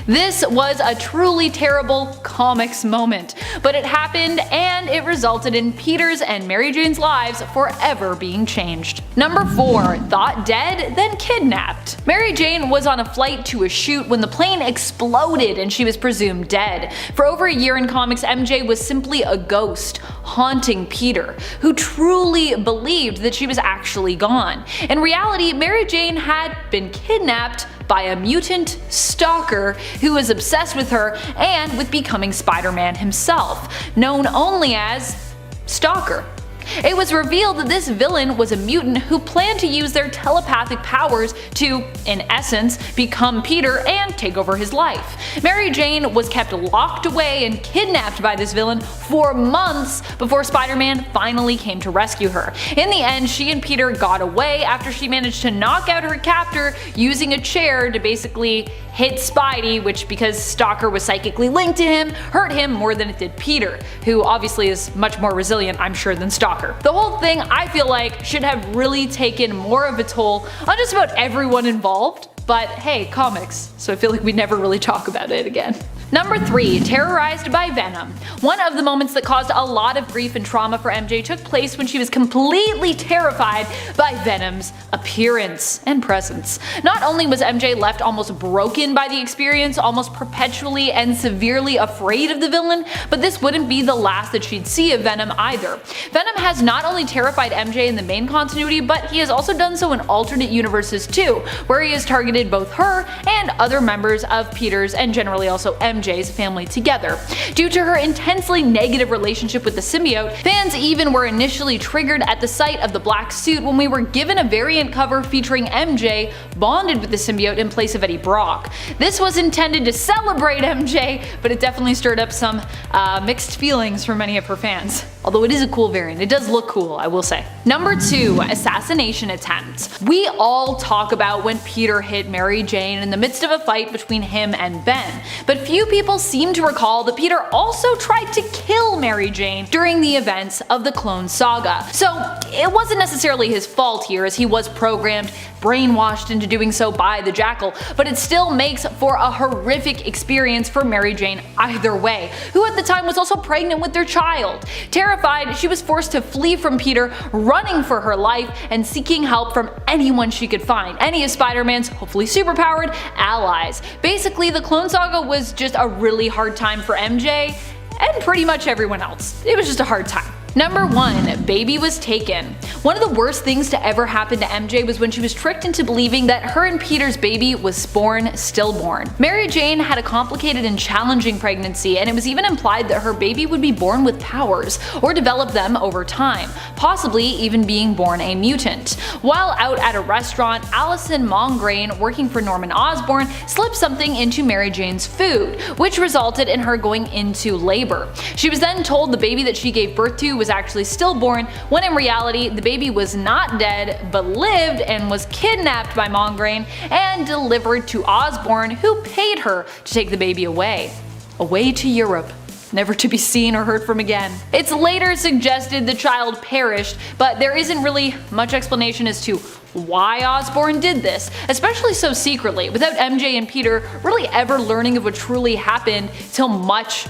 Speaker 2: This was a truly terrible comics moment, but it happened and it resulted in Peter's and Mary Jane's lives forever being changed. Number 4. Thought dead, then kidnapped. Mary Jane was on a flight to a shoot when the plane exploded and she was presumed dead. For over a year in comics, MJ was simply a ghost, haunting Peter, who truly believed that she was actually gone. In reality, Mary Jane had been kidnapped by a mutant stalker who was obsessed with her and with becoming Spider-Man himself, known only as Stalker. It was revealed that this villain was a mutant who planned to use their telepathic powers to, in essence, become Peter and take over his life. Mary Jane was kept locked away and kidnapped by this villain for months before Spider-Man finally came to rescue her. In the end, she and Peter got away after she managed to knock out her captor using a chair to basically hit Spidey, which, because Stalker was psychically linked to him, hurt him more than it did Peter, who obviously is much more resilient, I'm sure, than Stalker. The whole thing, I feel like, should have really taken more of a toll on just about everyone involved, but hey, comics, so I feel like we never really talk about it again. Number 3, terrorized by Venom. One of the moments that caused a lot of grief and trauma for MJ took place when she was completely terrified by Venom's appearance and presence. Not only was MJ left almost broken by the experience, almost perpetually and severely afraid of the villain, but this wouldn't be the last that she'd see of Venom either. Venom has not only terrified MJ in the main continuity, but he has also done so in alternate universes too, where he has targeted both her and other members of Peter's and generally also MJ's family together. Due to her intensely negative relationship with the symbiote, fans even were initially triggered at the sight of the black suit when we were given a variant cover featuring MJ bonded with the symbiote in place of Eddie Brock. This was intended to celebrate MJ, but it definitely stirred up some mixed feelings for many of her fans. Although it is a cool variant, it does look cool, I will say. Number 2, assassination attempt. We all talk about when Peter hit Mary Jane in the midst of a fight between him and Ben, but few people seem to recall that Peter also tried to kill Mary Jane during the events of the Clone Saga. So it wasn't necessarily his fault here, as he was programmed, brainwashed into doing so by the Jackal, but it still makes for a horrific experience for Mary Jane either way, who at the time was also pregnant with their child. Terrified, she was forced to flee from Peter, running for her life and seeking help from anyone she could find, any of Spider-Man's hopefully superpowered allies. Basically, the Clone Saga was just a really hard time for MJ and pretty much everyone else. It was just a hard time. Number 1, baby was taken. One of the worst things to ever happen to MJ was when she was tricked into believing that her and Peter's baby was born stillborn. Mary Jane had a complicated and challenging pregnancy, and it was even implied that her baby would be born with powers, or develop them over time, possibly even being born a mutant. While out at a restaurant, Allison Mongrain, working for Norman Osborn, slipped something into Mary Jane's food, which resulted in her going into labor. She was then told the baby that she gave birth to was actually stillborn, when in reality the baby was not dead but lived and was kidnapped by Mongrain and delivered to Osborn, who paid her to take the baby away to Europe, never to be seen or heard from again. It's later suggested the child perished, but there isn't really much explanation as to why Osborn did this, especially so secretly, without MJ and Peter really ever learning of what truly happened till much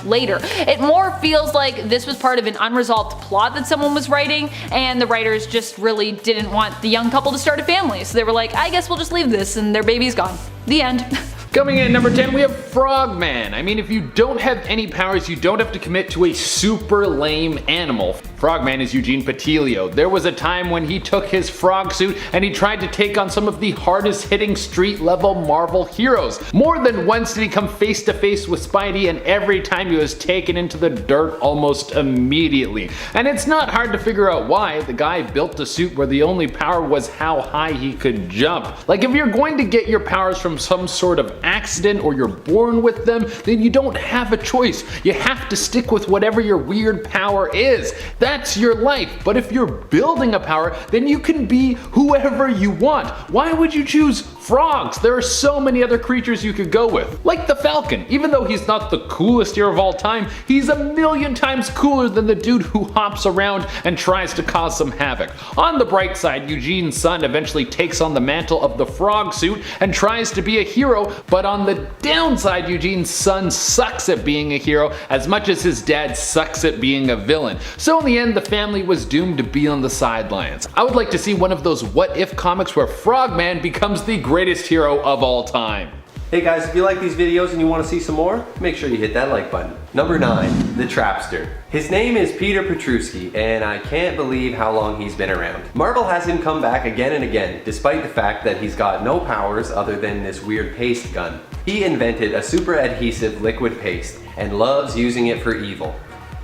Speaker 2: later. It more feels like this was part of an unresolved plot that someone was writing, and the writers just really didn't want the young couple to start a family, so they were like, I guess we'll just leave this, and their baby's gone. The end.
Speaker 4: Coming in at number 10, we have Frogman. I mean, if you don't have any powers, you don't have to commit to a super lame animal. Frogman is Eugene Patilio. There was a time when he took his frog suit and he tried to take on some of the hardest hitting street level Marvel heroes. More than once did he come face to face with Spidey, and every time he was taken into the dirt almost immediately. And it's not hard to figure out why. The guy built a suit where the only power was how high he could jump. Like, if you're going to get your powers from some sort of accident or you're born with them, then you don't have a choice. You have to stick with whatever your weird power is. That's your life. But if you're building a power, then you can be whoever you want. Why would you choose frogs? There are so many other creatures you could go with. Like the Falcon. Even though he's not the coolest hero of all time, he's a million times cooler than the dude who hops around and tries to cause some havoc. On the bright side, Eugene's son eventually takes on the mantle of the frog suit and tries to be a hero, but on the downside, Eugene's son sucks at being a hero as much as his dad sucks at being a villain. So in the end, the family was doomed to be on the sidelines. I would like to see one of those what if comics where Frogman becomes the greatest hero of all time.
Speaker 3: Hey guys, if you like these videos and you want to see some more, make sure you hit that like button. Number 9, the Trapster. His name is Peter Petruski, and I can't believe how long he's been around. Marvel has him come back again and again, despite the fact that he's got no powers other than this weird paste gun. He invented a super adhesive liquid paste and loves using it for evil.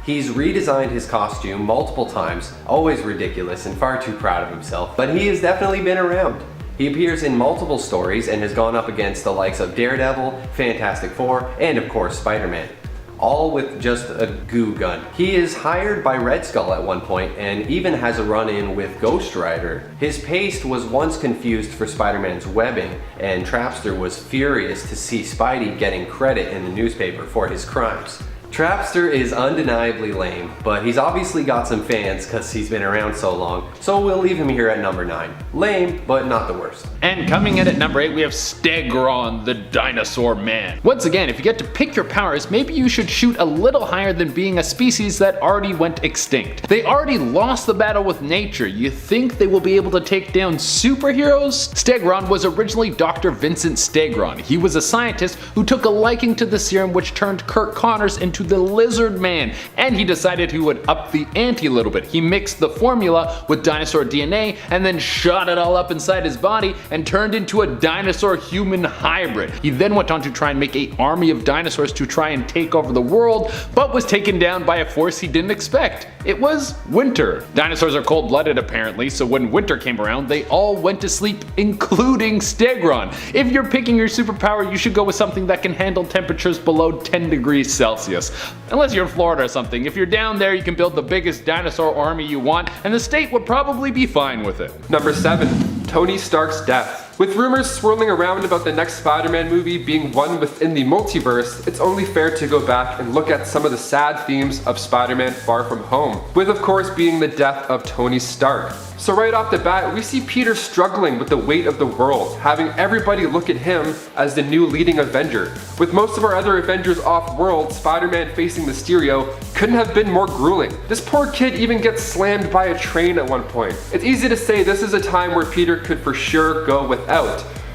Speaker 3: He's redesigned his costume multiple times, always ridiculous and far too proud of himself, but he has definitely been around. He appears in multiple stories and has gone up against the likes of Daredevil, Fantastic Four, and of course Spider-Man. All with just a goo gun. He is hired by Red Skull at one point and even has a run-in with Ghost Rider. His paste was once confused for Spider-Man's webbing, and Trapster was furious to see Spidey getting credit in the newspaper for his crimes. Trapster is undeniably lame, but he's obviously got some fans because he's been around so long, so we'll leave him here at number 9. Lame, but not the worst.
Speaker 4: And coming in at number 8, we have Stegron, the Dinosaur Man. Once again, if you get to pick your powers, maybe you should shoot a little higher than being a species that already went extinct. They already lost the battle with nature. You think they will be able to take down superheroes? Stegron was originally Dr. Vincent Stegron. He was a scientist who took a liking to the serum which turned Kirk Connors into the Lizard Man, and he decided he would up the ante a little bit. He mixed the formula with dinosaur DNA and then shot it all up inside his body and turned into a dinosaur-human hybrid. He then went on to try and make an army of dinosaurs to try and take over the world, but was taken down by a force he didn't expect. It was winter. Dinosaurs are cold-blooded apparently, so when winter came around, they all went to sleep, including Stegron. If you're picking your superpower, you should go with something that can handle temperatures below 10 degrees Celsius. Unless you're in Florida or something. If you're down there, you can build the biggest dinosaur army you want, and the state would probably be fine with it.
Speaker 1: Number 7, Tony Stark's death. With rumors swirling around about the next Spider-Man movie being one within the multiverse, it's only fair to go back and look at some of the sad themes of Spider-Man Far From Home, with of course being the death of Tony Stark. So right off the bat, we see Peter struggling with the weight of the world, having everybody look at him as the new leading Avenger. With most of our other Avengers off-world, Spider-Man facing Mysterio couldn't have been more grueling. This poor kid even gets slammed by a train at one point. It's easy to say this is a time where Peter could for sure go without.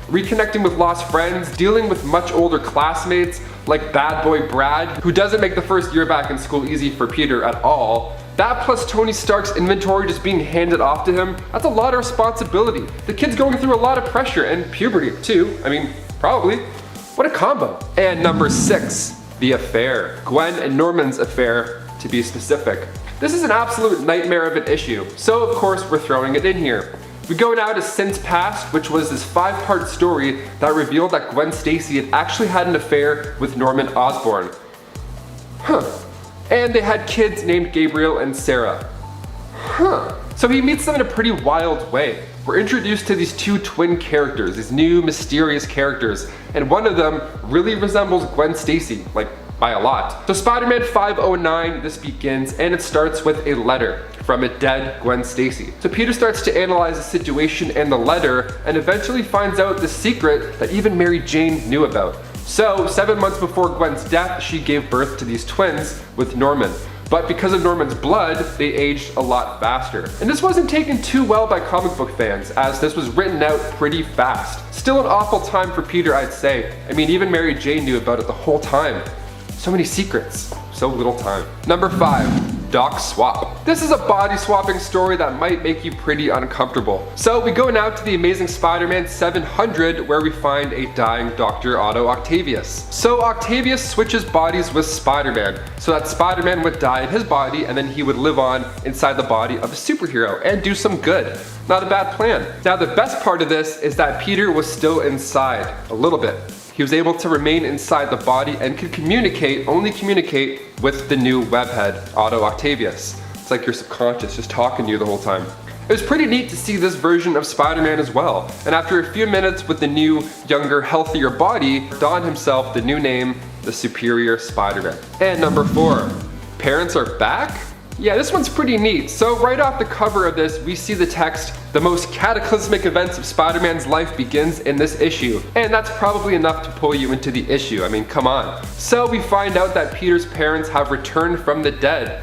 Speaker 1: Reconnecting with lost friends, dealing with much older classmates like bad boy Brad, who doesn't make the first year back in school easy for Peter at all. That plus Tony Stark's inventory just being handed off to him, that's a lot of responsibility. The kid's going through a lot of pressure and puberty too. I mean, probably. What a combo. And number 6, the affair. Gwen and Norman's affair, to be specific. This is an absolute nightmare of an issue, so of course we're throwing it in here. We go now to Since Past, which was this 5-part story that revealed that Gwen Stacy had actually had an affair with Norman Osborn. And they had kids named Gabriel and Sarah. So he meets them in a pretty wild way. We're introduced to these 2 twin characters, these new mysterious characters, and one of them really resembles Gwen Stacy, like by a lot. So Spider-Man 509, this begins, and it starts with a letter from a dead Gwen Stacy. So Peter starts to analyze the situation and the letter, and eventually finds out the secret that even Mary Jane knew about. So 7 months before Gwen's death, she gave birth to these twins with Norman. But because of Norman's blood, they aged a lot faster. And this wasn't taken too well by comic book fans, as this was written out pretty fast. Still an awful time for Peter, I'd say. I mean, even Mary Jane knew about it the whole time. So many secrets, so little time. Number 5, Doc Swap. This is a body swapping story that might make you pretty uncomfortable. So we go now to the Amazing Spider-Man 700, where we find a dying Dr. Otto Octavius. So Octavius switches bodies with Spider-Man, so that Spider-Man would die in his body and then he would live on inside the body of a superhero and do some good. Not a bad plan. Now the best part of this is that Peter was still inside, a little bit. He was able to remain inside the body and could only communicate with the new webhead, Otto Octavius. It's like your subconscious just talking to you the whole time. It was pretty neat to see this version of Spider-Man as well. And after a few minutes with the new, younger, healthier body, donned himself the new name, the Superior Spider-Man. And number 4, parents are back? Yeah, this one's pretty neat. So right off the cover of this, we see the text, "The most cataclysmic events of Spider-Man's life begins in this issue." And that's probably enough to pull you into the issue. I mean, come on. So we find out that Peter's parents have returned from the dead.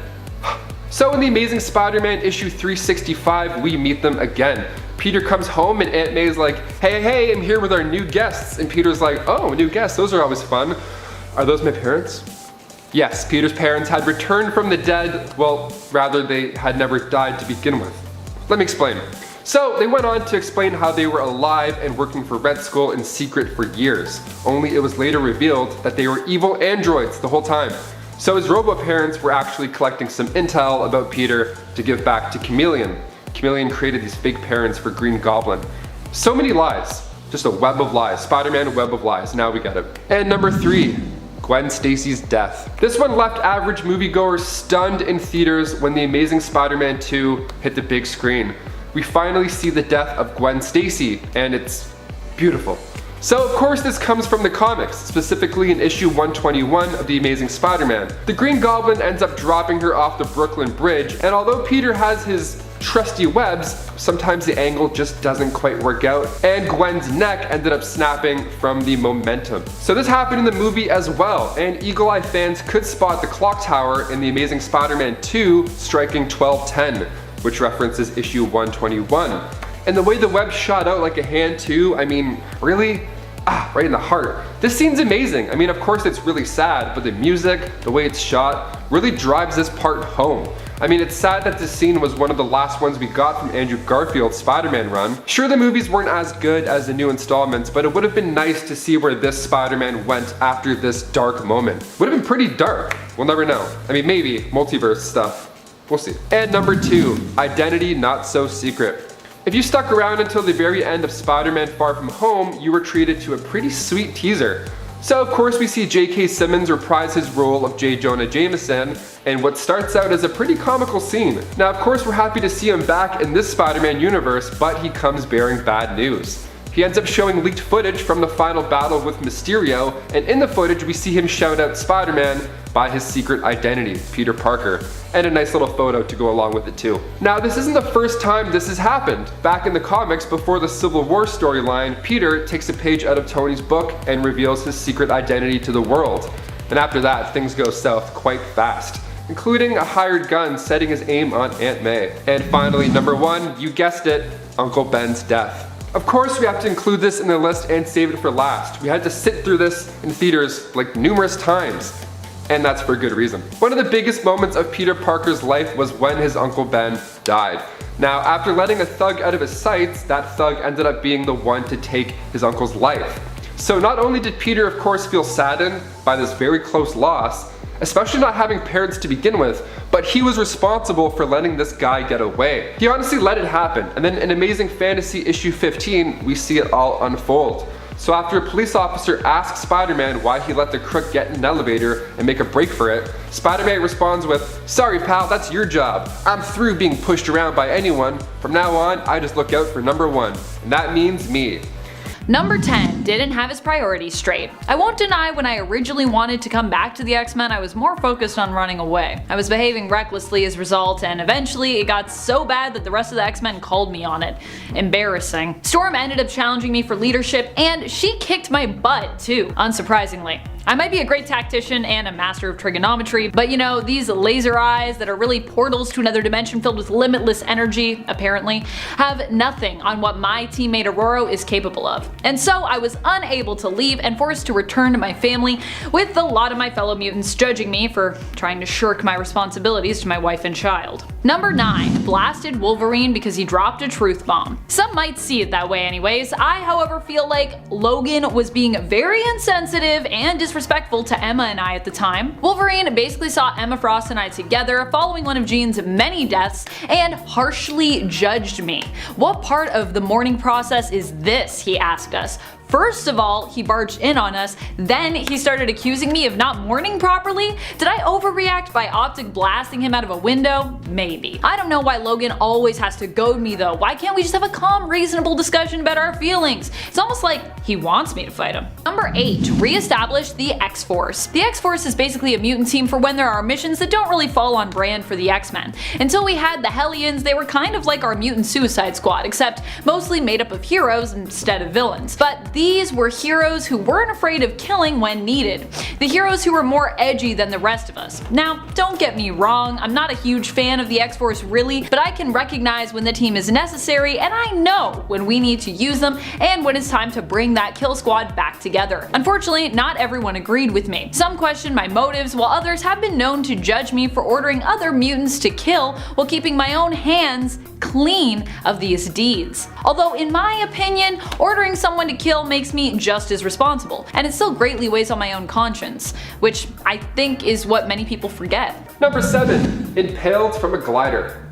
Speaker 1: So in The Amazing Spider-Man issue 365, we meet them again. Peter comes home and Aunt May's like, hey, I'm here with our new guests. And Peter's like, oh, new guests, those are always fun. Are those my parents? Yes, Peter's parents had returned from the dead. Well, rather they had never died to begin with. Let me explain. So they went on to explain how they were alive and working for Red Skull in secret for years. Only it was later revealed that they were evil androids the whole time. So his robo-parents were actually collecting some intel about Peter to give back to Chameleon. Chameleon created these fake parents for Green Goblin. So many lies. Just a web of lies. Spider-Man web of lies. Now we got it. And number 3. Gwen Stacy's death. This one left average moviegoers stunned in theaters when The Amazing Spider-Man 2 hit the big screen. We finally see the death of Gwen Stacy, and it's beautiful. So of course this comes from the comics, specifically in issue 121 of The Amazing Spider-Man. The Green Goblin ends up dropping her off the Brooklyn Bridge, and although Peter has his trusty webs, sometimes the angle just doesn't quite work out, and Gwen's neck ended up snapping from the momentum. So this happened in the movie as well, and Eagle Eye fans could spot the clock tower in The Amazing Spider-Man 2 striking 12:10, which references issue 121. And the way the web shot out like a hand too, I mean, really? Right in the heart. This scene's amazing. I mean, of course it's really sad, but the music, the way it's shot, really drives this part home. I mean, it's sad that this scene was one of the last ones we got from Andrew Garfield's Spider-Man run. Sure, the movies weren't as good as the new installments, but it would have been nice to see where this Spider-Man went after this dark moment. Would have been pretty dark. We'll never know. I mean, maybe multiverse stuff. We'll see. And number 2, identity not so secret. If you stuck around until the very end of Spider-Man Far From Home, you were treated to a pretty sweet teaser. So of course we see J.K. Simmons reprise his role of J. Jonah Jameson in what starts out as a pretty comical scene. Now of course we're happy to see him back in this Spider-Man universe, but he comes bearing bad news. He ends up showing leaked footage from the final battle with Mysterio, and in the footage we see him shout out Spider-Man by his secret identity, Peter Parker, and a nice little photo to go along with it too. Now this isn't the first time this has happened. Back in the comics before the Civil War storyline, Peter takes a page out of Tony's book and reveals his secret identity to the world. And after that, things go south quite fast, including a hired gun setting his aim on Aunt May. And finally, number 1, you guessed it, Uncle Ben's death. Of course we have to include this in the list and save it for last. We had to sit through this in theaters like numerous times. And that's for good reason. One of the biggest moments of Peter Parker's life was when his Uncle Ben died. Now, after letting a thug out of his sights, that thug ended up being the one to take his uncle's life. So not only did Peter of course feel saddened by this very close loss, especially not having parents to begin with, but he was responsible for letting this guy get away. He honestly let it happen, and then in Amazing Fantasy issue 15, we see it all unfold. So after a police officer asks Spider-Man why he let the crook get in an elevator and make a break for it, Spider-Man responds with, "Sorry pal, that's your job. I'm through being pushed around by anyone. From now on, I just look out for number 1, and that means me."
Speaker 2: Number 10 didn't have his priorities straight. I won't deny when I originally wanted to come back to the X-Men, I was more focused on running away. I was behaving recklessly as a result, and eventually it got so bad that the rest of the X-Men called me on it. Embarrassing. Storm ended up challenging me for leadership, and she kicked my butt too, unsurprisingly. I might be a great tactician and a master of trigonometry, but you know, these laser eyes that are really portals to another dimension filled with limitless energy, apparently, have nothing on what my teammate Aurora is capable of. And so I was unable to leave and forced to return to my family, with a lot of my fellow mutants judging me for trying to shirk my responsibilities to my wife and child. Number 9, blasted Wolverine because he dropped a truth bomb. Some might see it that way anyways. I, however, feel like Logan was being very insensitive and disrespectful to Emma and I at the time. Wolverine basically saw Emma Frost and I together following one of Jean's many deaths and harshly judged me. "What part of the mourning process is this?" he asked us. First of all, he barged in on us, then he started accusing me of not mourning properly? Did I overreact by optic blasting him out of a window? Maybe. I don't know why Logan always has to goad me though. Why can't we just have a calm, reasonable discussion about our feelings? It's almost like he wants me to fight him. Number 8, re-establish the X-Force. The X-Force is basically a mutant team for when there are missions that don't really fall on brand for the X-Men. Until we had the Hellions, they were kind of like our mutant Suicide Squad, except mostly made up of heroes instead of villains. But these were heroes who weren't afraid of killing when needed. The heroes who were more edgy than the rest of us. Now, don't get me wrong, I'm not a huge fan of the X-Force really, but I can recognize when the team is necessary, and I know when we need to use them and when it's time to bring that kill squad back together. Unfortunately, not everyone agreed with me. Some questioned my motives, while others have been known to judge me for ordering other mutants to kill while keeping my own hands clean of these deeds. Although in my opinion, ordering someone to kill makes me just as responsible, and it still greatly weighs on my own conscience, which I think is what many people forget.
Speaker 1: Number 7. Impaled from a glider.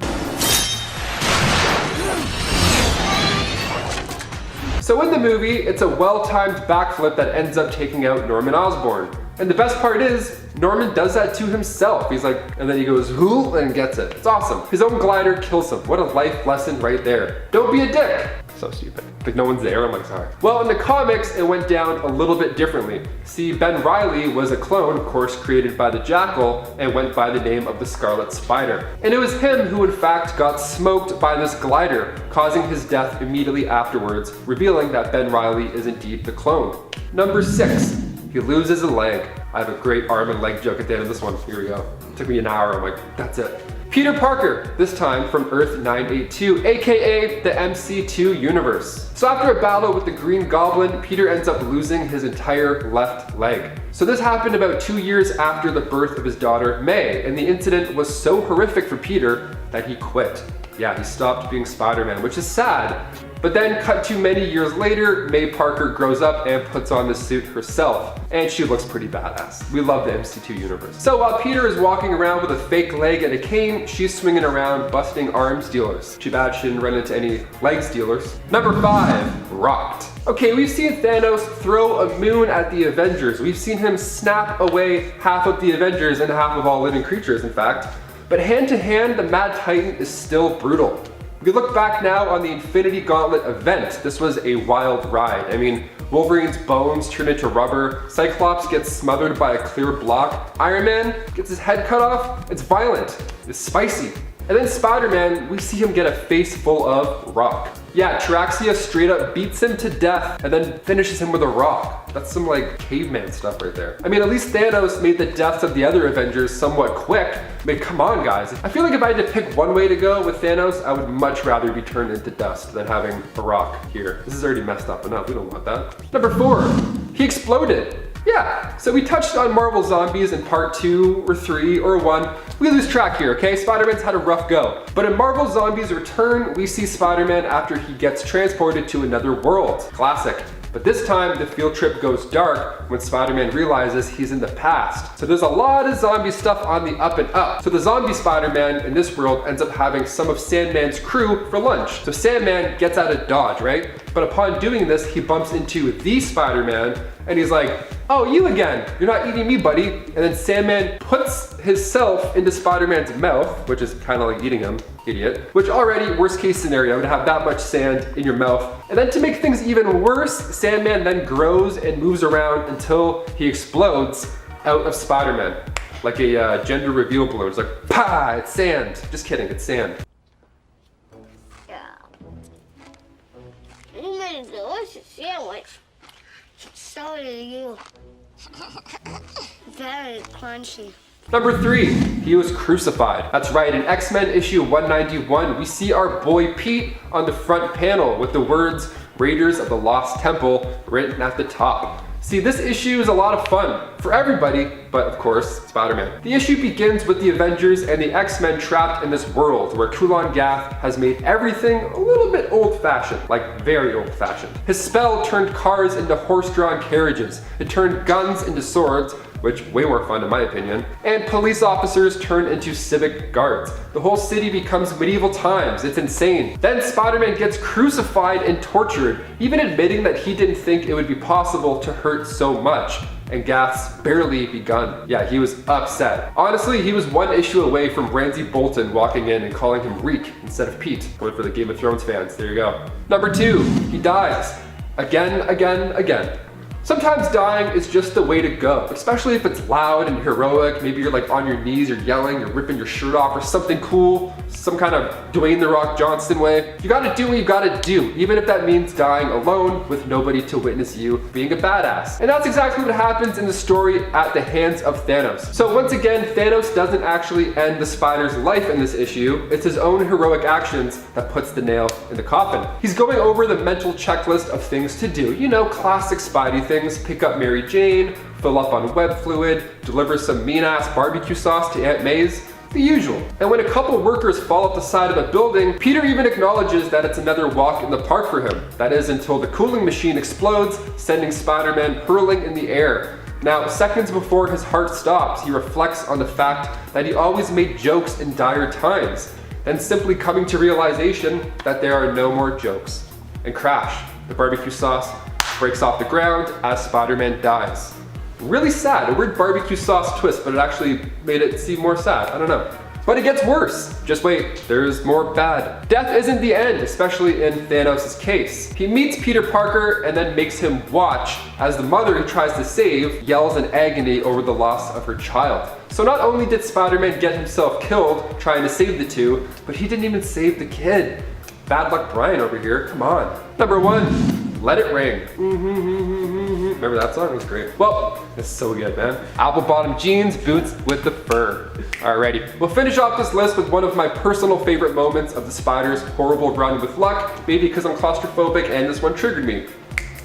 Speaker 1: So in the movie, it's a well-timed backflip that ends up taking out Norman Osborn. And the best part is, Norman does that to himself. He's like, and then he goes, whoo, and gets it. It's awesome. His own glider kills him. What a life lesson right there. Don't be a dick. So stupid. Like no one's there, I'm like, sorry. Well, in the comics, it went down a little bit differently. See, Ben Reilly was a clone, of course, created by the Jackal and went by the name of the Scarlet Spider. And it was him who in fact got smoked by this glider, causing his death immediately afterwards, revealing that Ben Reilly is indeed the clone. Number 6. He loses a leg. I have a great arm and leg joke at the end of this one. Here we go. It took me an hour, I'm like, that's it. Peter Parker, this time from Earth 982, aka the MC2 universe. So after a battle with the Green Goblin, Peter ends up losing his entire left leg. So this happened about 2 years after the birth of his daughter, May, and the incident was so horrific for Peter that he quit. Yeah, he stopped being Spider-Man, which is sad. But then cut to many years later, May Parker grows up and puts on the suit herself. And she looks pretty badass. We love the MC2 universe. So while Peter is walking around with a fake leg and a cane, she's swinging around busting arms dealers. Too bad she didn't run into any legs dealers. Number 5, rocked. Okay, we've seen Thanos throw a moon at the Avengers. We've seen him snap away half of the Avengers and half of all living creatures, in fact. But hand to hand, the Mad Titan is still brutal. If you look back now on the Infinity Gauntlet event, this was a wild ride. I mean, Wolverine's bones turn into rubber, Cyclops gets smothered by a clear block, Iron Man gets his head cut off. It's violent, it's spicy. And then Spider-Man, we see him get a face full of rock. Yeah, Traxia straight up beats him to death and then finishes him with a rock. That's some like caveman stuff right there. I mean, at least Thanos made the deaths of the other Avengers somewhat quick. I mean, come on guys. I feel like if I had to pick one way to go with Thanos, I would much rather be turned into dust than having a rock here. This is already messed up enough, we don't want that. Number 4, he exploded. Yeah, so we touched on Marvel Zombies in part 2 or 3 or 1. We lose track here, okay? Spider-Man's had a rough go. But in Marvel Zombies Return, we see Spider-Man after he gets transported to another world. Classic. But this time, the field trip goes dark when Spider-Man realizes he's in the past. So there's a lot of zombie stuff on the up and up. So the zombie Spider-Man in this world ends up having some of Sandman's crew for lunch. So Sandman gets out of Dodge, right? But upon doing this, he bumps into the Spider-Man and he's like, oh, you again, you're not eating me, buddy. And then Sandman puts himself into Spider-Man's mouth, which is kind of like eating him, idiot. Which already, worst case scenario, to have that much sand in your mouth. And then to make things even worse, Sandman then grows and moves around until he explodes out of Spider-Man. Like a gender reveal balloon. It's like, pah, it's sand. Just kidding, it's sand.
Speaker 10: You made a delicious sandwich. So do you. Very crunchy.
Speaker 1: Number 3, he was crucified. That's right, in X-Men issue 191, we see our boy Pete on the front panel with the words Raiders of the Lost Temple written at the top. See, this issue is a lot of fun for everybody, but of course, Spider-Man. The issue begins with the Avengers and the X-Men trapped in this world where Kulan Gath has made everything a little bit old-fashioned, like very old-fashioned. His spell turned cars into horse-drawn carriages. It turned guns into swords, which way more fun in my opinion, and police officers turn into civic guards. The whole city becomes medieval times, it's insane. Then Spider-Man gets crucified and tortured, even admitting that he didn't think it would be possible to hurt so much. And Gath's barely begun. Yeah, he was upset. Honestly, he was one issue away from Ramsay Bolton walking in and calling him Reek instead of Pete. Going for the Game of Thrones fans, there you go. Number 2, he dies. Again. Sometimes dying is just the way to go, especially if it's loud and heroic. Maybe you're like on your knees, you're yelling, you're ripping your shirt off or something cool, some kind of Dwayne The Rock Johnson way. You gotta do what you gotta do, even if that means dying alone with nobody to witness you being a badass. And that's exactly what happens in the story at the hands of Thanos. So once again, Thanos doesn't actually end the Spider's life in this issue. It's his own heroic actions that puts the nail in the coffin. He's going over the mental checklist of things to do. You know, classic Spidey things. Pick up Mary Jane, fill up on web fluid, deliver some mean-ass barbecue sauce to Aunt May's, the usual. And when a couple workers fall off the side of a building, Peter even acknowledges that it's another walk in the park for him. That is until the cooling machine explodes, sending Spider-Man hurling in the air. Now, seconds before his heart stops, he reflects on the fact that he always made jokes in dire times, then simply coming to realization that there are no more jokes. And crash, the barbecue sauce breaks off the ground as Spider-Man dies. Really sad, a weird barbecue sauce twist, but it actually made it seem more sad, I don't know. But it gets worse. Just wait, there's more bad. Death isn't the end, especially in Thanos' case. He meets Peter Parker and then makes him watch as the mother he tries to save yells in agony over the loss of her child. So not only did Spider-Man get himself killed trying to save the two, but he didn't even save the kid. Bad luck Brian over here, come on. Number 1. Let It Ring. Remember that song? It was great. Well, it's so good, man. Apple bottom jeans, boots with the fur. Alrighty, we'll finish off this list with one of my personal favorite moments of the Spider's horrible run with luck, maybe because I'm claustrophobic and this one triggered me.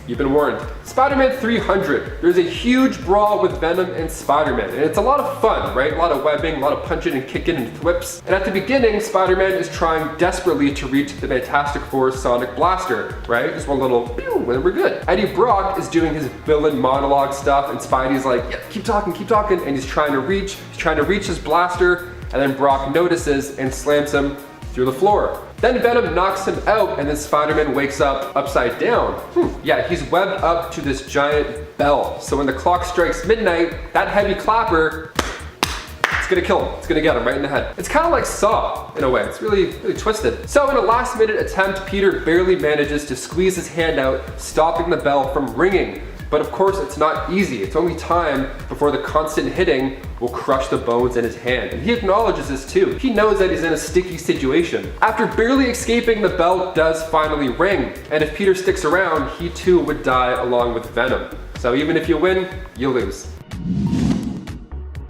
Speaker 1: You've been warned. Spider-Man 300. There's a huge brawl with Venom and Spider-Man, and it's a lot of fun, right? A lot of webbing, a lot of punching and kicking and thwips. And at the beginning, Spider-Man is trying desperately to reach the Fantastic Four's Sonic Blaster, right? Just one little pew, and then we're good. Eddie Brock is doing his villain monologue stuff, and Spidey's like, yeah, keep talking, and he's trying to reach his blaster, and then Brock notices and slams him through the floor. Then Venom knocks him out and then Spider-Man wakes up upside down. Yeah, he's webbed up to this giant bell. So when the clock strikes midnight, that heavy clapper, it's gonna kill him. It's gonna get him right in the head. It's kind of like Saw in a way. It's really twisted. So in a last minute attempt, Peter barely manages to squeeze his hand out, stopping the bell from ringing. But of course, it's not easy. It's only time before the constant hitting will crush the bones in his hand. And he acknowledges this too. He knows that he's in a sticky situation. After barely escaping, the bell does finally ring. And if Peter sticks around, he too would die along with Venom. So even if you win, you lose.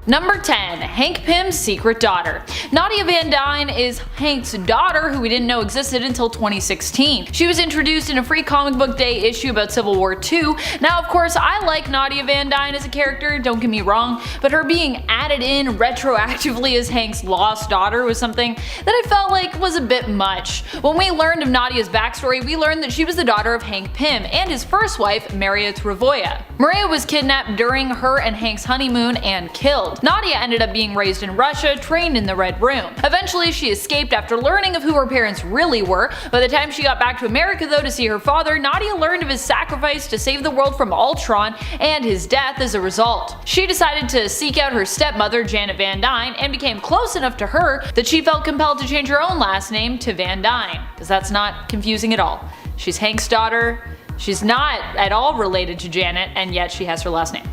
Speaker 2: Number 10, Hank Pym's secret daughter. Nadia Van Dyne is Hank's daughter, who we didn't know existed until 2016. She was introduced in a free comic book day issue about Civil War II. Now, of course, I like Nadia Van Dyne as a character, don't get me wrong, but her being added in retroactively as Hank's lost daughter was something that I felt like was a bit much. When we learned of Nadia's backstory, we learned that she was the daughter of Hank Pym and his first wife, Maria Travoia. Maria was kidnapped during her and Hank's honeymoon and killed. Nadia ended up being raised in Russia, trained in the Red Room. Eventually she escaped after learning of who her parents really were. By the time she got back to America though to see her father, Nadia learned of his sacrifice to save the world from Ultron and his death as a result. She decided to seek out her stepmother Janet Van Dyne and became close enough to her that she felt compelled to change her own last name to Van Dyne, because that's not confusing at all. She's Hank's daughter, she's not at all related to Janet, and yet she has her last name.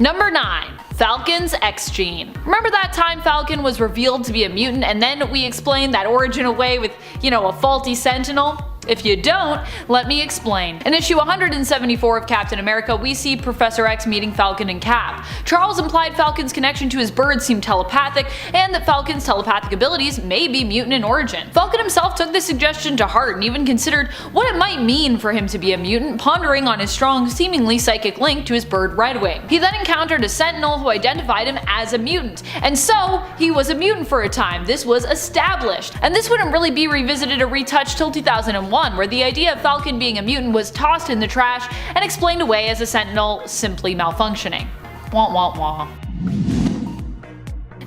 Speaker 2: Number 9. Falcon's X-Gene. Remember that time Falcon was revealed to be a mutant and then we explained that origin away with, a faulty Sentinel? If you don't, let me explain. In issue 174 of Captain America, we see Professor X meeting Falcon and Cap. Charles implied Falcon's connection to his bird seemed telepathic, and that Falcon's telepathic abilities may be mutant in origin. Falcon himself took this suggestion to heart and even considered what it might mean for him to be a mutant, pondering on his strong, seemingly psychic link to his bird Redwing. He then encountered a Sentinel who identified him as a mutant, and so he was a mutant for a time. This was established, and this wouldn't really be revisited or retouched till 2001. Where the idea of Falcon being a mutant was tossed in the trash and explained away as a Sentinel simply malfunctioning. Wah wah wah.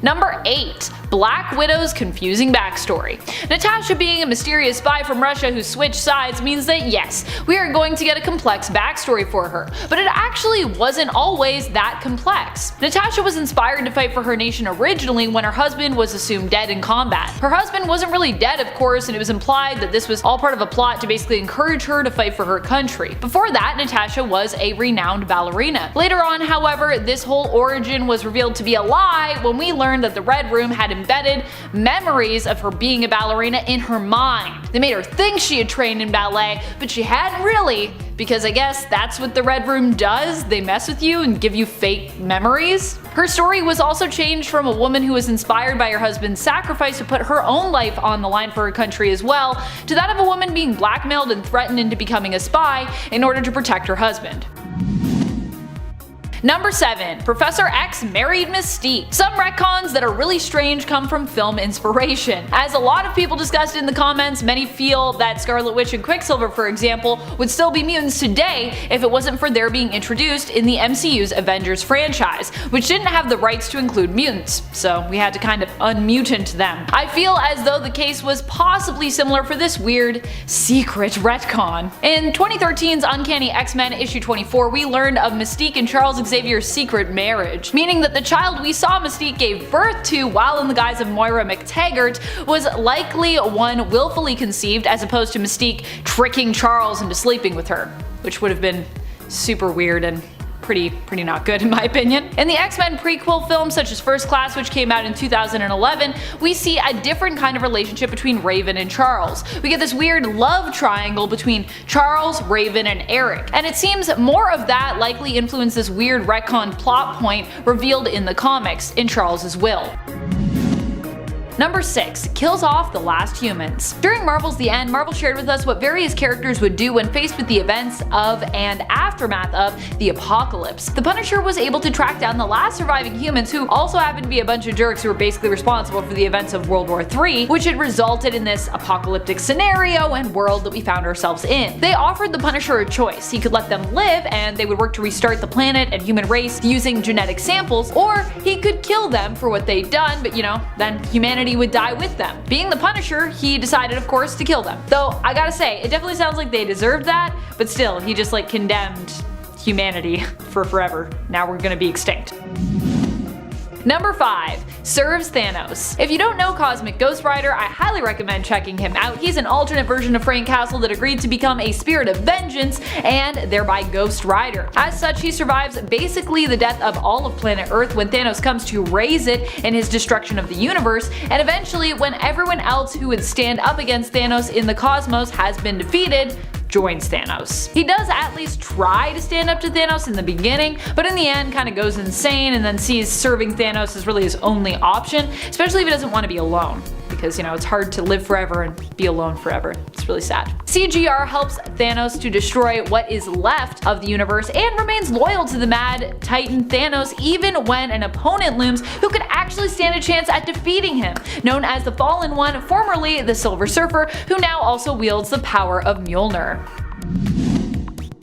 Speaker 2: Number 8. Black Widow's confusing backstory. Natasha being a mysterious spy from Russia who switched sides means that yes, we are going to get a complex backstory for her, but it actually wasn't always that complex. Natasha was inspired to fight for her nation originally when her husband was assumed dead in combat. Her husband wasn't really dead, of course, and it was implied that this was all part of a plot to basically encourage her to fight for her country. Before that, Natasha was a renowned ballerina. Later on, however, this whole origin was revealed to be a lie when we learned that the Red Room had embedded memories of her being a ballerina in her mind. They made her think she had trained in ballet, but she hadn't really, because I guess that's what the Red Room does. They mess with you and give you fake memories. Her story was also changed from a woman who was inspired by her husband's sacrifice to put her own life on the line for her country as well, to that of a woman being blackmailed and threatened into becoming a spy in order to protect her husband. Number 7. Professor X married Mystique. Some retcons that are really strange come from film inspiration. As a lot of people discussed in the comments, many feel that Scarlet Witch and Quicksilver, for example, would still be mutants today if it wasn't for their being introduced in the MCU's Avengers franchise, which didn't have the rights to include mutants, so we had to kind of unmutant them. I feel as though the case was possibly similar for this weird, secret retcon. In 2013's Uncanny X-Men issue 24, we learned of Mystique and Charles Xavier's secret marriage, meaning that the child we saw Mystique gave birth to while in the guise of Moira McTaggart was likely one willfully conceived, as opposed to Mystique tricking Charles into sleeping with her, which would have been super weird and pretty not good in my opinion. In the X-Men prequel films such as First Class, which came out in 2011, we see a different kind of relationship between Raven and Charles. We get this weird love triangle between Charles, Raven, and Eric, and it seems more of that likely influenced this weird retcon plot point revealed in the comics in Charles's will. Number 6. Kills off the last humans. During Marvel's The End, Marvel shared with us what various characters would do when faced with the events of and aftermath of the apocalypse. The Punisher was able to track down the last surviving humans, who also happened to be a bunch of jerks who were basically responsible for the events of World War III, which had resulted in this apocalyptic scenario and world that we found ourselves in. They offered the Punisher a choice. He could let them live and they would work to restart the planet and human race using genetic samples, or he could kill them for what they'd done, but then humanity would die with them. Being the Punisher, he decided, of course, to kill them. Though, I gotta say, it definitely sounds like they deserved that, but still, he just condemned humanity for forever. Now we're gonna be extinct. Number 5. Serves Thanos. If you don't know Cosmic Ghost Rider, I highly recommend checking him out. He's an alternate version of Frank Castle that agreed to become a spirit of vengeance and thereby Ghost Rider. As such, he survives basically the death of all of planet Earth when Thanos comes to raise it in his destruction of the universe, and eventually when everyone else who would stand up against Thanos in the cosmos has been defeated, joins Thanos. He does at least try to stand up to Thanos in the beginning, but in the end kind of goes insane and then sees serving Thanos as really his only option, especially if he doesn't want to be alone. Because, it's hard to live forever and be alone forever. It's really sad. CGR helps Thanos to destroy what is left of the universe and remains loyal to the Mad Titan Thanos even when an opponent looms who could actually stand a chance at defeating him, known as the Fallen One, formerly the Silver Surfer, who now also wields the power of Mjolnir.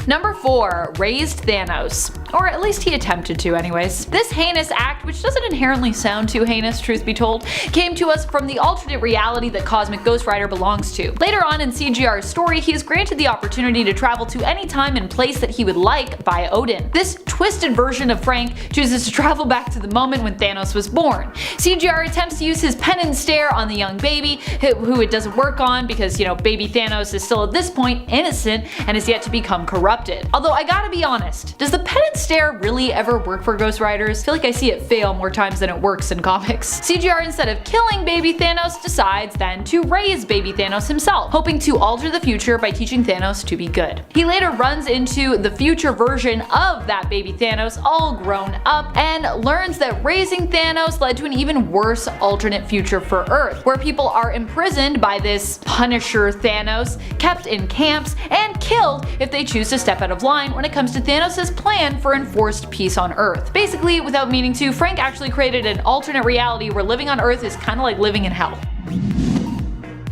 Speaker 2: Number 4. Raised Thanos. Or at least he attempted to anyways. This heinous act, which doesn't inherently sound too heinous, truth be told, came to us from the alternate reality that Cosmic Ghost Rider belongs to. Later on in CGR's story, he is granted the opportunity to travel to any time and place that he would like by Odin. This twisted version of Frank chooses to travel back to the moment when Thanos was born. CGR attempts to use his penance stare on the young baby, who it doesn't work on because, baby Thanos is still at this point innocent and is yet to become corrupted. Although I gotta be honest, does the penance stare really ever work for Ghost Riders? I feel like I see it fail more times than it works in comics. CGR, instead of killing baby Thanos, decides then to raise baby Thanos himself, hoping to alter the future by teaching Thanos to be good. He later runs into the future version of that baby Thanos, all grown up, and learns that raising Thanos led to an even worse alternate future for Earth, where people are imprisoned by this Punisher Thanos, kept in camps, and killed if they choose to step out of line when it comes to Thanos' plan for enforced peace on Earth. Basically, without meaning to, Frank actually created an alternate reality where living on Earth is kinda like living in hell.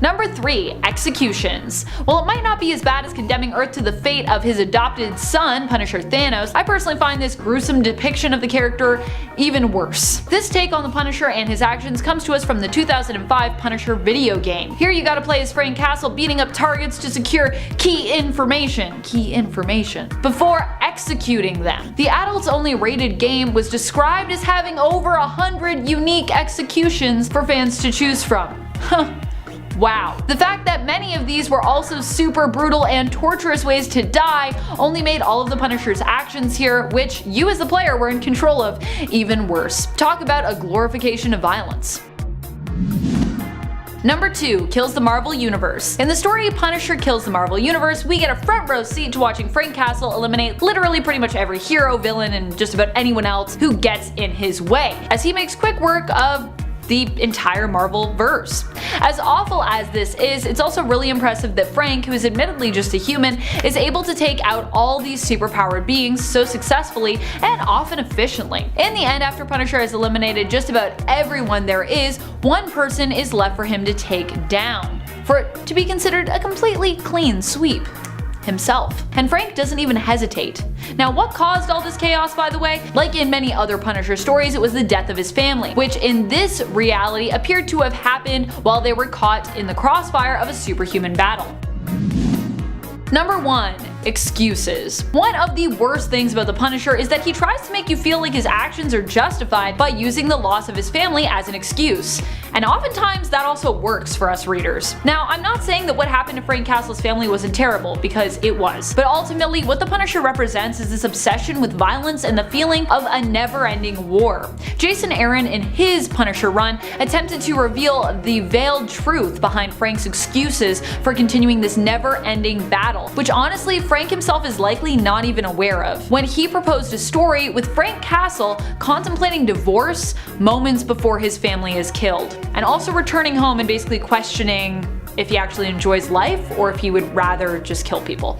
Speaker 2: Number 3. Executions. While it might not be as bad as condemning Earth to the fate of his adopted son, Punisher Thanos, I personally find this gruesome depiction of the character even worse. This take on the Punisher and his actions comes to us from the 2005 Punisher video game. Here you gotta play as Frank Castle beating up targets to secure key information before executing them. The adults-only rated game was described as having over 100 unique executions for fans to choose from. Wow. The fact that many of these were also super brutal and torturous ways to die only made all of the Punisher's actions here, which you as the player were in control of, even worse. Talk about a glorification of violence. Number 2. Kills the Marvel Universe. In the story Punisher Kills the Marvel Universe, we get a front row seat to watching Frank Castle eliminate literally pretty much every hero, villain, and just about anyone else who gets in his way, as he makes quick work of the entire Marvel verse. As awful as this is, it's also really impressive that Frank, who is admittedly just a human, is able to take out all these superpowered beings so successfully and often efficiently. In the end, after Punisher has eliminated just about everyone there is, one person is left for him to take down, for it to be considered a completely clean sweep: himself. And Frank doesn't even hesitate. Now, what caused all this chaos, by the way? Like in many other Punisher stories, it was the death of his family, which in this reality appeared to have happened while they were caught in the crossfire of a superhuman battle. Number 1. Excuses. One of the worst things about the Punisher is that he tries to make you feel like his actions are justified by using the loss of his family as an excuse. And oftentimes that also works for us readers. Now, I'm not saying that what happened to Frank Castle's family wasn't terrible, because it was. But ultimately, what the Punisher represents is this obsession with violence and the feeling of a never-ending war. Jason Aaron, in his Punisher run, attempted to reveal the veiled truth behind Frank's excuses for continuing this never-ending battle, which honestly Frank himself is likely not even aware of, when he proposed a story with Frank Castle contemplating divorce moments before his family is killed, and also returning home and basically questioning if he actually enjoys life or if he would rather just kill people.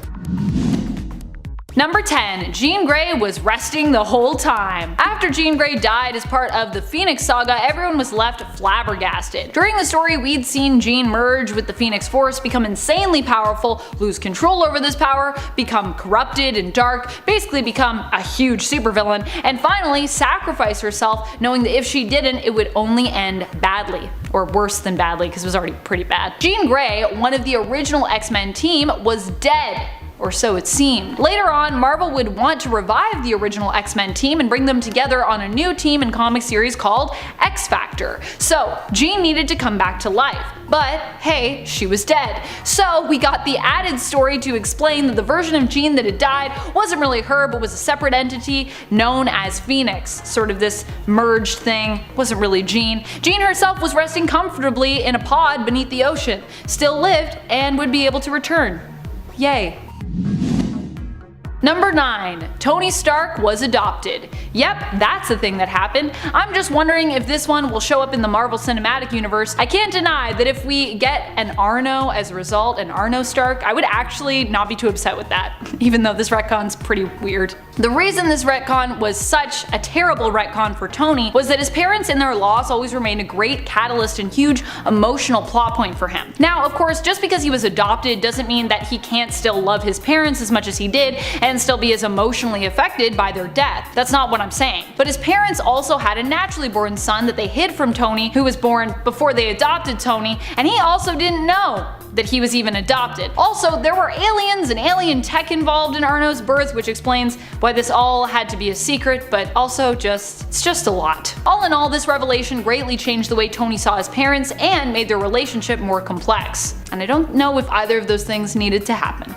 Speaker 2: Number 10. Jean Grey was resting the whole time. After Jean Grey died as part of the Phoenix Saga, everyone was left flabbergasted. During the story, we'd seen Jean merge with the Phoenix Force, become insanely powerful, lose control over this power, become corrupted and dark, basically become a huge supervillain, and finally sacrifice herself, knowing that if she didn't, it would only end badly. Or worse than badly, because it was already pretty bad. Jean Grey, one of the original X-Men team, was dead. Or so it seemed. Later on, Marvel would want to revive the original X-Men team and bring them together on a new team and comic series called X-Factor. So Jean needed to come back to life. But hey, she was dead. So we got the added story to explain that the version of Jean that had died wasn't really her, but was a separate entity known as Phoenix. Sort of this merged thing. Wasn't really Jean. Jean herself was resting comfortably in a pod beneath the ocean, still lived, and would be able to return. Yay. Number 9. Tony Stark was adopted. Yep, that's the thing that happened. I'm just wondering if this one will show up in the Marvel Cinematic Universe. I can't deny that if we get an Arno as a result, an Arno Stark, I would actually not be too upset with that, even though this retcon's pretty weird. The reason this retcon was such a terrible retcon for Tony was that his parents and their loss always remained a great catalyst and huge emotional plot point for him. Now, of course, just because he was adopted doesn't mean that he can't still love his parents as much as he did and still be as emotionally affected by their death. That's not what I'm saying. But his parents also had a naturally born son that they hid from Tony, who was born before they adopted Tony, and he also didn't know that he was even adopted. Also, there were aliens and alien tech involved in Arno's birth, which explains why this all had to be a secret, but also it's just a lot. All in all, this revelation greatly changed the way Tony saw his parents and made their relationship more complex. And I don't know if either of those things needed to happen.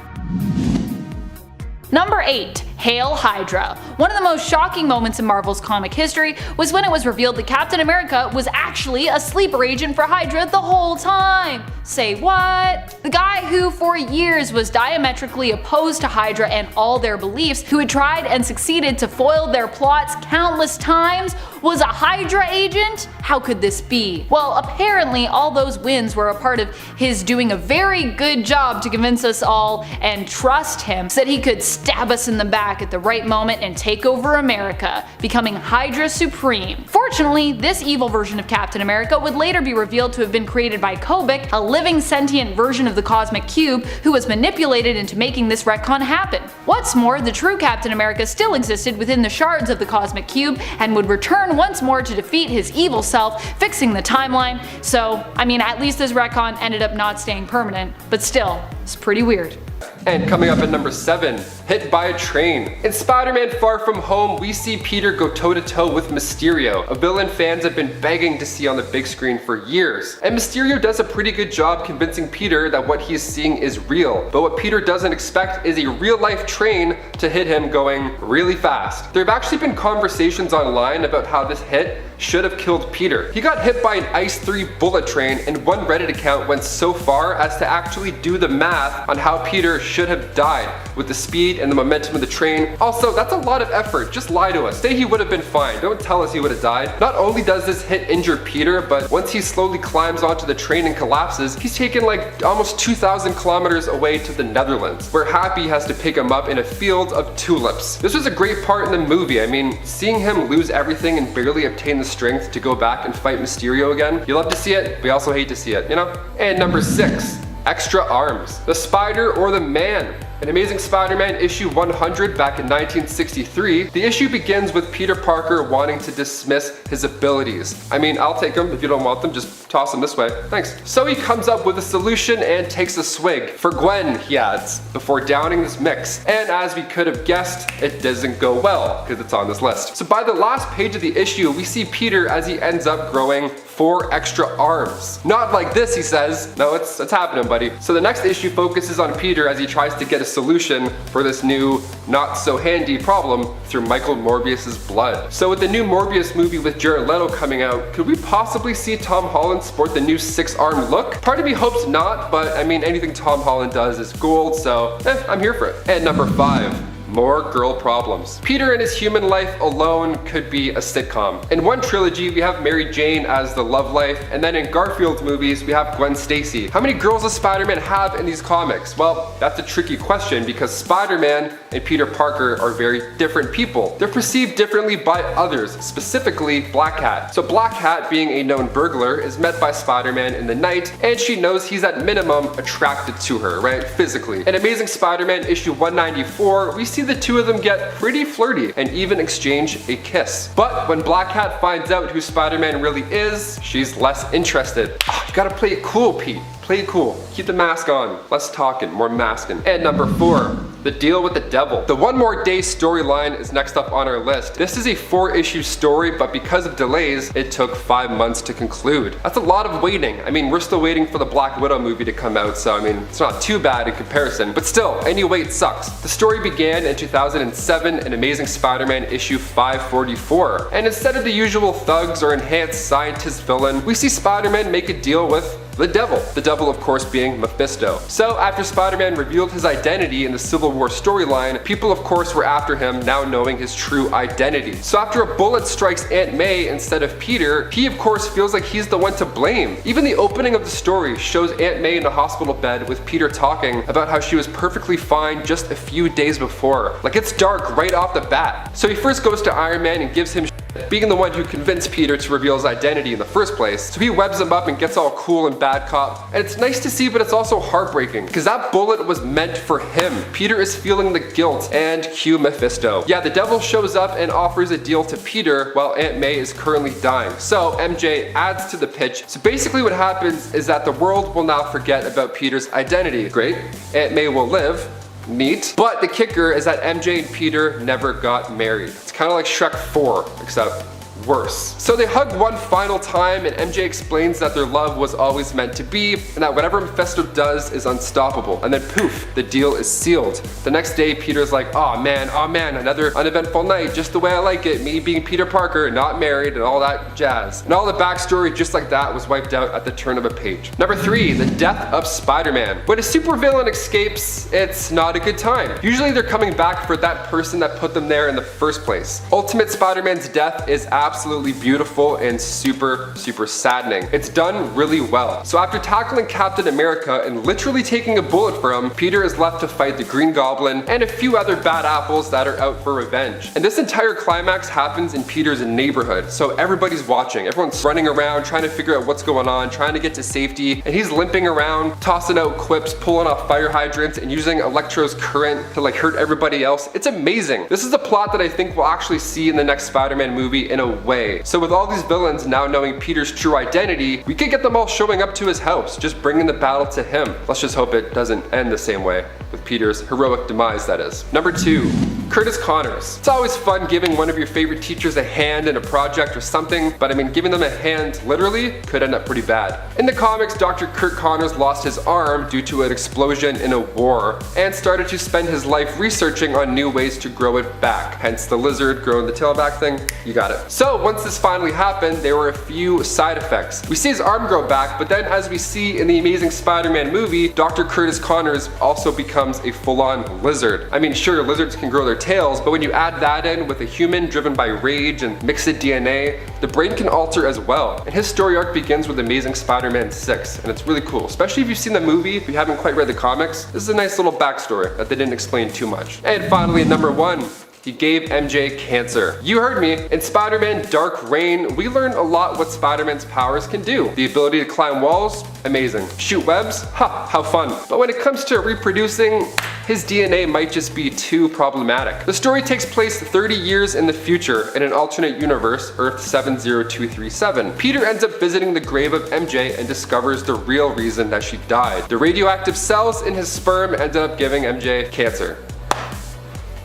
Speaker 2: Number 8. Hail Hydra. One of the most shocking moments in Marvel's comic history was when it was revealed that Captain America was actually a sleeper agent for Hydra the whole time. Say what? The guy who for years was diametrically opposed to Hydra and all their beliefs, who had tried and succeeded to foil their plots countless times, was a Hydra agent? How could this be? Well, apparently all those wins were a part of his doing a very good job to convince us all and trust him so that he could stab us in the back at the right moment and take over America, becoming Hydra Supreme. Fortunately, this evil version of Captain America would later be revealed to have been created by Kobik, a living sentient version of the Cosmic Cube who was manipulated into making this retcon happen. What's more, the true Captain America still existed within the shards of the Cosmic Cube and would return once more to defeat his evil self, fixing the timeline. So, I mean, at least this retcon ended up not staying permanent, but still, it's pretty weird.
Speaker 1: And coming up at number 7, hit by a train. In Spider-Man Far From Home, we see Peter go toe-to-toe with Mysterio, a villain fans have been begging to see on the big screen for years. And Mysterio does a pretty good job convincing Peter that what he's seeing is real, but what Peter doesn't expect is a real-life train to hit him going really fast. There have actually been conversations online about how this hit should have killed Peter. He got hit by an Ice 3 bullet train, and one Reddit account went so far as to actually do the math on how Peter should have died with the speed and the momentum of the train. Also, that's a lot of effort. Just lie to us. Say he would have been fine. Don't tell us he would have died. Not only does this hit injure Peter, but once he slowly climbs onto the train and collapses, he's taken like almost 2,000 kilometers away to the Netherlands, where Happy has to pick him up in a field of tulips. This was a great part in the movie. I mean, seeing him lose everything and barely obtain the strength to go back and fight Mysterio again, you love to see it, but you also hate to see it, you know? And number 6, extra arms. The Spider or the Man. In Amazing Spider-Man issue 100 back in 1963, the issue begins with Peter Parker wanting to dismiss his abilities. I mean, I'll take them. If you don't want them, just toss them this way. Thanks. So he comes up with a solution and takes a swig. For Gwen, he adds, before downing this mix. And as we could have guessed, it doesn't go well, because it's on this list. So by the last page of the issue, we see Peter as he ends up growing 4 extra arms. Not like this, he says. No, it's happening, buddy. So the next issue focuses on Peter as he tries to get a solution for this new, not so handy problem through Michael Morbius's blood. So with the new Morbius movie with Jared Leto coming out, could we possibly see Tom Holland sport the new 6-arm look? Part of me hopes not, but I mean, anything Tom Holland does is gold, so I'm here for it. And number 5. More girl problems. Peter in his human life alone could be a sitcom. In one trilogy, we have Mary Jane as the love life, and then in Garfield's movies, we have Gwen Stacy. How many girls does Spider-Man have in these comics? Well, that's a tricky question because Spider-Man and Peter Parker are very different people. They're perceived differently by others, specifically Black Cat. So Black Cat, being a known burglar, is met by Spider-Man in the night, and she knows he's at minimum attracted to her, right? Physically. In Amazing Spider-Man issue 194, we see the two of them get pretty flirty and even exchange a kiss. But when Black Cat finds out who Spider-Man really is, she's less interested. You gotta play it cool, Pete. Play it cool. Keep the mask on. Less talking, more masking. And number 4. The Deal with the Devil. The One More Day storyline is next up on our list. This is a 4-issue story, but because of delays, it took 5 months to conclude. That's a lot of waiting. I mean, we're still waiting for the Black Widow movie to come out, so I mean, it's not too bad in comparison, but still, any wait sucks. The story began in 2007 in Amazing Spider-Man issue 544, and instead of the usual thugs or enhanced scientist villain, we see Spider-Man make a deal with the devil. The devil, of course, being Mephisto. So after Spider-Man revealed his identity in the Civil War storyline, people of course were after him, now knowing his true identity. So after a bullet strikes Aunt May instead of Peter, he of course feels like he's the one to blame. Even the opening of the story shows Aunt May in a hospital bed with Peter talking about how she was perfectly fine just a few days before. Like, it's dark right off the bat. So he first goes to Iron Man and gives him being the one who convinced Peter to reveal his identity in the first place. So he webs him up and gets all cool and bad cop. And it's nice to see, but it's also heartbreaking because that bullet was meant for him. Peter is feeling the guilt, and cue Mephisto. Yeah, the devil shows up and offers a deal to Peter while Aunt May is currently dying. So MJ adds to the pitch. So basically what happens is that the world will now forget about Peter's identity. Great. Aunt May will live. Neat. But the kicker is that MJ and Peter never got married. It's kind of like Shrek 4, except worse. So they hug one final time, and MJ explains that their love was always meant to be, and that whatever Mephisto does is unstoppable. And then poof, the deal is sealed. The next day, Peter's like, oh man, another uneventful night, just the way I like it, me being Peter Parker, not married, and all that jazz. And all the backstory just like that was wiped out at the turn of a page. Number 3, the death of Spider-Man. When a supervillain escapes, it's not a good time. Usually they're coming back for that person that put them there in the first place. Ultimate Spider-Man's death is after absolutely beautiful and super saddening. It's done really well. So after tackling Captain America and literally taking a bullet for him, Peter is left to fight the Green Goblin and a few other bad apples that are out for revenge. And this entire climax happens in Peter's neighborhood, so everybody's watching. Everyone's running around trying to figure out what's going on, trying to get to safety, and he's limping around, tossing out quips, pulling off fire hydrants, and using Electro's current to like hurt everybody else. It's amazing. This is a plot that I think we'll actually see in the next Spider-Man movie in a way. So with all these villains now knowing Peter's true identity, we could get them all showing up to his house, just bringing the battle to him. Let's just hope it doesn't end the same way, with Peter's heroic demise, that is. Number 2, Curtis Connors. It's always fun giving one of your favorite teachers a hand in a project or something, but I mean, giving them a hand literally could end up pretty bad. In the comics, Dr. Kurt Connors lost his arm due to an explosion in a war and started to spend his life researching on new ways to grow it back. Hence the lizard growing the tail back thing. You got it. So once this finally happened, there were a few side effects. We see his arm grow back, but then as we see in the Amazing Spider-Man movie, Dr. Curtis Connors also becomes a full-on lizard. I mean, sure, lizards can grow their tails, but when you add that in with a human driven by rage and mixed DNA, the brain can alter as well. And his story arc begins with Amazing Spider-Man 6, and it's really cool. Especially if you've seen the movie, if you haven't quite read the comics, this is a nice little backstory that they didn't explain too much. And finally, number 1, he gave MJ cancer. You heard me. In Spider-Man Dark Reign, we learned a lot what Spider-Man's powers can do. The ability to climb walls, amazing. Shoot webs, ha, how fun. But when it comes to reproducing, his DNA might just be too problematic. The story takes place 30 years in the future in an alternate universe, Earth 70237. Peter ends up visiting the grave of MJ and discovers the real reason that she died. The radioactive cells in his sperm ended up giving MJ cancer.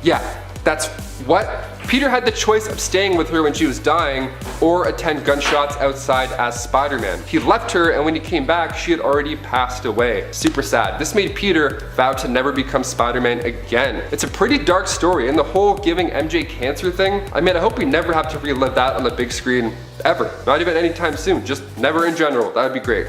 Speaker 1: Yeah. That's what? Peter had the choice of staying with her when she was dying or attend gunshots outside as Spider-Man. He left her, and when he came back, she had already passed away. Super sad. This made Peter vow to never become Spider-Man again. It's a pretty dark story, and the whole giving MJ cancer thing, I mean, I hope we never have to relive that on the big screen ever. Not even anytime soon, just never in general. That would be great.